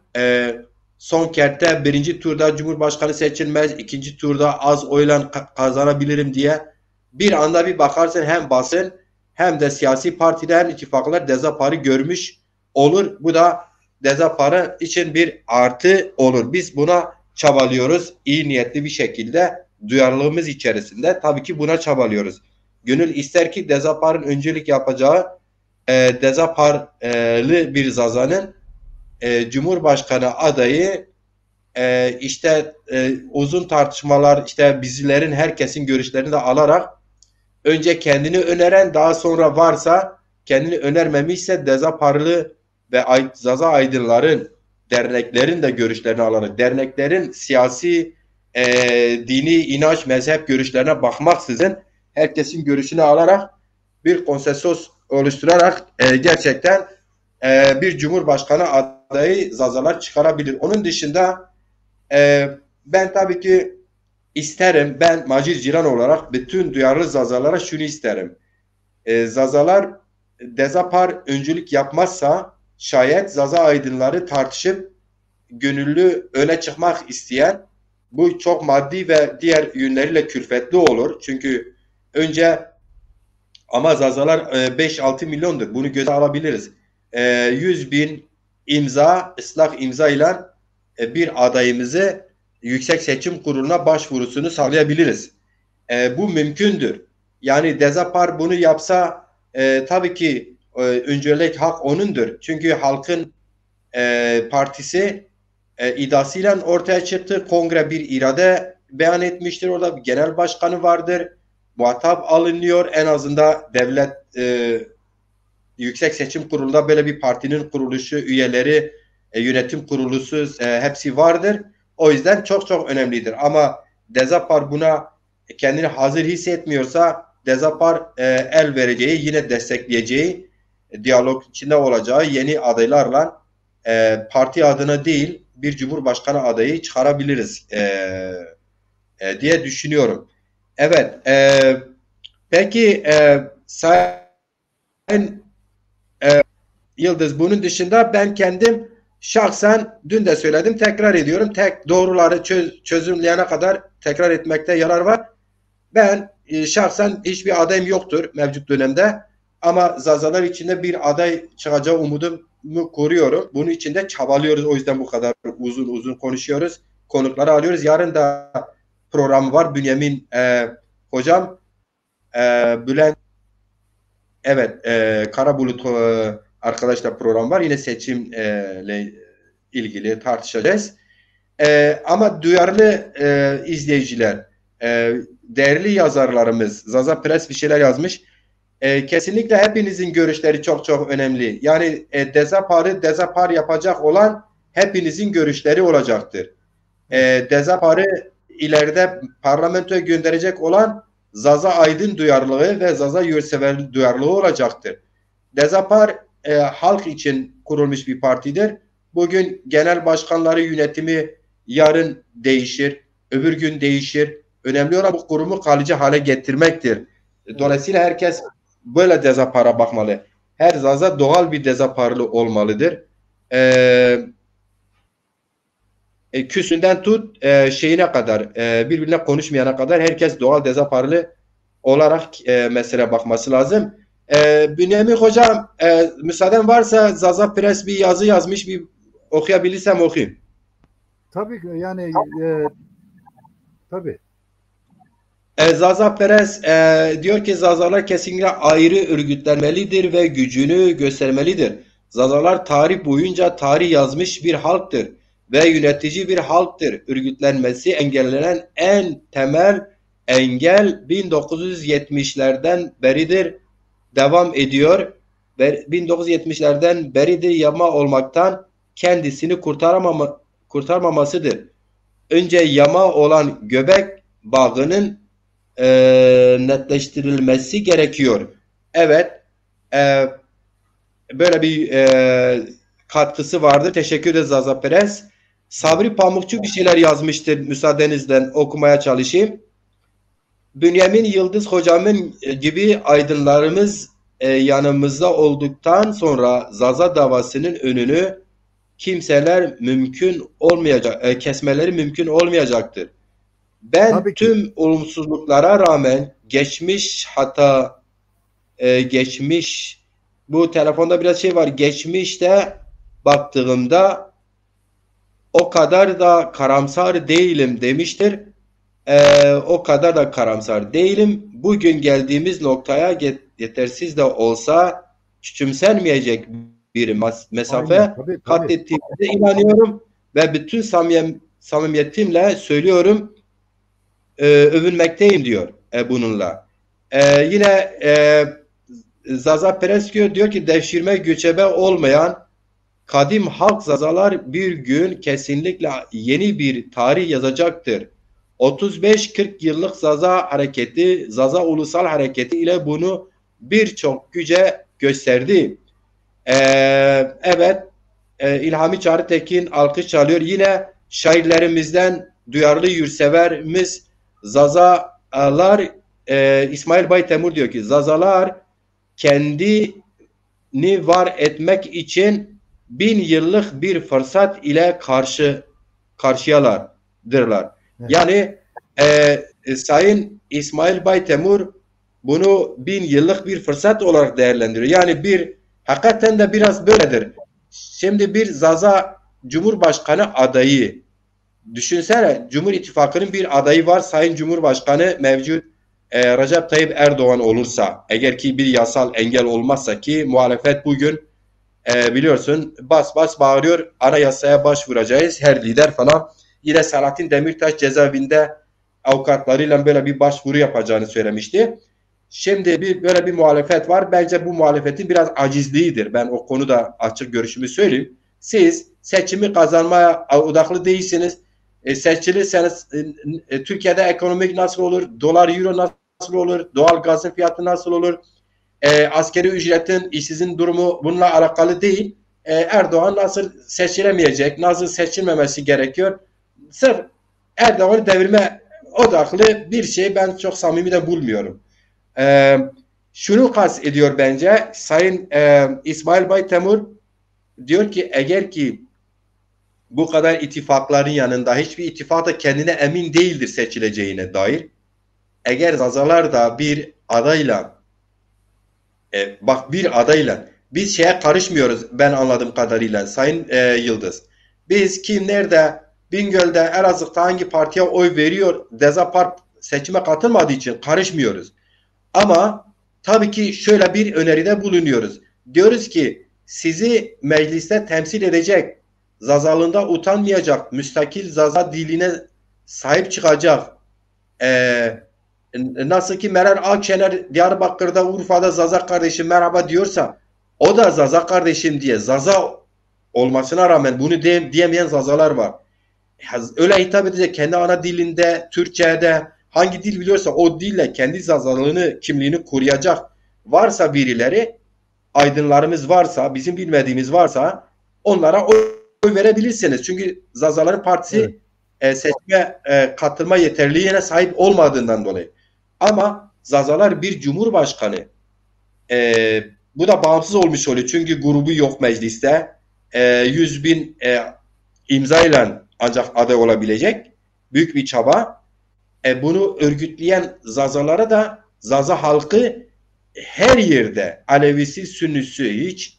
son kertte birinci turda Cumhurbaşkanı seçilmez, ikinci turda az oyla kazanabilirim diye bir anda bir bakarsın hem basın hem de siyasi partiler, ittifaklar Dezapar'ı görmüş olur. Bu da Dezapar'ı için bir artı olur. Biz buna çabalıyoruz. İyi niyetli bir şekilde duyarlılığımız içerisinde tabii ki buna çabalıyoruz. Gönül ister ki Dezapar'ın öncülük yapacağı Dezapar'lı bir Zaza'nın Cumhurbaşkanı adayı uzun tartışmalar işte bizlerin herkesin görüşlerini de alarak önce kendini öneren daha sonra varsa kendini önermemişse Dezaparlı ve Zaza aydınların derneklerin de görüşlerini alarak derneklerin siyasi dini inanç mezhep görüşlerine bakmaksızın herkesin görüşünü alarak bir konsensus oluşturarak gerçekten bir cumhurbaşkanı adayı Zazalar çıkarabilir. Onun dışında ben tabii ki isterim, ben Macir Ciran olarak bütün duyarlı Zazalara şunu isterim. Zazalar Dezapar öncülük yapmazsa şayet Zaza aydınları tartışıp gönüllü öne çıkmak isteyen bu çok maddi ve diğer yönleriyle külfetli olur. Çünkü önce ama Zazalar 5-6 milyondur. Bunu göze alabiliriz. 100.000 imza, ıslak imza ile bir adayımızı Yüksek Seçim Kurulu'na başvurusunu sağlayabiliriz. Bu mümkündür. Yani Dezapar bunu yapsa tabii ki öncelik hak onundur. Çünkü halkın partisi iddiasıyla ortaya çıktı. Kongre bir irade beyan etmiştir. Orada bir genel başkanı vardır. Muhatap alınıyor. En azından devlet Yüksek Seçim Kurulu'nda böyle bir partinin kuruluşu, üyeleri, yönetim kurulusu hepsi vardır. O yüzden çok çok önemlidir. Ama Dezapar buna kendini hazır hissetmiyorsa Dezapar el vereceği, yine destekleyeceği, diyalog içinde olacağı yeni adaylarla parti adına değil bir cumhurbaşkanı adayı çıkarabiliriz diye düşünüyorum. Evet. Peki Sayın Yıldız. Bunun dışında ben kendim şahsen dün de söyledim, tekrar ediyorum. Tek doğruları çözümleyene kadar tekrar etmekte yarar var. Ben şahsen hiçbir adayım yoktur mevcut dönemde. Ama Zazalar içinde bir aday çıkacağı umudumu koruyorum. Bunun için de çabalıyoruz. O yüzden bu kadar uzun uzun konuşuyoruz. Konukları alıyoruz. Yarın da programı var. Bünyamin hocam, Bülent, evet, Karabulut arkadaşlar program var. Yine seçimle ilgili tartışacağız. Ama duyarlı izleyiciler, değerli yazarlarımız, Zaza Press bir şeyler yazmış. Kesinlikle hepinizin görüşleri çok çok önemli. Yani dezapar yapacak olan hepinizin görüşleri olacaktır. Dezaparı ileride parlamentoya gönderecek olan Zaza Aydın duyarlılığı ve Zaza Yurtsever duyarlılığı olacaktır. Dezapar halk için kurulmuş bir partidir. Bugün genel başkanları yönetimi yarın değişir, öbür gün değişir. Önemli olan bu kurumu kalıcı hale getirmektir. Dolayısıyla herkes böyle dezapara bakmalı. Her Zaza doğal bir dezaparlı olmalıdır. Küsünden tut şeyine kadar, birbirine konuşmayana kadar herkes doğal dezaparlı olarak mesele bakması lazım. Bünyamin hocam, müsaaden varsa Zaza Press bir yazı yazmış, bir okuyabilirsem okuyayım. Tabii ki yani tabii. Zaza Perez diyor ki Zazalar kesinlikle ayrı örgütlenmelidir ve gücünü göstermelidir. Zazalar tarih boyunca tarih yazmış bir halktır ve yönetici bir halktır. Örgütlenmesi engellenen en temel engel 1970'lerden beridir devam ediyor ve 1970'lerden beridir yama olmaktan kendisini kurtarmamasıdır. Önce yama olan göbek bağının netleştirilmesi gerekiyor. Evet, böyle bir katkısı vardı. Teşekkür ederiz Zaza Perez. Sabri Pamukçu bir şeyler yazmıştır. Müsaadenizle okumaya çalışayım. Bünyamin Yıldız hocamın gibi aydınlarımız yanımızda olduktan sonra Zaza davasının önünü kimseler mümkün olmayacak, kesmeleri mümkün olmayacaktır. Ben tüm olumsuzluklara rağmen geçmiş bu telefonda biraz şey var, geçmişte baktığımda o kadar da karamsar değilim demiştir. O kadar da karamsar değilim. Bugün geldiğimiz noktaya yetersiz de olsa küçümsenmeyecek bir mesafe kat ettiğimize inanıyorum ve bütün samimiyetimle söylüyorum, övünmekteyim diyor bununla. Yine Zaza Perez diyor ki devşirme göçebe olmayan kadim halk Zazalar bir gün kesinlikle yeni bir tarih yazacaktır. 35-40 yıllık Zaza hareketi, Zaza ulusal hareketi ile bunu birçok güce gösterdi. Evet, İlhami Çağrıtekin alkış çalıyor. Yine şairlerimizden duyarlı yurtseverimiz Zazalar, İsmail Baytemur diyor ki Zazalar kendini var etmek için 1000 yıllık bir fırsat ile karşıyalardırlar. Evet. Yani Sayın İsmail Baytemur bunu 1000 yıllık bir fırsat olarak değerlendiriyor. Yani hakikaten de biraz böyledir. Şimdi bir Zaza Cumhurbaşkanı adayı düşünsene, Cumhur İttifakı'nın bir adayı var, Sayın Cumhurbaşkanı mevcut Recep Tayyip Erdoğan olursa, eğer ki bir yasal engel olmazsa, ki muhalefet bugün biliyorsun bas bas bağırıyor, anayasaya başvuracağız her lider falan. Yine Selahattin Demirtaş cezaevinde avukatlarıyla böyle bir başvuru yapacağını söylemişti. Şimdi böyle bir muhalefet var. Bence bu muhalefetin biraz acizliğidir. Ben o konuda açık görüşümü söyleyeyim. Siz seçimi kazanmaya odaklı değilsiniz. Seçilirseniz Türkiye'de ekonomik nasıl olur? Dolar, euro nasıl olur? Doğal gazın fiyatı nasıl olur? Askeri ücretin, işsizin durumu bununla alakalı değil. Erdoğan nasıl seçilemeyecek? Nasıl seçilmemesi gerekiyor? Sırf Erdoğan'ı devirme odaklı bir şey ben çok samimi de bulmuyorum. şunu kastediyor bence Sayın İsmail Baytemur, diyor ki eğer ki bu kadar ittifakların yanında hiçbir ittifak da kendine emin değildir seçileceğine dair. Eğer Zazalar da bir adayla bak bir adayla biz şeye karışmıyoruz ben anladığım kadarıyla Sayın Yıldız. Biz kim nerede Bingöl'de Elazığ'da hangi partiye oy veriyor Dezapar seçime katılmadığı için karışmıyoruz. Ama tabii ki şöyle bir öneride bulunuyoruz. Diyoruz ki sizi mecliste temsil edecek, Zazalığında utanmayacak, müstakil Zaza diline sahip çıkacak. Nasıl ki Meral Akşener Diyarbakır'da, Urfa'da Zaza kardeşim merhaba diyorsa, o da Zaza kardeşim diye Zaza olmasına rağmen bunu diyemeyen Zazalar var. Öyle hitap edecek kendi ana dilinde, Türkçe'de hangi dil biliyorsa o dille kendi Zazalığını, kimliğini koruyacak varsa birileri, aydınlarımız varsa, bizim bilmediğimiz varsa onlara oy verebilirsiniz. Çünkü Zazaların Partisi seçime katılma yeterliliğine sahip olmadığından dolayı. Ama Zazalar bir cumhurbaşkanı, bu da bağımsız olmuş oluyor. Çünkü grubu yok mecliste. 100.000 imzayla ancak aday olabilecek. Büyük bir çaba. Bunu örgütleyen Zazalara da Zaza halkı her yerde Alevisi, Sünnisi, hiç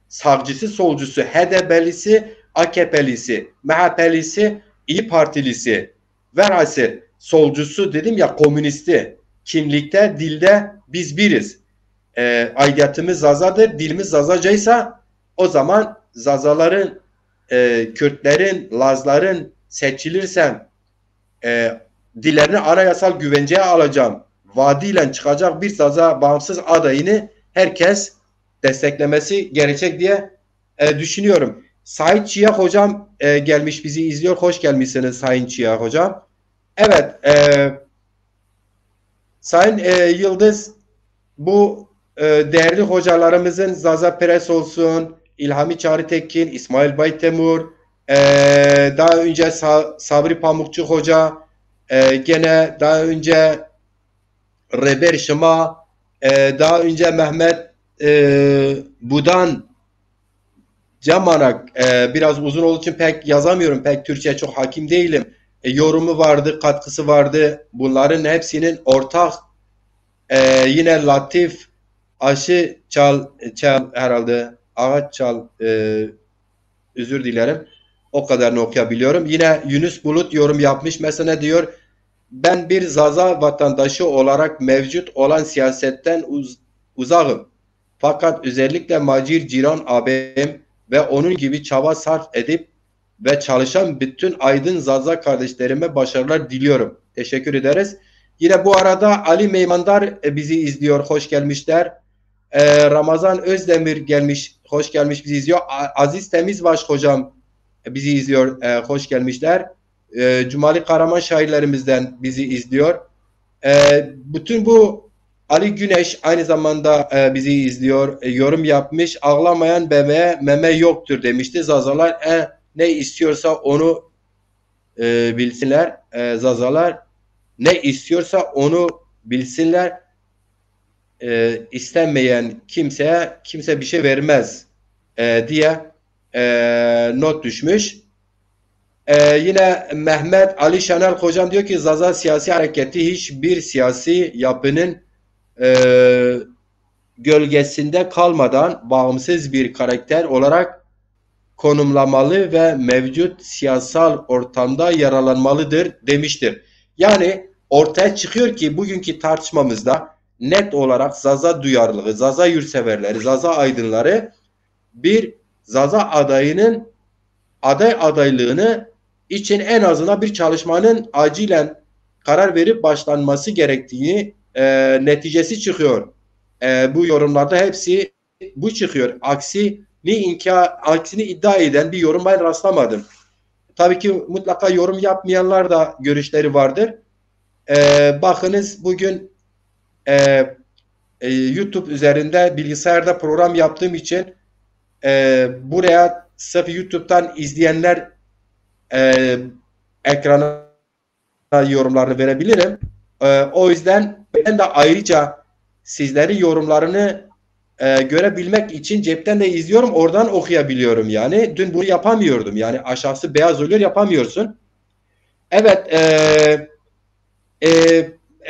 sağcısı, solcusu, HDP'lisi, AKP'lisi, MHP'lisi, İyi Partilisi, velhasıl solcusu dedim ya, komünisti, kimlikte, dilde biz biriz. Aidiyetimiz Zaza'dır, dilimiz Zazacaysa o zaman Zazaların, Kürtlerin, Lazların seçilirsem dillerini anayasal güvenceye alacağım vaadiyle çıkacak bir Zaza bağımsız adayını herkes desteklemesi gerekecek diye düşünüyorum. Sait Çiyak hocam gelmiş, bizi izliyor. Hoş gelmişsiniz Sayın Çiyak hocam. Evet, Sayın Yıldız, bu değerli hocalarımızın Zaza Peres olsun, İlhami Çağrıtekin, İsmail Baytemur, daha önce Sabri Pamukçu Hoca, gene daha önce Reber Şıma, daha önce Mehmet Budan Camanak, biraz uzun olduğu için pek yazamıyorum, pek Türkçe'ye çok hakim değilim. Yorumu vardı, katkısı vardı. Bunların hepsinin ortak, yine Latif Aşı Çal herhalde, Ağaç Çal, özür dilerim. O kadarını okuyabiliyorum. Yine Yunus Bulut yorum yapmış. Mesela diyor, ben bir Zaza vatandaşı olarak mevcut olan siyasetten uzağım. Fakat özellikle Macir Ciran abim ve onun gibi çaba sarf edip ve çalışan bütün aydın Zaza kardeşlerime başarılar diliyorum. Teşekkür ederiz. Yine bu arada Ali Meymandar bizi izliyor. Hoş gelmişler. Ramazan Özdemir gelmiş. Hoş gelmiş, bizi izliyor. Aziz Temizbaş hocam bizi izliyor. Hoş gelmişler. Cumali Karaman şairlerimizden bizi izliyor. Bütün bu Ali Güneş aynı zamanda bizi izliyor. Yorum yapmış. Ağlamayan bebeğe meme yoktur demişti. Zazalar ne istiyorsa onu bilsinler. Zazalar ne istiyorsa onu bilsinler. İstenmeyen kimse bir şey vermez diye not düşmüş. Yine Mehmet Ali Şener hocam diyor ki Zaza siyasi hareketi hiçbir siyasi yapının gölgesinde kalmadan bağımsız bir karakter olarak konumlamalı ve mevcut siyasal ortamda yaralanmalıdır demiştir. Yani ortaya çıkıyor ki bugünkü tartışmamızda net olarak Zaza duyarlılığı, Zaza yurtseverleri, Zaza aydınları bir Zaza adayının aday adaylığını için en azından bir çalışmanın acilen karar verip başlanması gerektiğini neticesi çıkıyor. Bu yorumlarda hepsi bu çıkıyor. Aksini iddia eden bir yorum ben rastlamadım. Tabii ki mutlaka yorum yapmayanlar da görüşleri vardır. Bakınız bugün YouTube üzerinde bilgisayarda program yaptığım için buraya sırf YouTube'dan izleyenler ekrana yorumlarını verebilirim. O yüzden ben de ayrıca sizlerin yorumlarını görebilmek için cepten de izliyorum. Oradan okuyabiliyorum yani. Dün bunu yapamıyordum. Yani aşağısı beyaz oluyor, yapamıyorsun. Evet.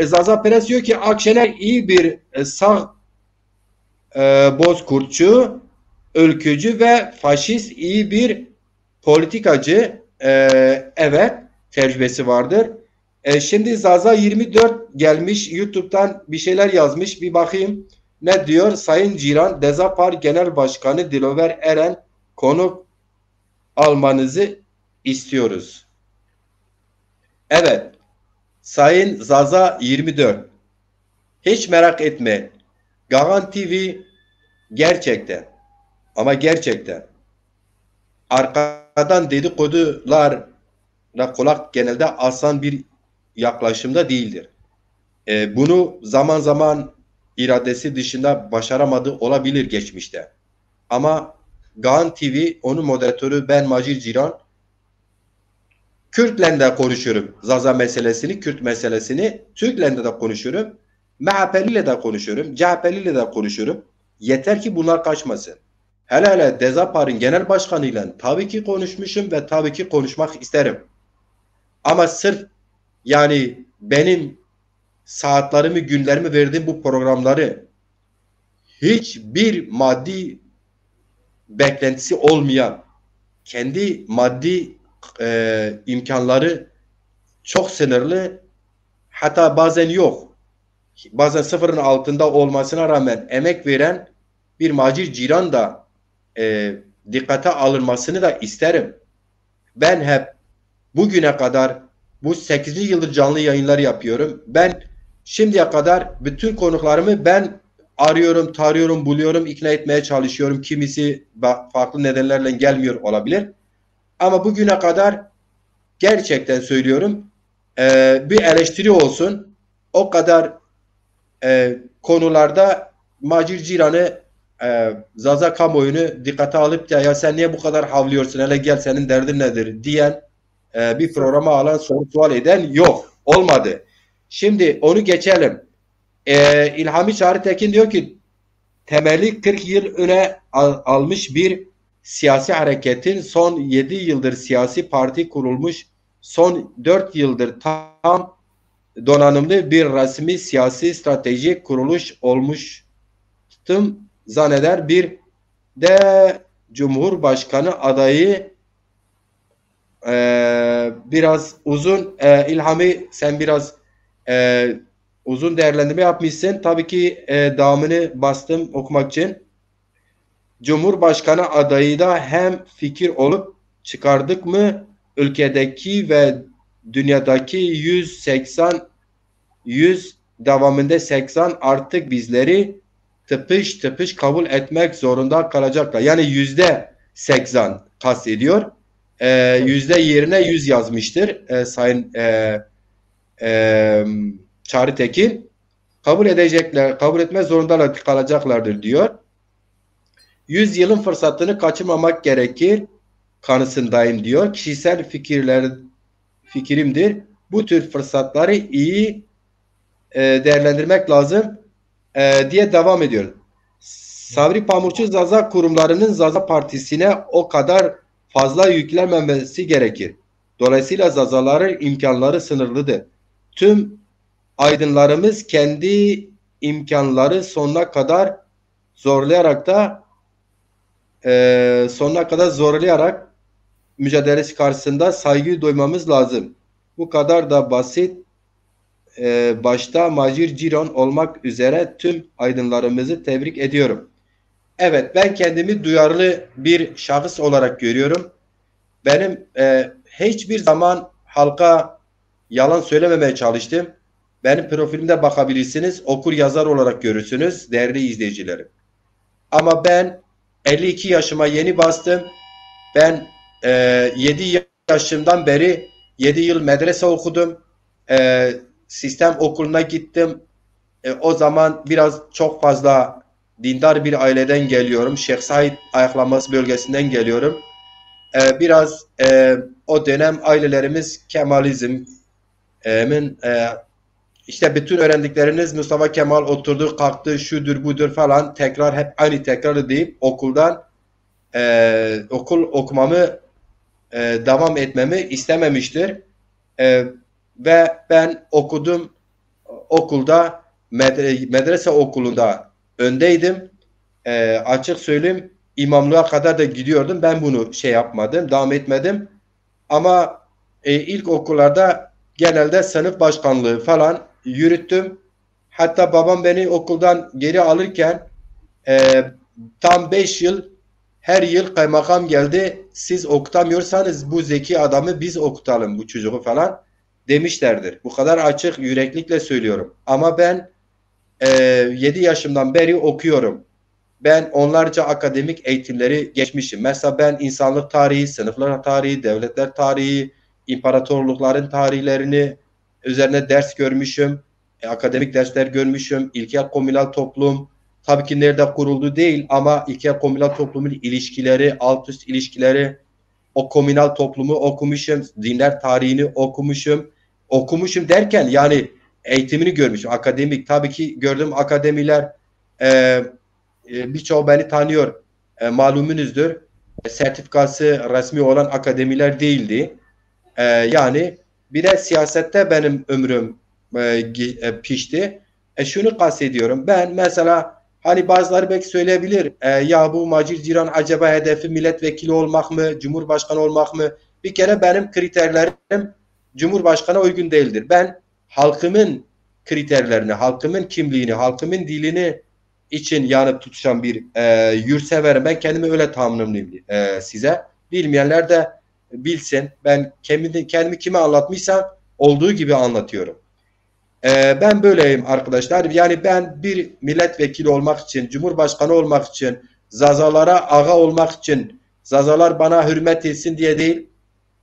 Zaza Perez diyor ki Akşener iyi bir sağ bozkurtçu, ülkücü ve faşist iyi bir politikacı. Evet, tecrübesi vardır. Şimdi Zaza 24 gelmiş, YouTube'dan bir şeyler yazmış, bir bakayım ne diyor. Sayın Ciran, Dezapar Genel Başkanı Dilover Eren konuk almanızı istiyoruz. Evet, Sayın Zaza 24, hiç merak etme, Gagan TV gerçekten ama gerçekten arkadan dedikodularla kulak genelde asan bir yaklaşımda değildir. Bunu zaman zaman iradesi dışında başaramadığı olabilir geçmişte. Ama Gagan TV, onun moderatörü ben Macir Ciran, Kürt'le de konuşurum. Zaza meselesini, Kürt meselesini, Türk'le de konuşurum. MHP'liyle de konuşurum. CHP'liyle de konuşurum. Yeter ki bunlar kaçmasın. Hele hele Dezapar'ın genel başkanıyla tabii ki konuşmuşum ve tabii ki konuşmak isterim. Ama sırf yani benim saatlerimi, günlerimi verdiğim bu programları hiçbir maddi beklentisi olmayan, kendi maddi imkanları çok sınırlı, hatta bazen yok, bazen sıfırın altında olmasına rağmen emek veren bir Macir Ciran da dikkate alınmasını da isterim. Ben hep bugüne kadar bu 8. yıldır canlı yayınlar yapıyorum. Ben şimdiye kadar bütün konuklarımı ben arıyorum, tarıyorum, buluyorum, ikna etmeye çalışıyorum. Kimisi farklı nedenlerle gelmiyor olabilir. Ama bugüne kadar gerçekten söylüyorum, bir eleştiri olsun. O kadar konularda Macir Ciran'ı, Zaza kamuoyunu dikkate alıp da ya sen niye bu kadar havlıyorsun, hele gel senin derdin nedir diyen, bir programa alan, soru sual eden yok. Olmadı. Şimdi onu geçelim. İlhami Çağrı Tekin diyor ki temeli 40 yıl öne almış bir siyasi hareketin son 7 yıldır siyasi parti kurulmuş, son 4 yıldır tam donanımlı bir resmi siyasi stratejik kuruluş olmuştum zanneder, bir de Cumhurbaşkanı adayı biraz uzun. İlhami, sen biraz uzun değerlendirme yapmışsın. Tabii ki devamını bastım okumak için. Cumhurbaşkanı adayı da hem fikir olup çıkardık mı ülkedeki ve dünyadaki 100 devamında 80 artık bizleri tıpış tıpış kabul etmek zorunda kalacaklar. Yani %80 kastediyor. Yüzde yerine 100 yazmıştır Sayın Çağrı Tekin. Kabul edecekler, kabul etme zorunda kalacaklardır diyor. 100 yılın fırsatını kaçırmamak gerekir kanısındayım diyor. Kişisel fikrimdir. Bu tür fırsatları iyi değerlendirmek lazım diye devam ediyor. Sabri Pamukçu, Zaza kurumlarının Zaza Partisi'ne o kadar fazla yüklenmemesi gerekir. Dolayısıyla Zazaların imkanları sınırlıdır. Tüm aydınlarımız kendi imkanları sonuna kadar zorlayarak mücadelesi karşısında saygı duymamız lazım. Bu kadar da basit. Başta Macir Ciran olmak üzere tüm aydınlarımızı tebrik ediyorum. Evet, ben kendimi duyarlı bir şahıs olarak görüyorum. Benim hiçbir zaman halka yalan söylememeye çalıştım. Benim profilimde bakabilirsiniz. Okur yazar olarak görürsünüz değerli izleyicilerim. Ama ben 52 yaşıma yeni bastım. Ben 7 yaşımdan beri 7 yıl medrese okudum. Sistem okuluna gittim. O zaman biraz çok fazla dindar bir aileden geliyorum. Şeyh Said ayaklanması bölgesinden geliyorum. Biraz o dönem ailelerimiz Kemalizmin işte bütün öğrendikleriniz Mustafa Kemal oturdu, kalktı, şudur budur falan tekrar hep aynı tekrarı deyip okuldan okul okumamı devam etmemi istememiştir. Ve ben okudum okulda medrese okulunda öndeydim. Açık söyleyeyim imamlığa kadar da gidiyordum. Ben bunu şey yapmadım, devam etmedim. Ama ilk okullarda genelde sınıf başkanlığı falan yürüttüm. Hatta babam beni okuldan geri alırken e, tam 5 yıl her yıl kaymakam geldi. Siz okutamıyorsanız bu zeki adamı biz okutalım bu çocuğu falan demişlerdir. Bu kadar açık yüreklikle söylüyorum. Ama ben 7 yaşımdan beri okuyorum. Ben onlarca akademik eğitimleri geçmişim. Mesela ben insanlık tarihi, sınıflar tarihi, devletler tarihi, imparatorlukların tarihlerini üzerine ders görmüşüm. Akademik dersler görmüşüm. İlkel komünal toplum, tabii ki nerede kuruldu değil ama ilkel komünal toplumun ilişkileri, alt üst ilişkileri, o komünal toplumu okumuşum. Dinler tarihini okumuşum. Okumuşum derken yani eğitimini görmüşüm. Akademik, tabii ki gördüğüm akademiler birçoğu beni tanıyor. Malumunuzdur. Sertifikası resmi olan akademiler değildi. Yani bir de siyasette benim ömrüm pişti. Şunu kastediyorum. Ben mesela hani bazıları belki söyleyebilir. Ya bu Macir Ciran acaba hedefi milletvekili olmak mı, cumhurbaşkanı olmak mı? Bir kere benim kriterlerim cumhurbaşkanı uygun değildir. Ben halkımın kriterlerini, halkımın kimliğini, halkımın dilini için yanıp tutuşan bir yurtseverim. Ben kendimi öyle tanımlayayım size. Bilmeyenler de bilsin. Ben kendimi kime anlatmışsam olduğu gibi anlatıyorum. Ben böyleyim arkadaşlar. Yani ben bir milletvekili olmak için, cumhurbaşkanı olmak için, zazalara ağa olmak için, zazalar bana hürmet etsin diye değil,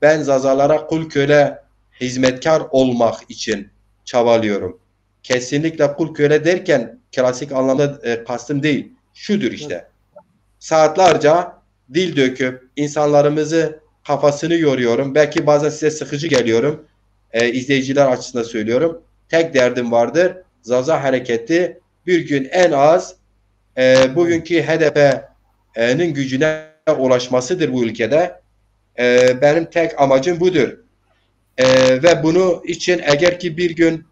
ben zazalara kul köle hizmetkar olmak için çabalıyorum. Kesinlikle kul köle derken klasik anlamda kastım değil. Şudur işte. Saatlerce dil döküp insanlarımızı kafasını yoruyorum. Belki bazen size sıkıcı geliyorum. İzleyiciler açısından söylüyorum. Tek derdim vardır. Zaza hareketi bir gün en az bugünkü HDP'nin gücüne ulaşmasıdır bu ülkede. Benim tek amacım budur. Ve bunu için eğer ki bir gün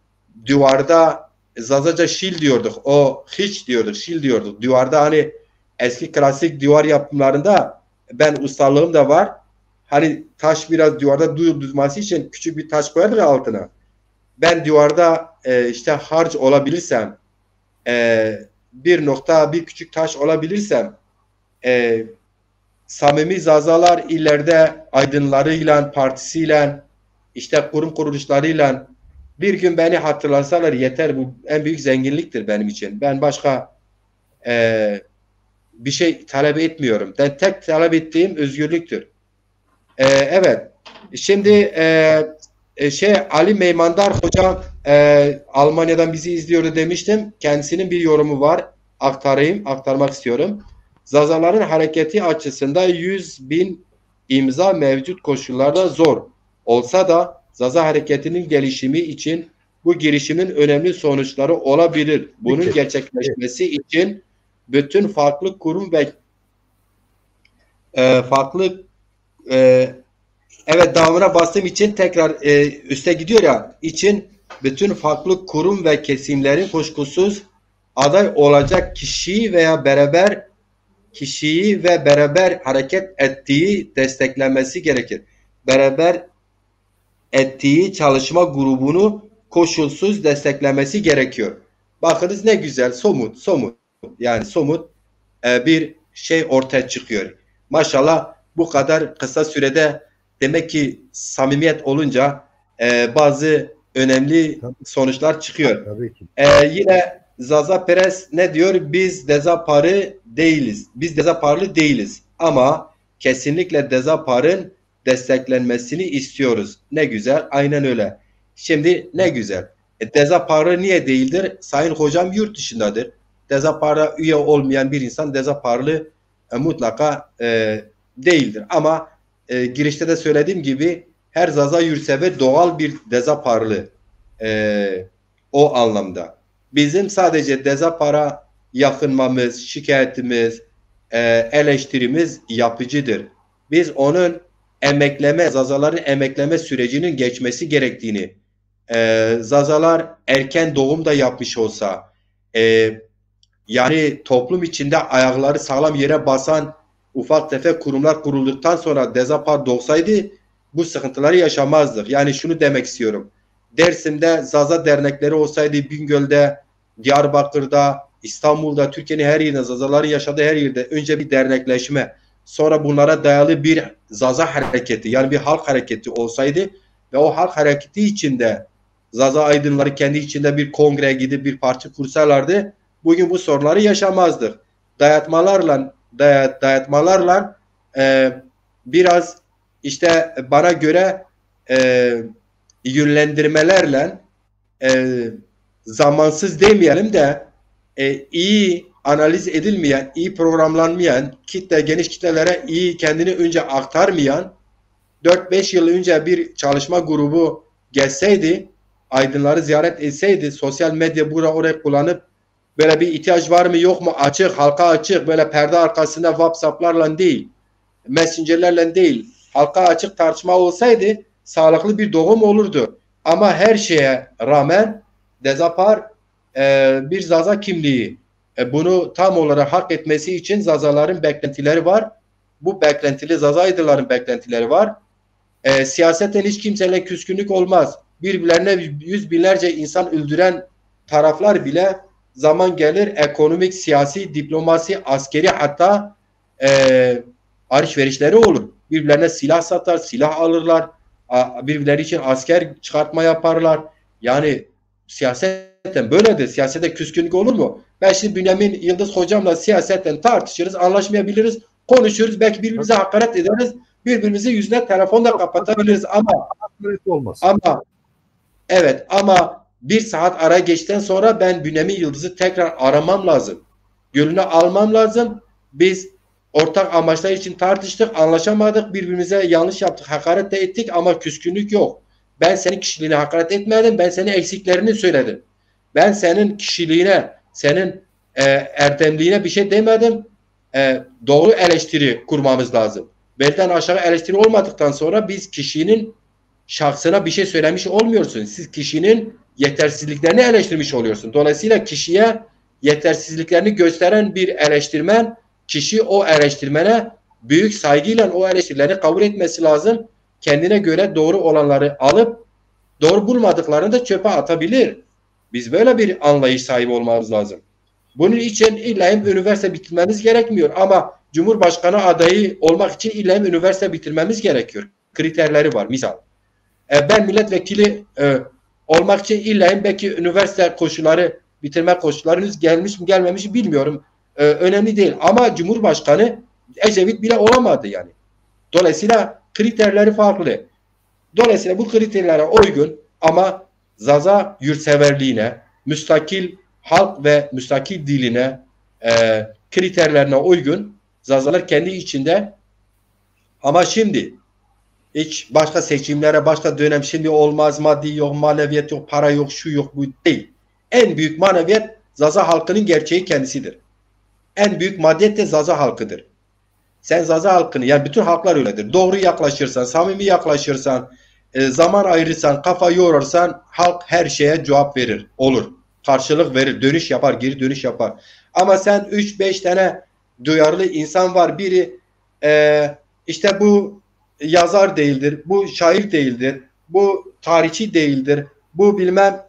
duvarda Zazaca şil diyorduk. O hiç diyorduk, şil diyorduk. Duvarda hani eski klasik duvar yapımlarında ben ustalığım da var. Hani taş biraz duvarda durması için küçük bir taş koyarlar altına. Ben duvarda işte harç olabilirsem bir nokta bir küçük taş olabilirsem samimi zazalar ileride aydınlarıyla, partisiyle, işte kurum kuruluşlarıyla bir gün beni hatırlasalar yeter. Bu en büyük zenginliktir benim için. Ben başka bir şey talep etmiyorum. Ben tek talep ettiğim özgürlüktür. Evet. Şimdi Ali Meymandar hocam Almanya'dan bizi izliyordu demiştim. Kendisinin bir yorumu var. Aktarmak istiyorum. Zazaların hareketi açısından 100.000 imza mevcut koşullarda zor. Olsa da Zaza hareketinin gelişimi için bu girişimin önemli sonuçları olabilir. Bunun gerçekleşmesi için bütün farklı kurum ve farklı evet devamına bastığım için tekrar üste gidiyor ya için bütün farklı kurum ve kesimlerin kuşkusuz aday olacak kişiyi ve beraber hareket ettiği desteklenmesi gerekir. Beraber ettiği çalışma grubunu koşulsuz desteklemesi gerekiyor. Bakınız ne güzel somut yani somut bir şey ortaya çıkıyor. Maşallah bu kadar kısa sürede demek ki samimiyet olunca bazı önemli sonuçlar çıkıyor. Tabii ki. Yine Zaza Perez ne diyor? Biz dezaparı değiliz. Biz dezaparlı değiliz. Ama kesinlikle dezaparın desteklenmesini istiyoruz. Ne güzel. Aynen öyle. Şimdi ne güzel. Dezaparı niye değildir? Sayın hocam yurt dışındadır. Dezapara üye olmayan bir insan dezaparlı mutlaka değildir. Ama girişte de söylediğim gibi her Zaza yurtsever doğal bir dezaparlı o anlamda. Bizim sadece Dezapar'a yakınmamız, şikayetimiz, eleştirimiz yapıcıdır. Biz onun zazaların emekleme sürecinin geçmesi gerektiğini, zazalar erken doğum da yapmış olsa, yani toplum içinde ayakları sağlam yere basan ufak tefek kurumlar kurulduktan sonra Dezapar doğsaydı bu sıkıntıları yaşamazdık. Yani şunu demek istiyorum. Dersim'de Zaza dernekleri olsaydı, Bingöl'de, Diyarbakır'da, İstanbul'da, Türkiye'nin her yerinde, Zazaların yaşadığı her yerde önce bir dernekleşme, sonra bunlara dayalı bir Zaza hareketi, yani bir halk hareketi olsaydı ve o halk hareketi içinde Zaza aydınları kendi içinde bir kongreye gidip bir parti kursalardı, bugün bu sorunları yaşamazdık. Dayatmalarla biraz işte bana göre yönlendirmelerle zamansız demeyelim de iyi analiz edilmeyen, iyi programlanmayan, geniş kitlelere iyi kendini önce aktarmayan 4-5 yıl önce bir çalışma grubu gelseydi, aydınları ziyaret etseydi, sosyal medya oraya kullanıp böyle bir ihtiyaç var mı yok mu açık, halka açık, böyle perde arkasında WhatsApp'larla değil, Messenger'lerle değil, halka açık tartışma olsaydı sağlıklı bir doğum olurdu. Ama her şeye rağmen Dezapar bir Zaza kimliği. Bunu tam olarak hak etmesi için Zazaların beklentileri var. Bu beklentili Zazaydıların beklentileri var. Siyaseten hiç kimseyle küskünlük olmaz. Birbirlerine yüz binlerce insan öldüren taraflar bile zaman gelir ekonomik, siyasi, diplomasi, askeri hatta alışverişleri olur. Birbirlerine silah satar, silah alırlar. Birbirleri için asker çıkartma yaparlar. Yani siyaseten böyledir. Siyasete küskünlük olur mu? Ben şimdi Bünyamin Yıldız hocamla siyaseten tartışırız, anlaşmayabiliriz, konuşuruz, belki birbirimize hakaret ederiz, birbirimizi yüzüne telefonla kapatabiliriz ama bir saat ara geçten sonra ben Bünyamin Yıldız'ı tekrar aramam lazım. Gönlünü almam lazım. Biz ortak amaçlar için tartıştık, anlaşamadık, birbirimize yanlış yaptık, hakaret de ettik ama küskünlük yok. Ben senin kişiliğine hakaret etmedim, ben senin eksiklerini söyledim. Ben senin kişiliğine, senin erdemliğine bir şey demedim. Doğru eleştiri kurmamız lazım. Belden aşağı eleştiri olmadıktan sonra biz kişinin şahsına bir şey söylemiş olmuyorsun. Siz kişinin yetersizliklerini eleştirmiş oluyorsun. Dolayısıyla kişiye yetersizliklerini gösteren bir eleştirmen, kişi o eleştirmene büyük saygıyla o eleştirileri kabul etmesi lazım. Kendine göre doğru olanları alıp doğru bulmadıklarını da çöpe atabilir. Biz böyle bir anlayış sahibi olmamız lazım. Bunun için illa üniversite bitirmemiz gerekmiyor ama Cumhurbaşkanı adayı olmak için illa üniversite bitirmemiz gerekiyor. Kriterleri var. Misal ben milletvekili olmak için illa belki üniversite koşulları, bitirme koşulları gelmiş mi gelmemiş mi bilmiyorum. Önemli değil ama Cumhurbaşkanı Ecevit bile olamadı yani. Dolayısıyla kriterleri farklı. Dolayısıyla bu kriterlere uygun ama Zaza yurtseverliğine, müstakil halk ve müstakil diline, kriterlerine uygun Zazalar kendi içinde ama şimdi hiç başka seçimlere, başka dönem şimdi olmaz, maddi yok, maneviyat yok, para yok, şu yok, bu değil. En büyük maneviyat Zaza halkının gerçeği kendisidir. En büyük maddiyet de Zaza halkıdır. Sen Zaza halkını, yani bütün halklar öyledir. Doğru yaklaşırsan, samimi yaklaşırsan, zaman ayırırsan, kafa yorarsan halk her şeye cevap verir. Olur. Karşılık verir. Dönüş yapar. Geri dönüş yapar. Ama sen 3-5 tane duyarlı insan var. Biri işte bu yazar değildir. Bu şair değildir. Bu tarihçi değildir. Bu bilmem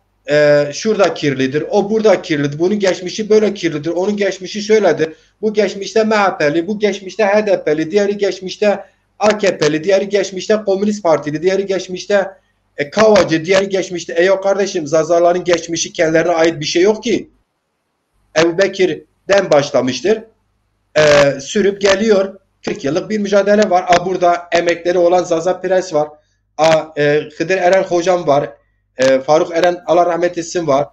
şurada kirlidir. O burada kirlidir. Bunun geçmişi böyle kirlidir. Onun geçmişi şöyledir. Bu geçmişte MHP'li. Bu geçmişte HDP'li. Diğeri geçmişte AKP'li. Diğeri geçmişte Komünist Partili. Diğeri geçmişte Kavacı. Diğeri geçmişte yok kardeşim, Zazaların geçmişi kendilerine ait bir şey yok ki. Ebu Bekir'den başlamıştır. Sürüp geliyor. 40 yıllık bir mücadele var. Burada emekleri olan Zaza Pres var. Hıdır Eren hocam var. Faruk Eren Allah rahmet etsin var.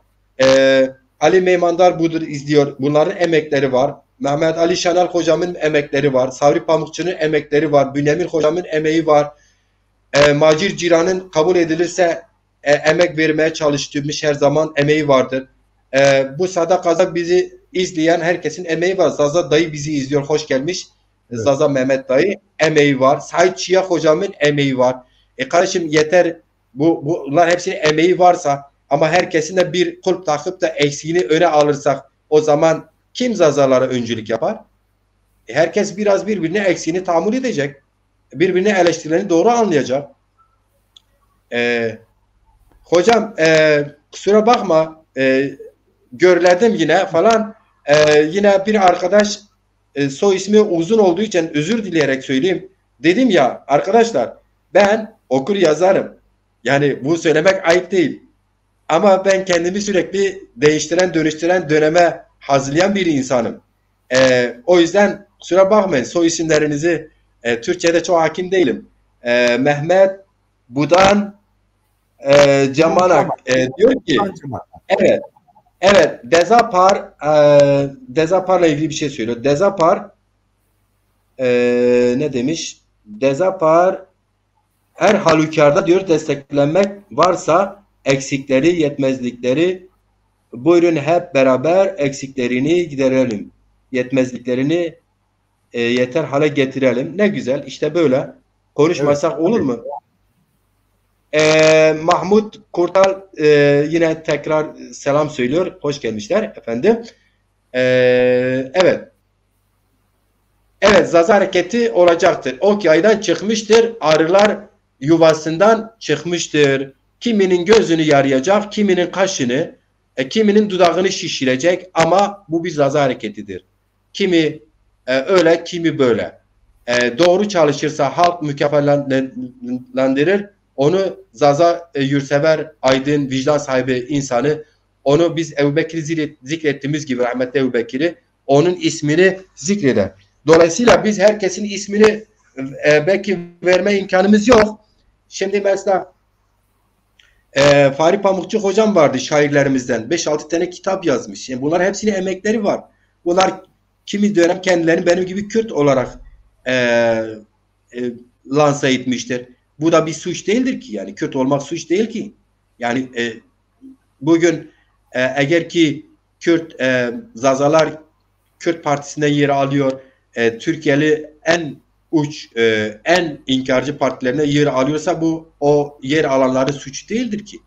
Ali Meymandar budur izliyor. Bunların emekleri var. Mehmet Ali Şenal hocamın emekleri var. Sabri Pamukçu'nun emekleri var. Bünyamin hocamın emeği var. Macir Ciran'ın kabul edilirse emek vermeye çalıştırmış, her zaman emeği vardır. Bu sadakada bizi izleyen herkesin emeği var. Zaza dayı bizi izliyor, hoş gelmiş. Evet. Zaza Mehmet dayı emeği var. Said Çiyak hocamın emeği var. Kardeşim yeter, bunlar hepsinin emeği varsa, ama herkesin de bir kulp takıp da eksiğini öne alırsak, o zaman kim Zazalara öncülük yapar? Herkes biraz birbirine eksiğini tahammül edecek. Birbirine eleştirilerini doğru anlayacak. Hocam kusura bakma, görledim yine falan. Yine bir arkadaş soy ismi uzun olduğu için özür dileyerek söyleyeyim. Dedim ya arkadaşlar, ben okur yazarım. Yani bu söylemek ayıp değil. Ama ben kendimi sürekli değiştiren, dönüştüren, döneme hazırlayan bir insanım. O yüzden kusura bakmayın, soy isimlerinizi Türkçe'de çok hakim değilim. Mehmet Budan Camanak diyor ki, evet, evet, Dezapar'la ilgili bir şey söylüyor. Dezapar ne demiş? Dezapar her halükarda diyor desteklenmek varsa eksikleri, yetmezlikleri, buyurun hep beraber eksiklerini giderelim. Yetmezliklerini yeter hale getirelim. Ne güzel, işte böyle. Konuşmasak evet, olur mu? Mahmut Kurtal yine tekrar selam söylüyor. Hoş gelmişler efendim. Evet. Evet, Zaza hareketi olacaktır. Ok yaydan çıkmıştır. Arılar yuvasından çıkmıştır. Kiminin gözünü yarayacak, kiminin kaşını, kiminin dudağını şişirecek, ama bu bir Zaza hareketidir. Kimi öyle, kimi böyle. Doğru çalışırsa halk mükafatlandırır. Onu Zaza yurtsever, aydın, vicdan sahibi insanı, onu biz Ebubekir'i zikrettiğimiz gibi, rahmetli Ebubekir'i, onun ismini zikreder. Dolayısıyla biz herkesin ismini belki verme imkanımız yok. Şimdi mesela Fahri Pamukçu hocam vardı, şairlerimizden. 5-6 tane kitap yazmış. Yani bunlar hepsinin emekleri var. Bunlar kimi dönem kendilerini benim gibi Kürt olarak lanse etmiştir. Bu da bir suç değildir ki. Yani Kürt olmak suç değil ki. Yani bugün eğer ki Kürt Zazalar Kürt Partisi'nde yer alıyor, Türkiye'li en uç, en inkarcı partilerine yer alıyorsa, bu o yer alanların suç değildir ki.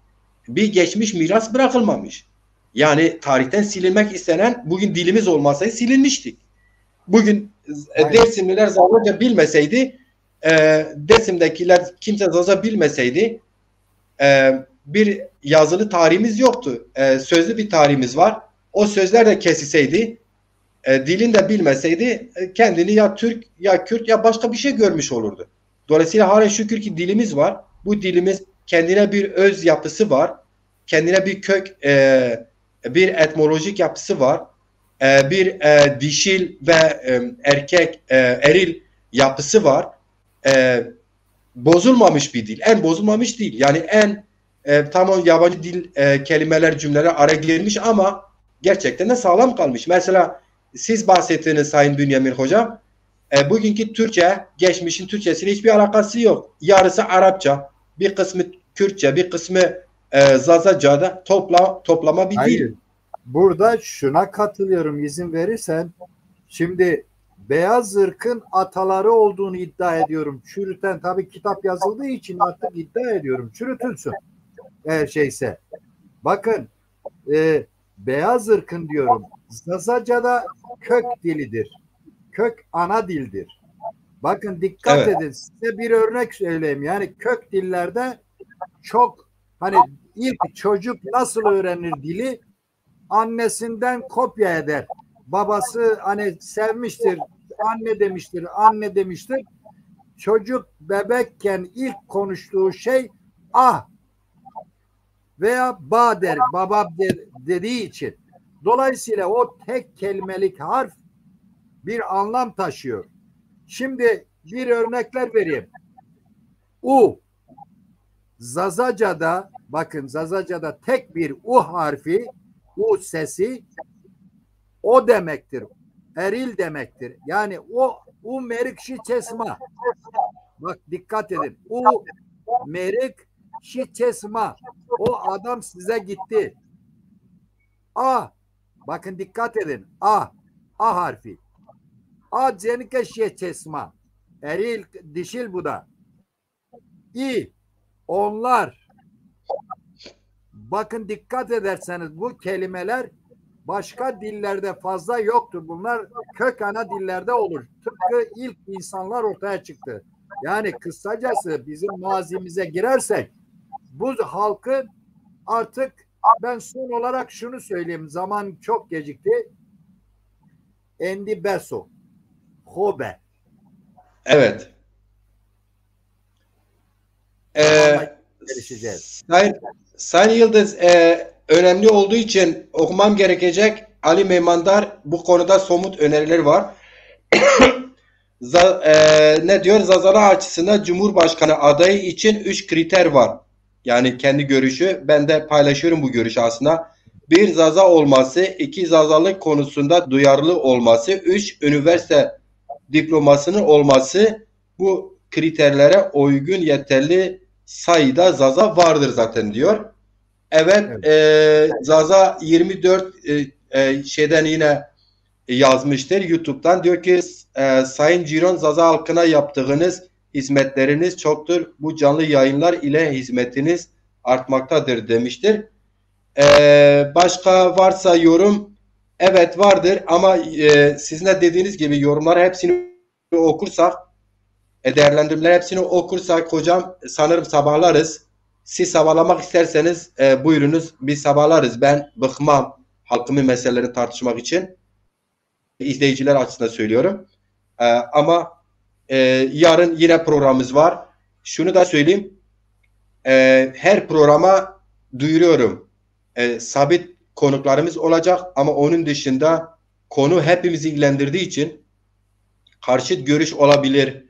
Bir geçmiş miras bırakılmamış. Yani tarihten silinmek istenen, bugün dilimiz olmasaydı silinmiştik. Bugün Dersimliler Zazaca bilmeseydi, Dersim'dekiler kimse Zaza bilmeseydi, bir yazılı tarihimiz yoktu. Sözlü bir tarihimiz var. O sözler de kesilseydi, dilini de bilmeseydi, kendini ya Türk ya Kürt ya başka bir şey görmüş olurdu. Dolayısıyla hala şükür ki dilimiz var. Bu dilimiz kendine bir öz yapısı var. Kendine bir kök, bir etmolojik yapısı var. Bir dişil ve erkek, eril yapısı var. Bozulmamış bir dil. En bozulmamış dil. Yani en tamam, yabancı dil kelimeler, cümleler araya girmiş ama gerçekten de sağlam kalmış. Mesela siz bahsettiğiniz Sayın Bünyamin Hocam, bugünkü Türkçe, geçmişin Türkçesiyle hiçbir alakası yok. Yarısı Arapça, bir kısmı Kürtçe, bir kısmı Zazaca'da toplama bir dil. Burada şuna katılıyorum, izin verirsen. Şimdi beyaz ırkın ataları olduğunu iddia ediyorum. Çürüten, tabii kitap yazıldığı için artık iddia ediyorum. Çürütülsün eğer şeyse. Bakın beyaz ırkın diyorum. Zazaca'da kök dilidir. Kök ana dildir. Bakın dikkat edin. Size bir örnek söyleyeyim. Yani kök dillerde çok, hani ilk çocuk nasıl öğrenir dili? Annesinden kopya eder. Babası hani sevmiştir, anne demiştir, anne demiştir. Çocuk bebekken ilk konuştuğu şey ah veya ba der, baba der, dediği için. Dolayısıyla o tek kelimelik harf bir anlam taşıyor. Şimdi bir örnekler vereyim. U. Zazaca'da, bakın Zazaca'da tek bir U harfi, U sesi o demektir. Eril demektir. Yani u merikşi çesma. Bak dikkat edin. U merik Şiçesma. O adam size gitti. A. Bakın dikkat edin. A. A harfi. A cenike şiçesma. Eril, dişil bu da. İ. Onlar. Bakın dikkat ederseniz bu kelimeler başka dillerde fazla yoktur. Bunlar kök ana dillerde olur. Tıpkı ilk insanlar ortaya çıktı. Yani kısacası bizim mazimize girersek bu halkın artık ben son olarak şunu söyleyeyim. Zaman çok gecikti. Endi beso. Hobe. Evet. Sayın Yıldız, önemli olduğu için okumam gerekecek. Ali Meymandar bu konuda somut önerileri var. Ne diyor? Zazala açısından Cumhurbaşkanı adayı için 3 kriter var. Yani kendi görüşü. Ben de paylaşıyorum bu görüşü aslında. 1. Zaza olması. 2. Zazalık konusunda duyarlı olması. 3. Üniversite diplomasının olması. Bu kriterlere uygun yeterli sayıda Zaza vardır zaten diyor. Evet. Zaza 24 şeyden yine yazmıştır YouTube'dan. Diyor ki Sayın Ciron, Zaza halkına yaptığınız hizmetleriniz çoktur. Bu canlı yayınlar ile hizmetiniz artmaktadır demiştir. Başka varsa yorum, evet vardır ama sizin de dediğiniz gibi yorumları hepsini okursak, değerlendirmeler hepsini okursak hocam sanırım sabahlarız. Siz sabahlamak isterseniz buyurunuz, biz sabahlarız. Ben bıkmam halkımın meselelerini tartışmak için. İzleyiciler açısından söylüyorum. Ama yarın yine programımız var. Şunu da söyleyeyim. Her programa duyuruyorum. Sabit konuklarımız olacak ama onun dışında konu hepimizi ilgilendirdiği için karşıt görüş olabilir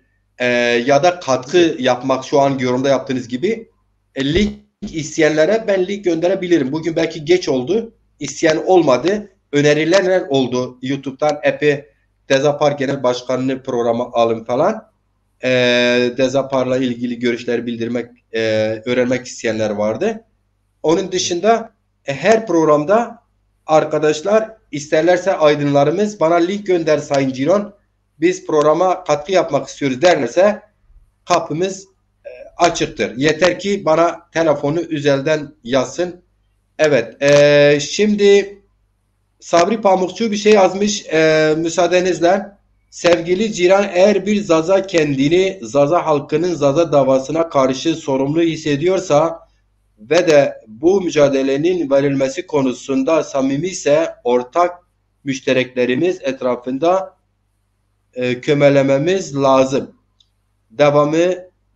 ya da katkı yapmak şu an yorumda yaptığınız gibi link isteyenlere ben link gönderebilirim. Bugün belki geç oldu. İsteyen olmadı. Öneriler oldu. YouTube'dan epey Dezapar Genel Başkanı'nı programa alın falan. Dezapar'la ilgili görüşleri bildirmek, öğrenmek isteyenler vardı. Onun dışında her programda arkadaşlar isterlerse aydınlarımız bana link gönder Sayın Ciron. Biz programa katkı yapmak istiyoruz derlerse kapımız açıktır. Yeter ki bana telefonu özelden yazsın. Evet. Şimdi Sabri Pamukçu bir şey yazmış müsaadenizle. Sevgili Ciran, eğer bir Zaza kendini Zaza halkının Zaza davasına karşı sorumlu hissediyorsa ve de bu mücadelenin verilmesi konusunda samimi ise ortak müştereklerimiz etrafında kömelememiz lazım.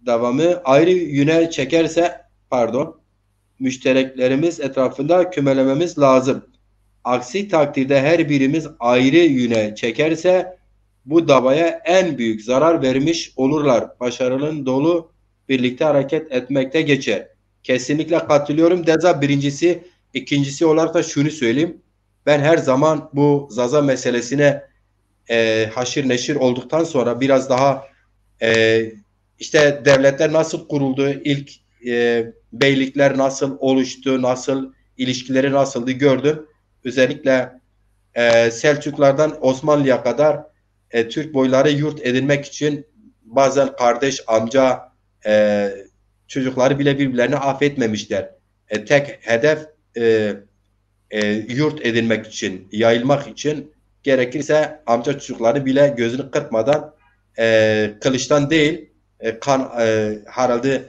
Devamı ayrı yöne çekerse müştereklerimiz etrafında kömelememiz lazım. Aksi takdirde her birimiz ayrı yöne çekerse bu davaya en büyük zarar vermiş olurlar. Başarının dolu birlikte hareket etmekte geçer. Kesinlikle katılıyorum. Deza birincisi. İkincisi olarak da şunu söyleyeyim. Ben her zaman bu Zaza meselesine haşir neşir olduktan sonra biraz daha işte devletler nasıl kuruldu, ilk beylikler nasıl oluştu, nasıl ilişkileri nasıldı gördüm. Özellikle Selçuklardan Osmanlı'ya kadar Türk boyları yurt edinmek için bazen kardeş, amca çocukları bile birbirlerini affetmemişler. Tek hedef yurt edinmek için, yayılmak için gerekirse amca çocukları bile gözünü kırpmadan kılıçtan değil kan herhalde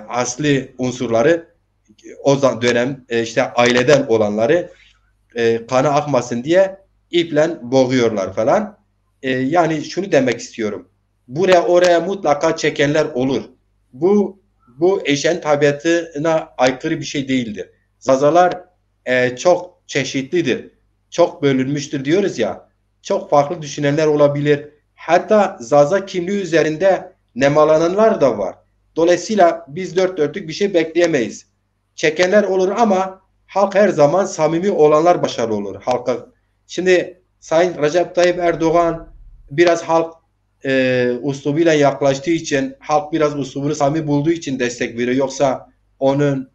asli unsurları o dönem işte aileden olanları kanı akmasın diye iple boğuyorlar falan. Yani şunu demek istiyorum. Buraya oraya mutlaka çekenler olur. Bu eşen tabiatına aykırı bir şey değildir. Zazalar çok çeşitlidir. Çok bölünmüştür diyoruz ya. Çok farklı düşünenler olabilir. Hatta Zaza kimliği üzerinde nemalananlar da var. Dolayısıyla biz dört dörtlük bir şey bekleyemeyiz. Çekenler olur ama halk her zaman samimi olanlar başarılı olur. Halka. Şimdi Sayın Recep Tayyip Erdoğan biraz halk uslubuyla yaklaştığı için, halk biraz uslubunu samimi bulduğu için destek veriyor. Yoksa onun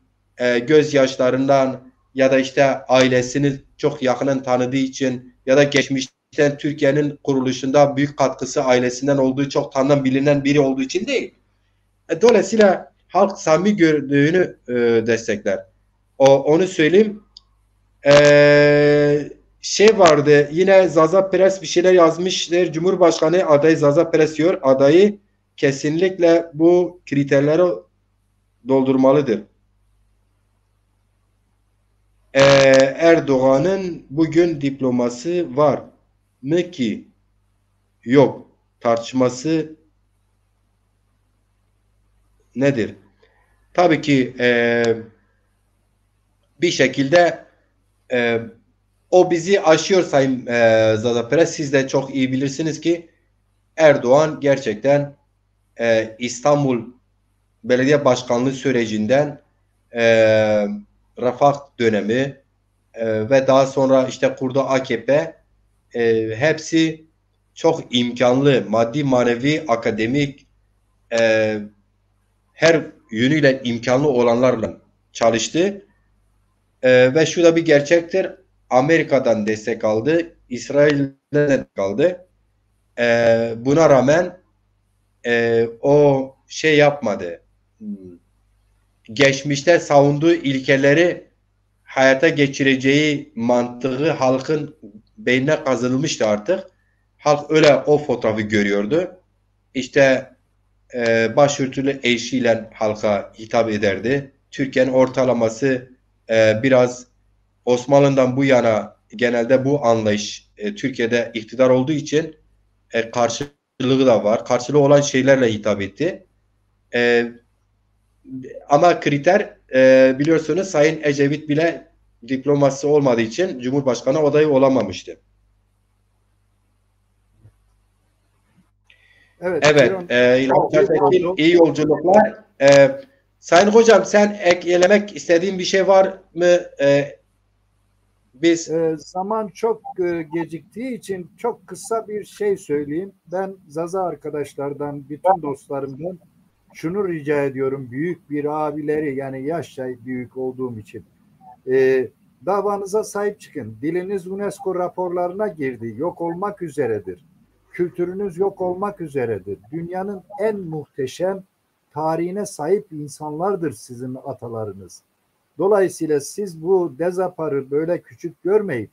gözyaşlarından ya da işte ailesini çok yakından tanıdığı için ya da geçmişten Türkiye'nin kuruluşunda büyük katkısı ailesinden olduğu, çok tanınan bilinen biri olduğu için değil. Dolayısıyla halk samimi gördüğünü destekler. Onu söyleyeyim. Şey vardı, yine Zaza Peres bir şeyler yazmıştır. Cumhurbaşkanı adayı Zaza Peres diyor. Adayı kesinlikle bu kriterleri doldurmalıdır. Erdoğan'ın bugün diploması var mı ki? Yok. Tartışması nedir? Tabii ki bir şekilde o bizi aşıyor Sayın Zaza Peres. Siz de çok iyi bilirsiniz ki Erdoğan gerçekten İstanbul Belediye Başkanlığı sürecinden Refah dönemi ve daha sonra işte kurduğu AKP hepsi çok imkanlı, maddi, manevi, akademik her yönüyle imkanlı olanlarla çalıştı. Ve şu da bir gerçektir. Amerika'dan destek aldı. İsrail'den destek aldı. Buna rağmen o şey yapmadı. Geçmişte savunduğu ilkeleri hayata geçireceği mantığı halkın beynine kazınılmıştı artık. Halk öyle o fotoğrafı görüyordu. İşte başörtülü eşiyle halka hitap ederdi. Türkiye'nin ortalaması biraz Osmanlı'dan bu yana genelde bu anlayış Türkiye'de iktidar olduğu için karşılığı da var. Karşılığı olan şeylerle hitap etti. Ama kriter biliyorsunuz Sayın Ecevit bile diploması olmadığı için Cumhurbaşkanı adayı olamamıştı. Evet. İyi yolculuklar. Sayın Hocam, sen eklemek istediğin bir şey var mı? Zaman çok geciktiği için çok kısa bir şey söyleyeyim. Ben Zaza arkadaşlardan, bütün dostlarımdan şunu rica ediyorum. Büyük bir abileri, yani yaşça büyük olduğum için davanıza sahip çıkın. Diliniz UNESCO raporlarına girdi. Yok olmak üzeredir. Kültürünüz yok olmak üzeredir. Dünyanın en muhteşem tarihine sahip insanlardır sizin atalarınız. Dolayısıyla siz bu dezaparı böyle küçük görmeyin.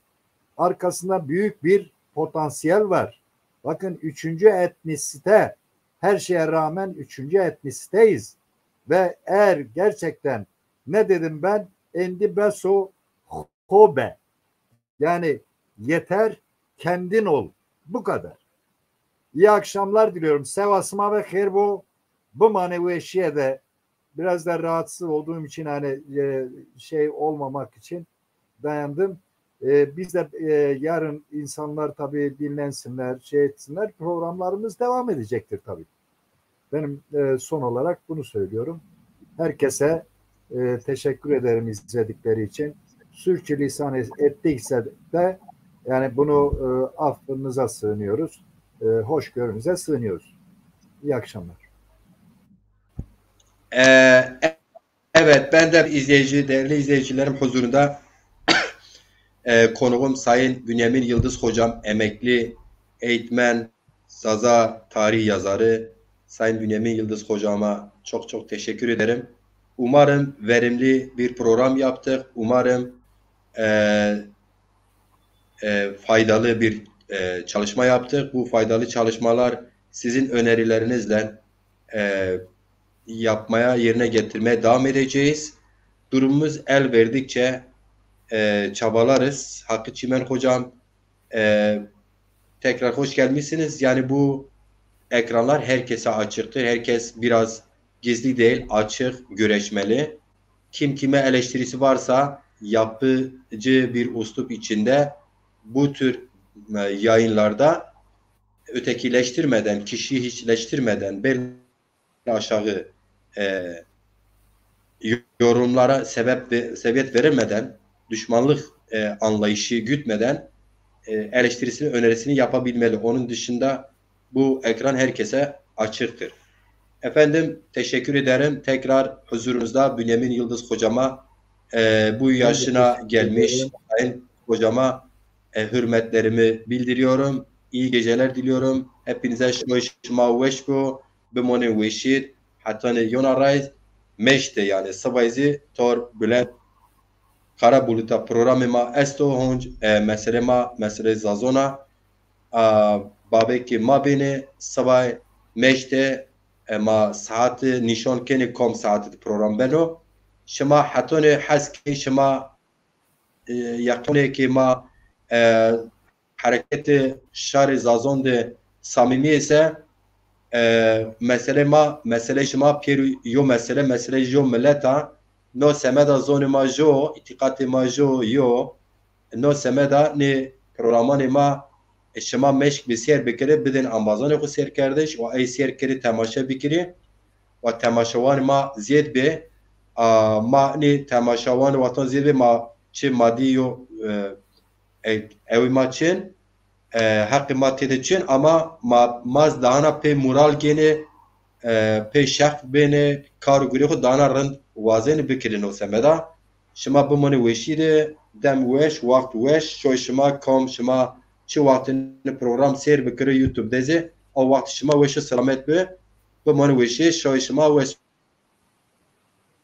Arkasında büyük bir potansiyel var. Bakın, üçüncü etnisite, her şeye rağmen üçüncü etnisiteyiz. Ve eğer gerçekten, ne dedim ben? Endi beso hobe. Yani yeter, kendin ol. Bu kadar. İyi akşamlar diliyorum. Sevasıma ve herbo, bu manevi eşiğe de biraz da rahatsız olduğum için, hani şey olmamak için dayandım. Biz de yarın insanlar tabii dinlensinler, şey etsinler. Programlarımız devam edecektir tabii. Benim son olarak bunu söylüyorum. Herkese teşekkür ederim izledikleri için. Sürçülisan ettiyse de yani bunu affınıza sığınıyoruz. Hoşgörünüze sığınıyoruz. İyi akşamlar. Evet, ben de değerli izleyicilerim huzurunda konuğum Sayın Bünyamin Yıldız Hocam, emekli eğitmen, Zaza tarih yazarı Sayın Bünyamin Yıldız Hocama çok çok teşekkür ederim. Umarım verimli bir program yaptık. Umarım faydalı bir çalışma yaptık. Bu faydalı çalışmalar sizin önerilerinizle yapmaya, yerine getirmeye devam edeceğiz. Durumumuz el verdikçe çabalarız. Hakkı Çimen Hocam, tekrar hoş gelmişsiniz. Yani bu ekranlar herkese açıktır. Herkes biraz gizli değil, açık, güreşmeli. Kim kime eleştirisi varsa yapıcı bir üslup içinde bu tür yayınlarda ötekileştirmeden, kişiyi hiçleştirmeden, belki aşağı yorumlara sebebiyet verilmeden, düşmanlık anlayışı gütmeden eleştirisini, önerisini yapabilmeli. Onun dışında Bu ekran herkese açıktır. Efendim teşekkür ederim. Tekrar huzurunuzda Bünyamin Yıldız hocama bu yaşına gelmiş sayın hocama hürmetlerimi bildiriyorum. İyi geceler diliyorum. Hepinize şoşma veşbu bimoni veşir hatta yona rayz meşte yani sabahı tor bülent kara buluta programıma esto honc mesele zazona babeki ma beni sabah meşte ما ساعت نشان کنی کم ساعت پروگرام بنو شما حتون حس کی شما یقینه که ما حرکت شهر زازوند صمیمی است مسئله شما پیر یو مسئله جو ملتا نو سمدا زون ما جو اتقاد ما جو یو نو سمدا نی پروگرامان ما شما مشک بسیار بکره بدین آمازون خود سیر کردش و ای سیر کری تماشا بکری و تماشاوان ما زیاد به ما نی تماشاوان وطن زیاد به ما چه مادی و اوی ما چین حق ما تیده چین اما ما دانا پی مورال گینه پی شخص بینه کارو گری خود دانا رند وازین بکرین و سمدا شما بمانی وشیده دم وش وقت وش شوی شما کم شما چه وقت پروگرام سیر بکره یوتیوب دیزه او وقت شما وش سلامت به من وشه شای شما وش